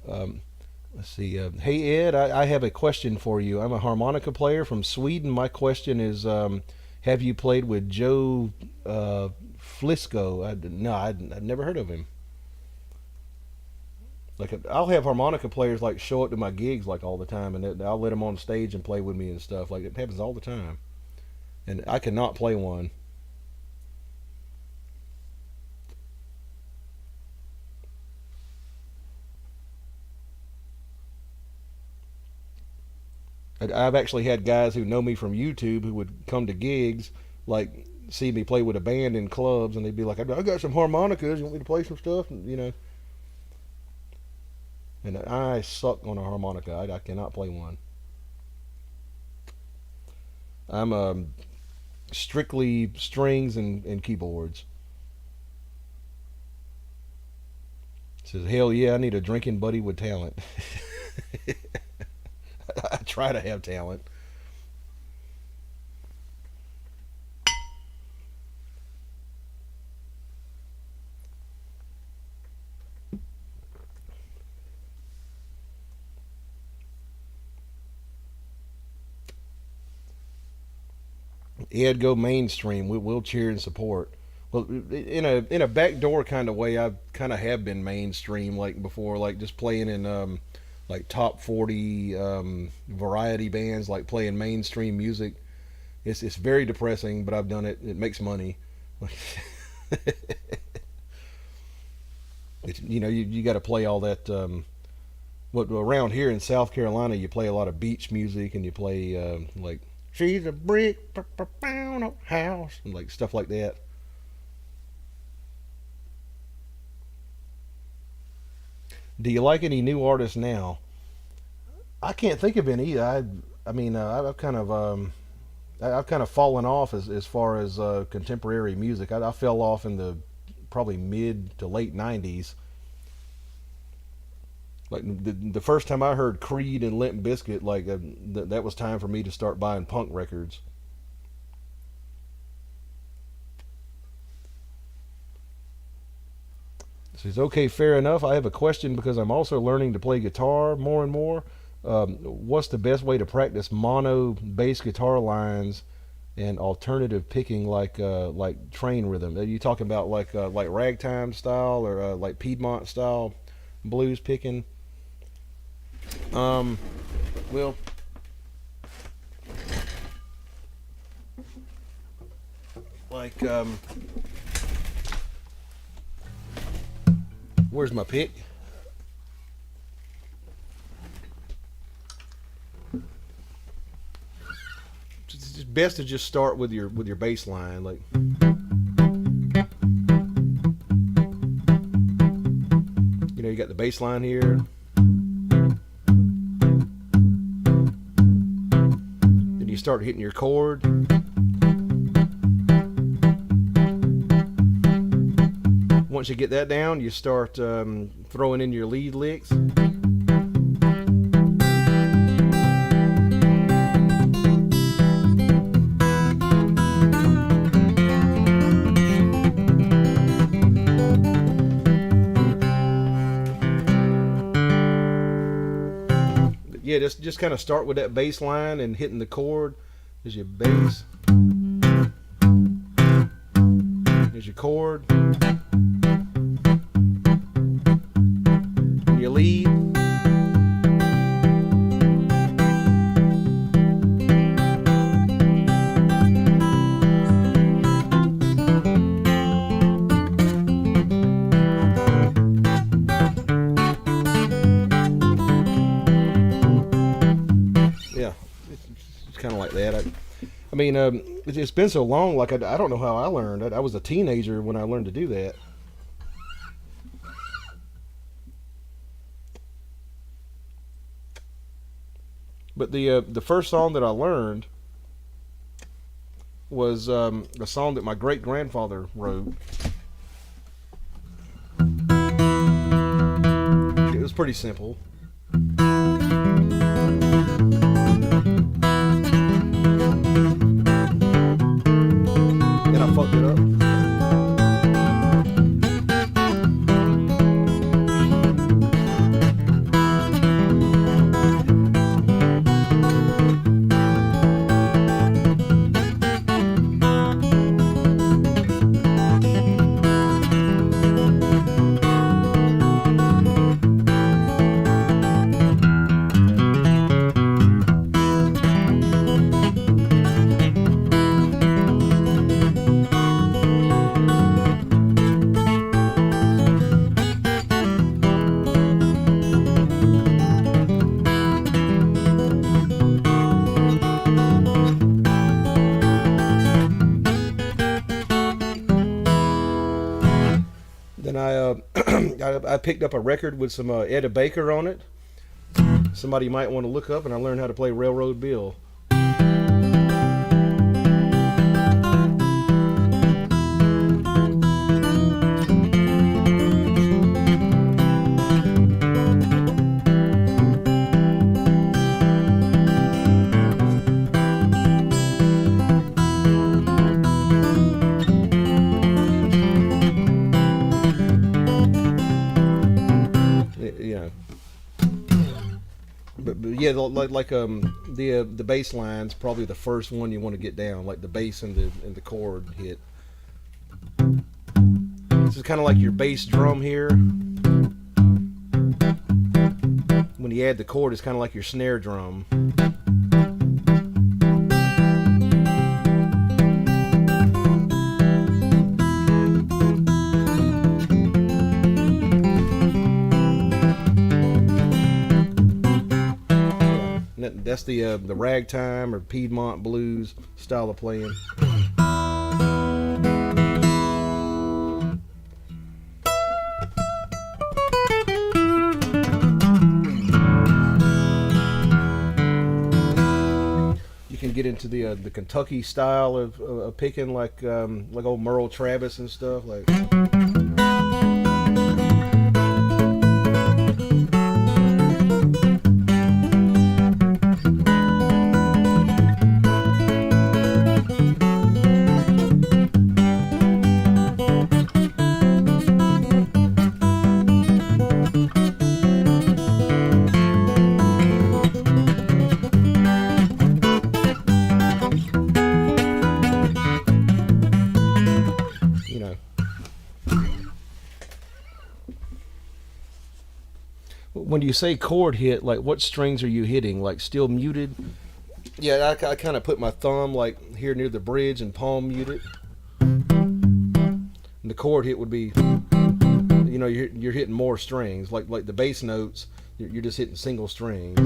Let's see. Hey Ed, I have a question for you. I'm a harmonica player from Sweden. My question is, have you played with Joe Flisco? No, I'd never heard of him. Like I'll have harmonica players like show up to my gigs like all the time, and I'll let them on stage and play with me and stuff. Like it happens all the time, and I cannot play one. I've actually had guys who know me from YouTube who would come to gigs, like see me play with a band in clubs, and they'd be like, "I got some harmonicas. You want me to play some stuff?" And, you know. And I suck on a harmonica. I cannot play one. I'm strictly strings and keyboards. It says, hell yeah, I need a drinking buddy with talent. I try to have talent. Ed, go mainstream. We'll cheer and support. Well, in a backdoor kind of way, I kind of have been mainstream like before, like just playing in like top 40 variety bands, like playing mainstream music. It's very depressing, but I've done it. It makes money. You know, you got to play all that. What around here in South Carolina, you play a lot of beach music, and you play like she's a brick house and like stuff like that. Do you like any new artists now? I can't think of any. I mean, I've kind of fallen off as far as contemporary music. I fell off in the probably mid to late '90s. Like the first time I heard Creed and Limp Bizkit, like that was time for me to start buying punk records. Says, okay, fair enough. I have a question because I'm also learning to play guitar more and more. What's the best way to practice mono bass guitar lines and alternative picking like train rhythm. Are you talking about like ragtime style or like Piedmont style blues picking? Well, like where's my pick? It's best to just start with your bass line, like. You know, you got the bass line here. Then you start hitting your chord. Once you get that down, you start throwing in your lead licks. Yeah, just kind of start with that bass line and hitting the chord. There's your bass. There's your chord. And your lead. Kind of like that. I mean, it's been so long. Like I don't know how I learned. I was a teenager when I learned to do that. But the first song that I learned was a song that my great grandfather wrote. It was pretty simple. I fucked it up. I picked up a record with some Eddie Baker on it. Somebody you might want to look up, and I learned how to play Railroad Bill. But yeah, like the bass line's probably the first one you want to get down, like the bass and the chord hit. This is kind of like your bass drum here. When you add the chord, it's kind of like your snare drum. That's the ragtime or Piedmont blues style of playing. You can get into the Kentucky style of picking, like old Merle Travis and stuff like. When you say chord hit, like what strings are you hitting? Like still muted? Yeah, I kind of put my thumb like here near the bridge and palm muted. And the chord hit would be, you know, you're hitting more strings. Like the bass notes, you're just hitting single strings.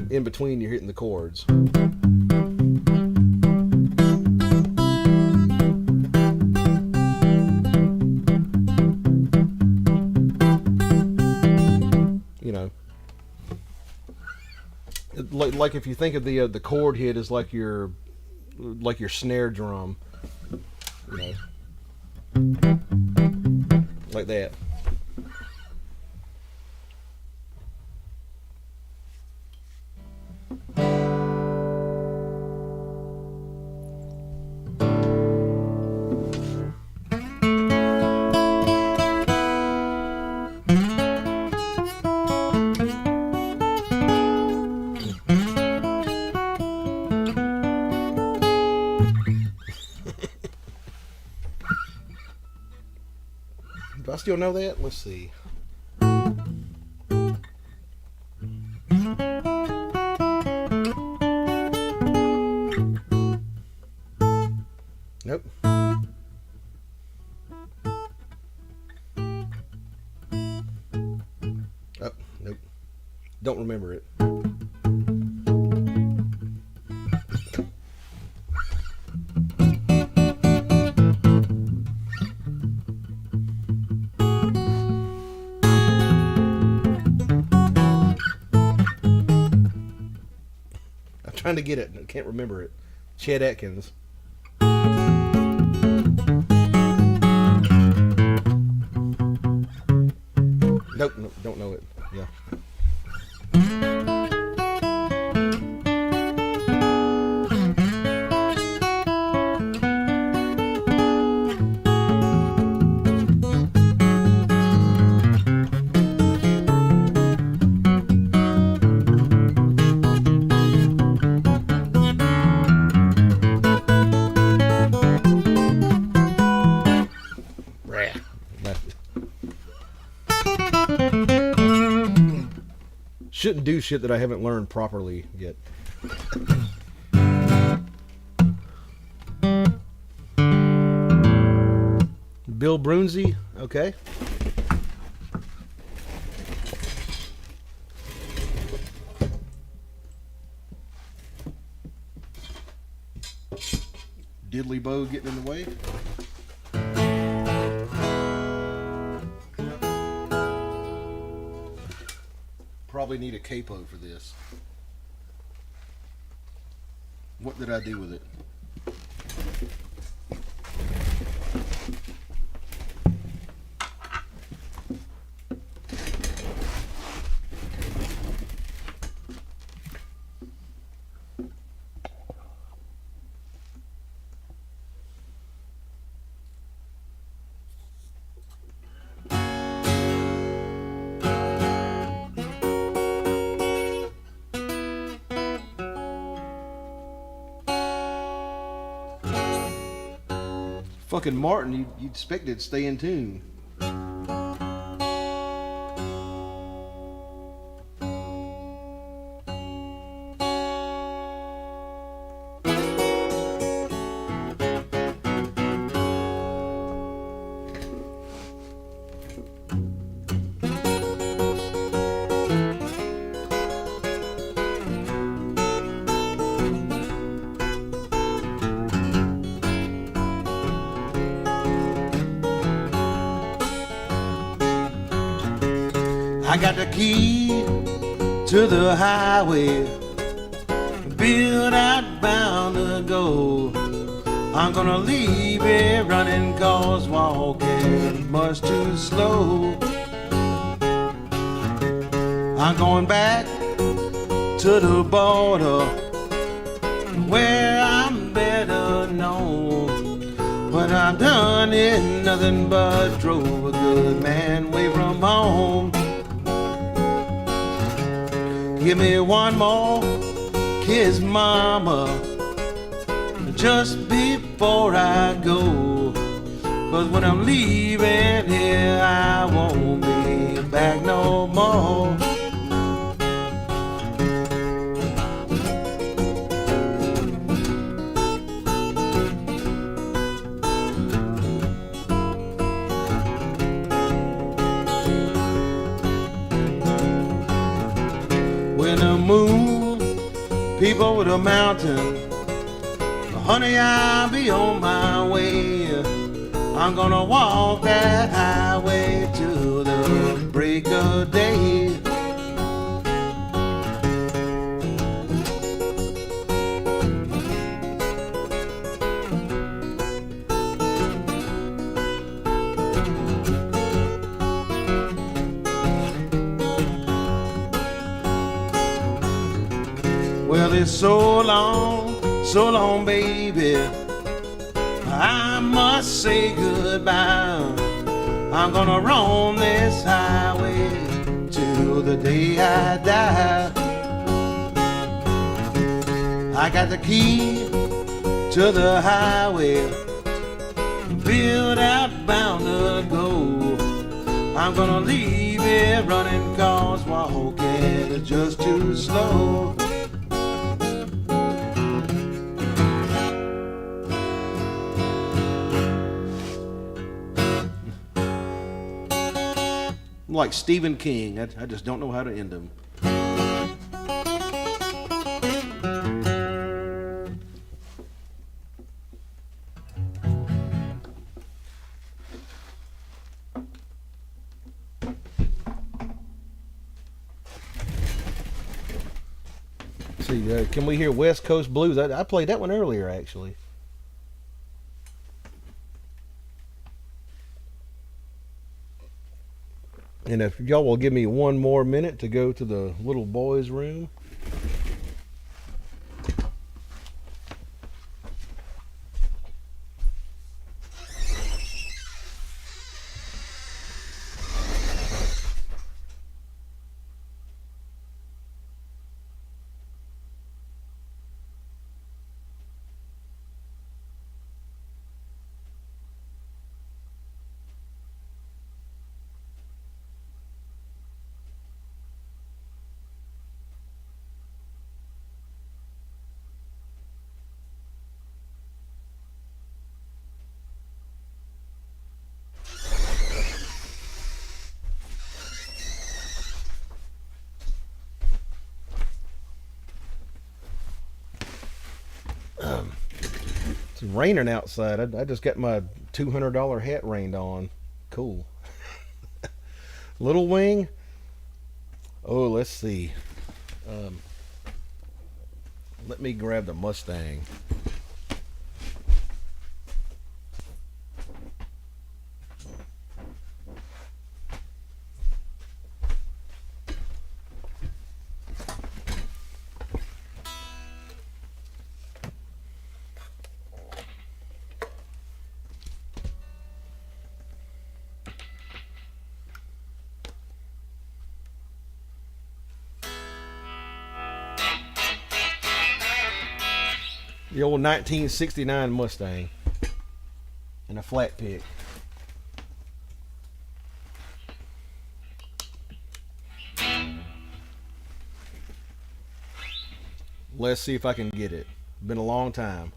In between, you're hitting the chords. You know, like if you think of the chord hit as like your snare drum, you know, like that. Do I still know that? Let's see. Nope. Oh, nope. Don't remember it. Trying to get it, I can't remember it. Chet Atkins. Nope, don't know it. Yeah. Shouldn't do shit that I haven't learned properly yet. Bill Brunzi, okay. Diddley bow getting in the way. Probably need a capo for this. What did I do with it? Fucking Martin, you'd expect it to stay in tune. I got the key to the highway, built out bound to go. I'm gonna leave it running, cause walking much too slow. I'm going back to the border where I'm better known. What I've done is nothing but drove a good man away from home. Give me one more kiss, mama, just before I go. 'cause when I'm leaving here, I won't be back no more. When the moon peep over the mountain, honey, I'll be on my way. I'm gonna walk that highway to the break of day. Well, it's so long, baby, I must say goodbye. I'm gonna roam this highway till the day I die. I got the key to the highway, built out, bound to go. I'm gonna leave it running, 'cause walking is just too slow. Like Stephen King, I just don't know how to end them. See, can we hear West Coast Blues? I played that one earlier, actually. And if y'all will give me one more minute to go to the little boy's room. It's raining outside. I just got my $200 hat rained on. Cool. Little Wing. Oh, let's see. Let me grab the Mustang. The old 1969 Mustang and a flat pick. Let's see if I can get it. Been a long time.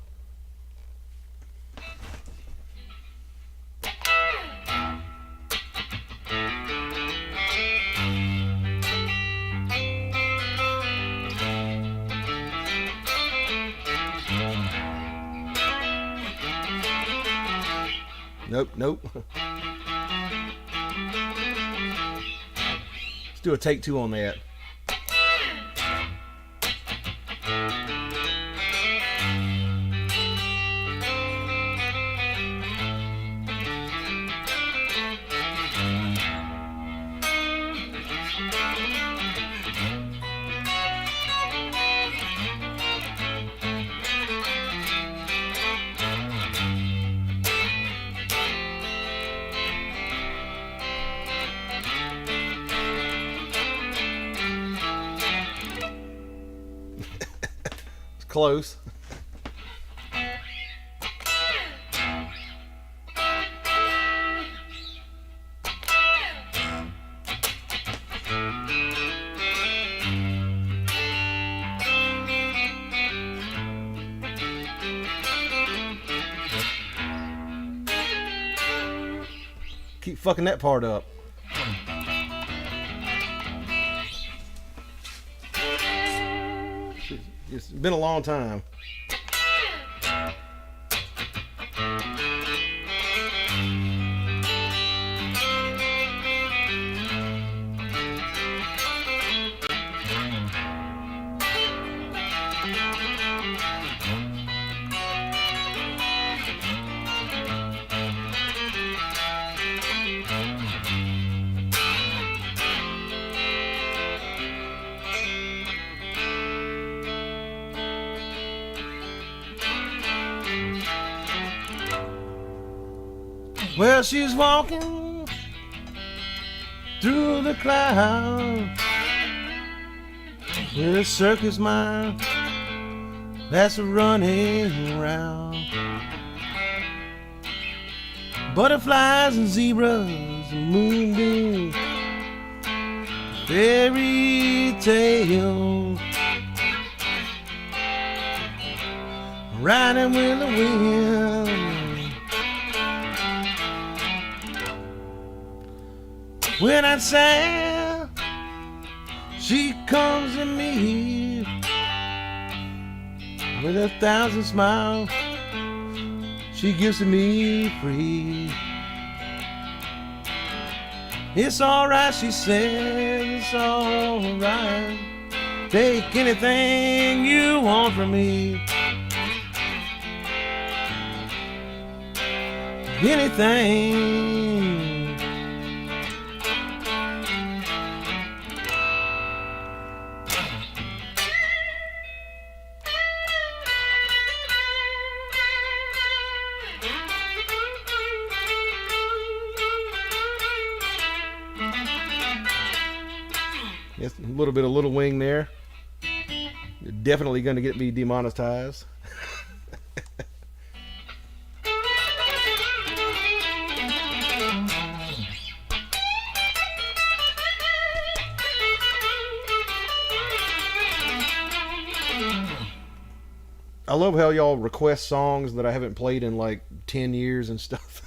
Nope. Let's do a take two on that. Close. keep fucking that part up. It's been a long time. Well, she's walking through the clouds with a circus mind that's running around. Butterflies and zebras and moonbeams, fairy tales, riding with the wind. When I say she comes to me with 1,000 smiles, she gives to me free. It's alright, she said, it's alright. Take anything you want from me. Anything. Yes, a little bit of Little Wing there. You're definitely going to get me demonetized. I love how y'all request songs that I haven't played in like 10 years and stuff.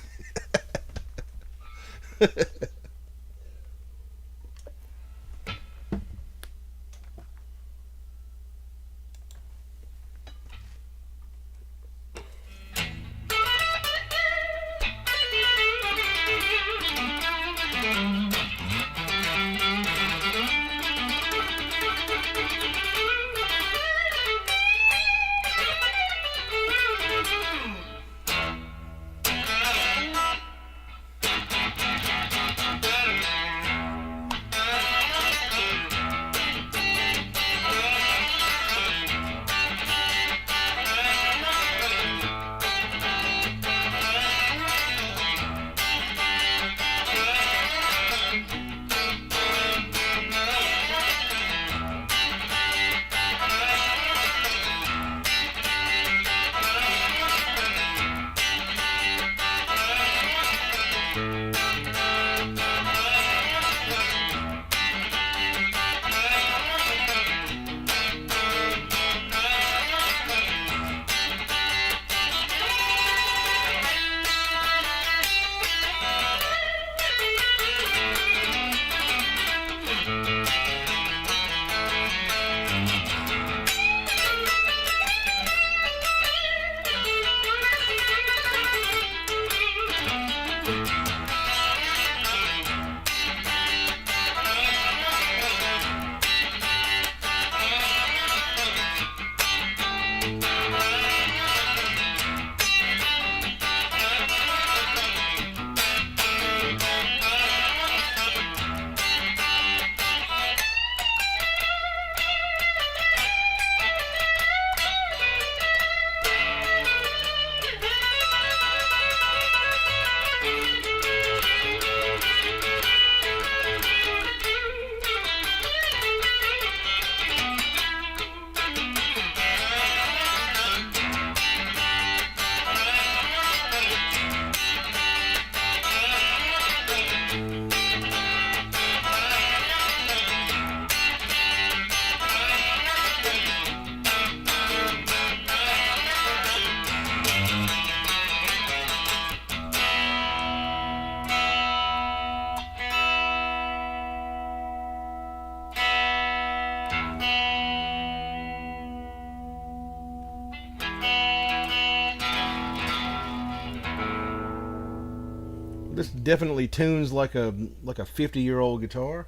This definitely tunes like a 50-year-old guitar.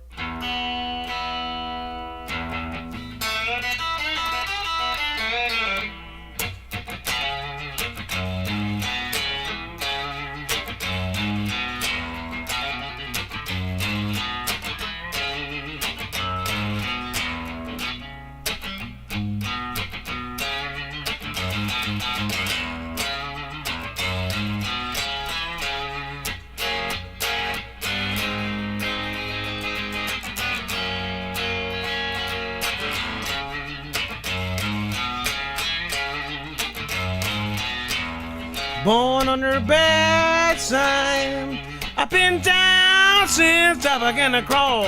Born under a bad sign, I've been down since I began to crawl.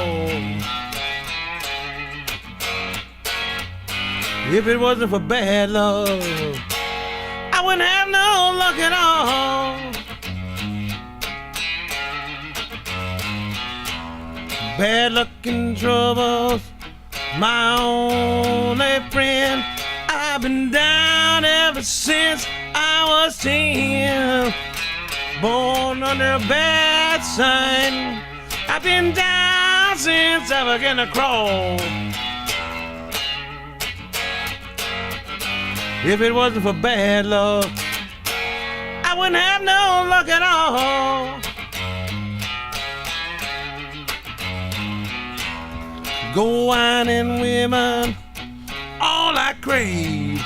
If it wasn't for bad luck, I wouldn't have no luck at all. Bad luck and troubles, my only friend. I've been down ever since I was 10. Born under a bad sign, I've been down since I began to crawl. If it wasn't for bad luck, I wouldn't have no luck at all. Gold wine and women, all I crave.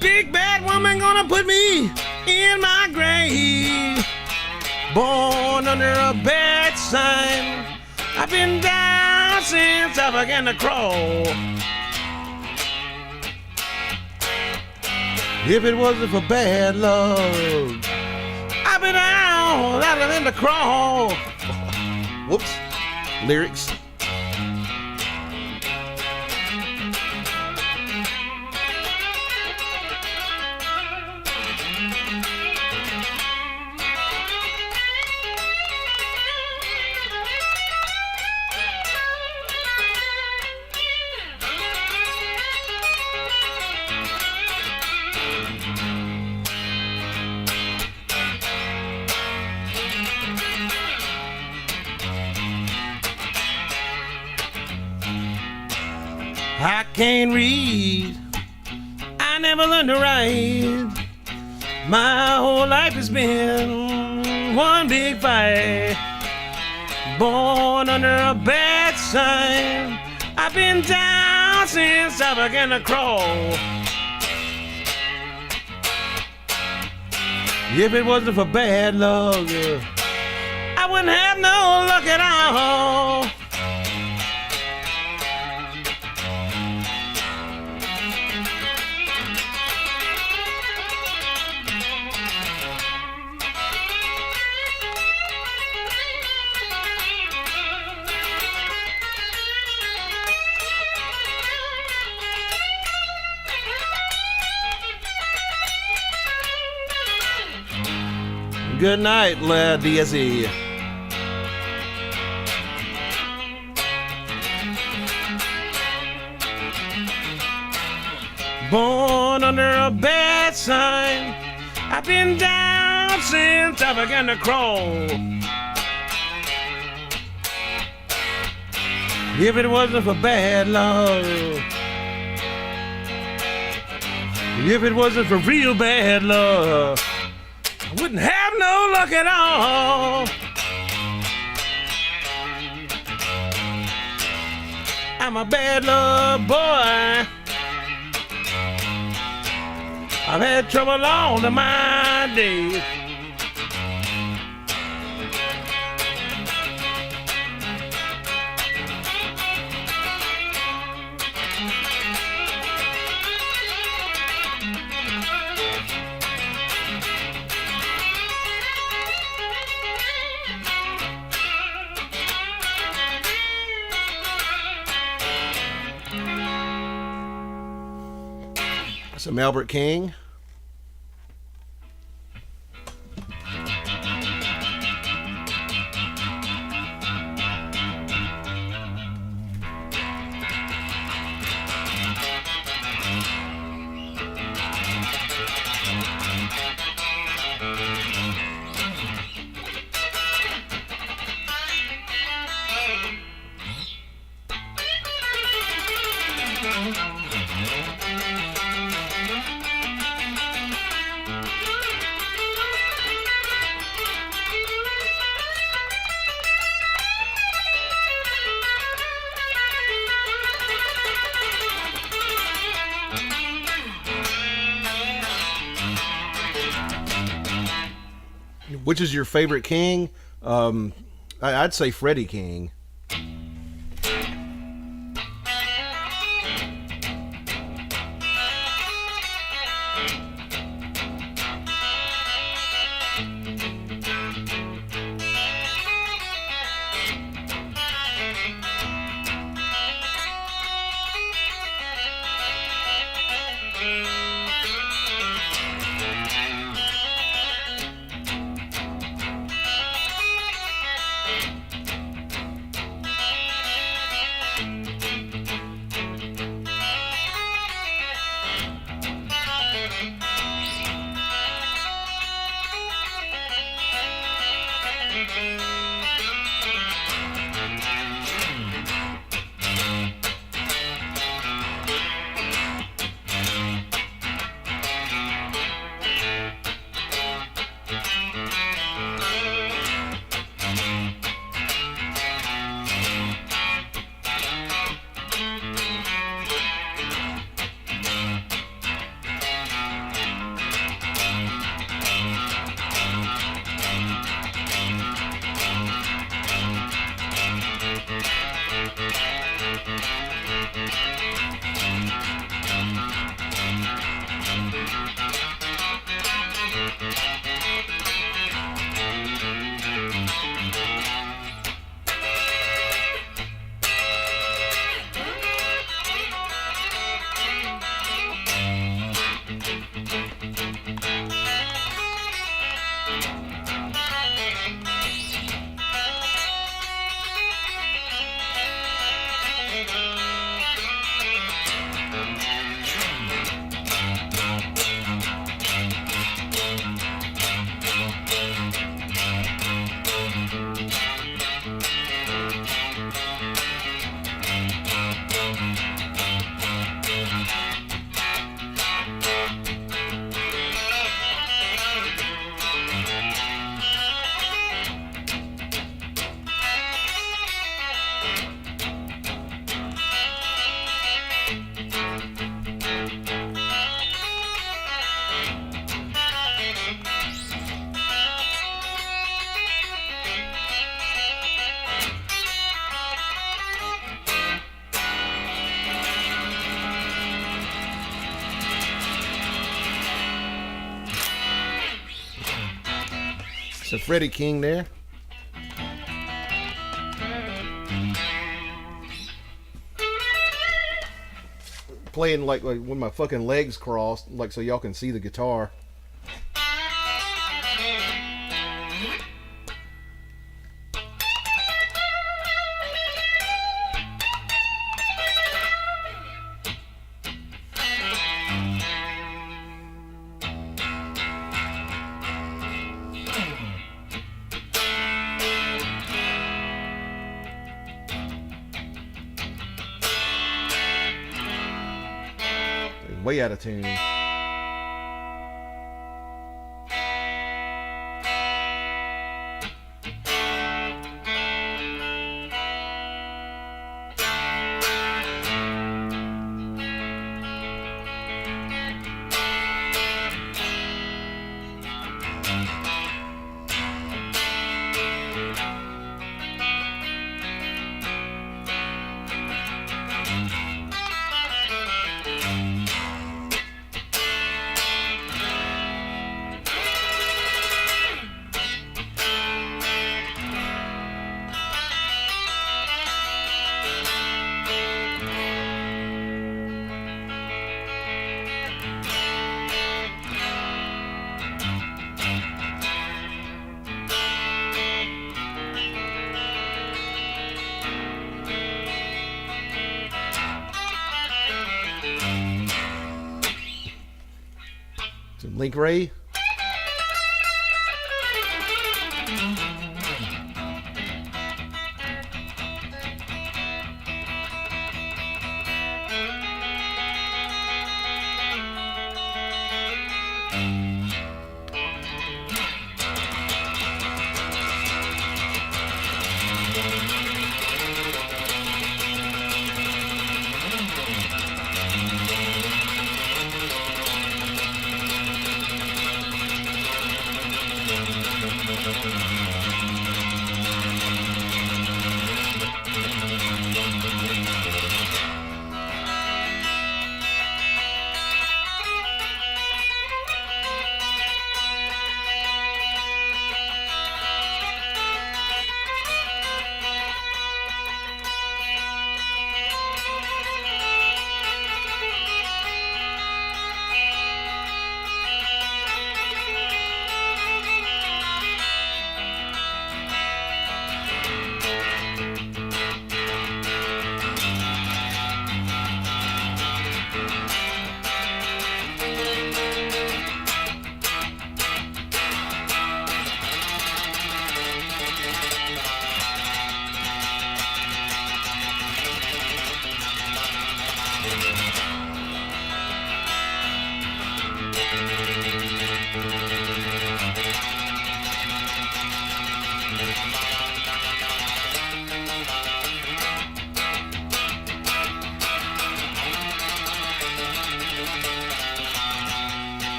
Big bad woman gonna put me in my grave. Born under a bad sign, I've been down since I began to crawl. If it wasn't for bad luck, I've been out in the crawl. Whoops. Lyrics. I can't read, I never learned to write. My whole life has been one big fight. Born under a bad sign, I've been down since I began to crawl. If it wasn't for bad luck, I wouldn't have no luck at all. Good night, lad DSE. Born under a bad sign, I've been down since I began to crawl. If it wasn't for bad luck, if it wasn't for real bad luck, I wouldn't have no luck at all. I'm a bad luck boy. I've had trouble all of my days. Some Albert King. Which is your favorite King? I'd say Freddie King. So Freddie King there. Playing like with my fucking legs crossed, like so y'all can see the guitar. Way out of tune. Link Ray.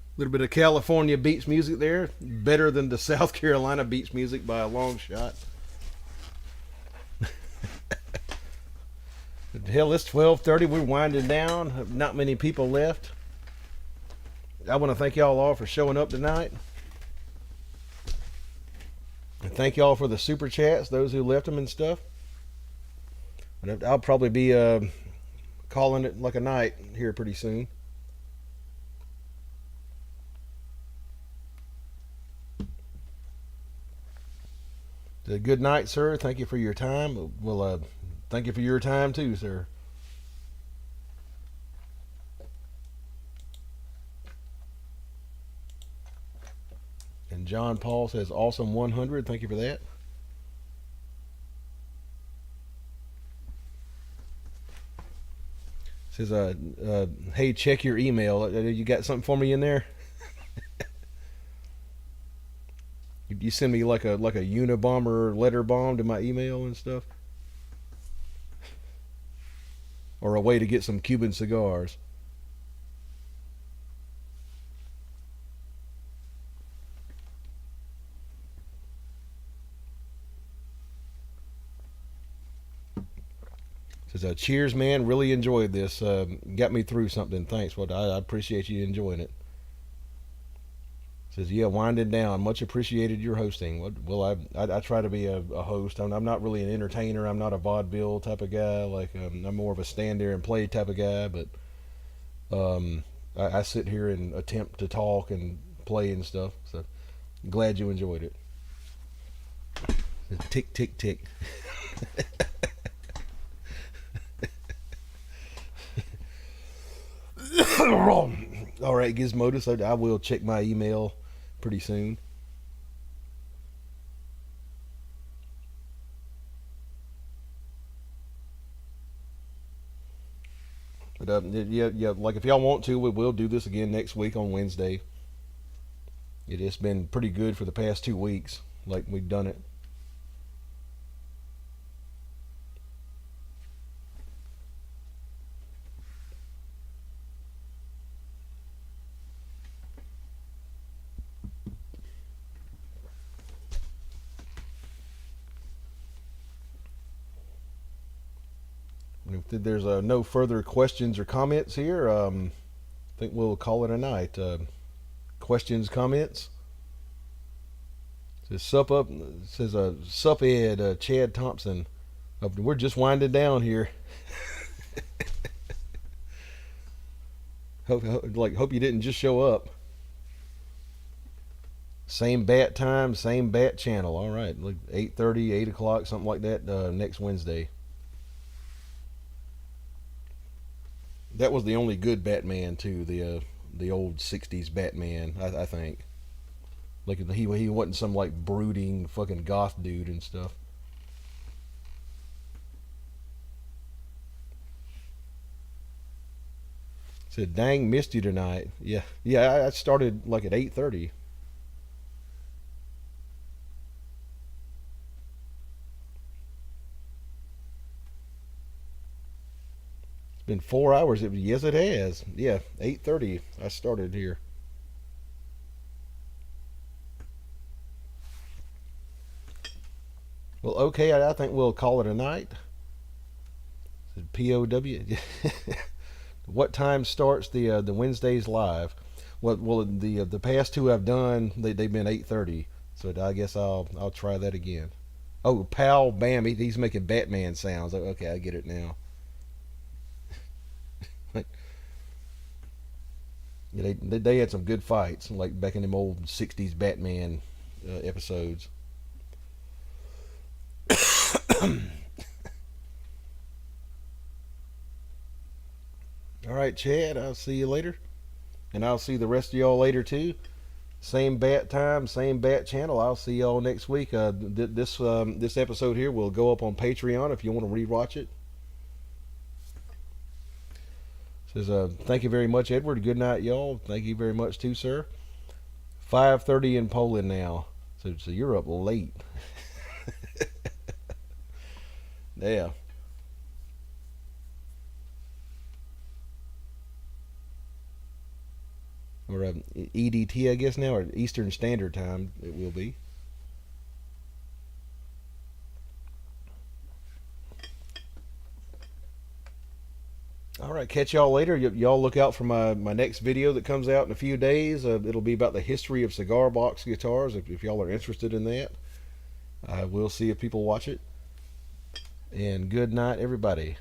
A little bit of California beach music there. Better than the South Carolina beach music by a long shot. Hell, it's 12:30. We're winding down. Not many people left. I want to thank y'all all for showing up tonight. And thank y'all for the super chats, those who left them and stuff. And I'll probably be calling it like a night here pretty soon. Good night, sir. Thank you for your time. Well, thank you for your time too, sir. And John Paul says, awesome 100. Thank you for that. Says, hey, check your email. You got something for me in there? You send me like a Unabomber letter bomb to my email and stuff? Or a way to get some Cuban cigars? Says, cheers, man. Really enjoyed this. Got me through something. Thanks. Well, I appreciate you enjoying it. Says, yeah, winding down. Much appreciated your hosting. Well, I try to be a host. I'm not really an entertainer. I'm not a vaudeville type of guy. Like, I'm more of a stand there and play type of guy. But I sit here and attempt to talk and play and stuff. So, glad you enjoyed it. Tick, tick, tick. All right, Gizmodo. So I will check my email pretty soon. But yeah. Like if y'all want to, we will do this again next week on Wednesday. It's been pretty good for the past 2 weeks. Like we've done it. If there's no further questions or comments here, I think we'll call it a night. Questions, comments? Says sup up. Says sup Ed, Chad Thompson. We're just winding down here. hope you didn't just show up. Same bat time, same bat channel. All right, like 8:30, 8 o'clock, something like that. Next Wednesday. That was the only good Batman too. The old '60s Batman, I think. Like he wasn't some like brooding fucking goth dude and stuff. Said, "Dang, missed you tonight." Yeah, yeah. I started like at 8:30. It's been 4 hours. Yes, it has. Yeah, 8:30. I started here. Well, okay. I think we'll call it a night. POW. What time starts the Wednesdays live? Well, the past two I've done, they've been 8:30. So I guess I'll try that again. Oh, Pal Bam, he's making Batman sounds. Okay, I get it now. Like, yeah, they had some good fights, like back in them old '60s Batman episodes. All right, Chad. I'll see you later, and I'll see the rest of y'all later too. Same bat time, same bat channel. I'll see y'all next week. This episode here will go up on Patreon if you want to rewatch it. Says, thank you very much, Edward. Good night, y'all. Thank you very much too, sir. 5:30 in Poland now. So you're up late. Yeah. Or EDT, I guess now, or Eastern Standard Time it will be. All right, catch y'all later. Y'all look out for my next video that comes out in a few days. It'll be about the history of cigar box guitars. If y'all are interested in that, I will see if people watch it. And good night, everybody.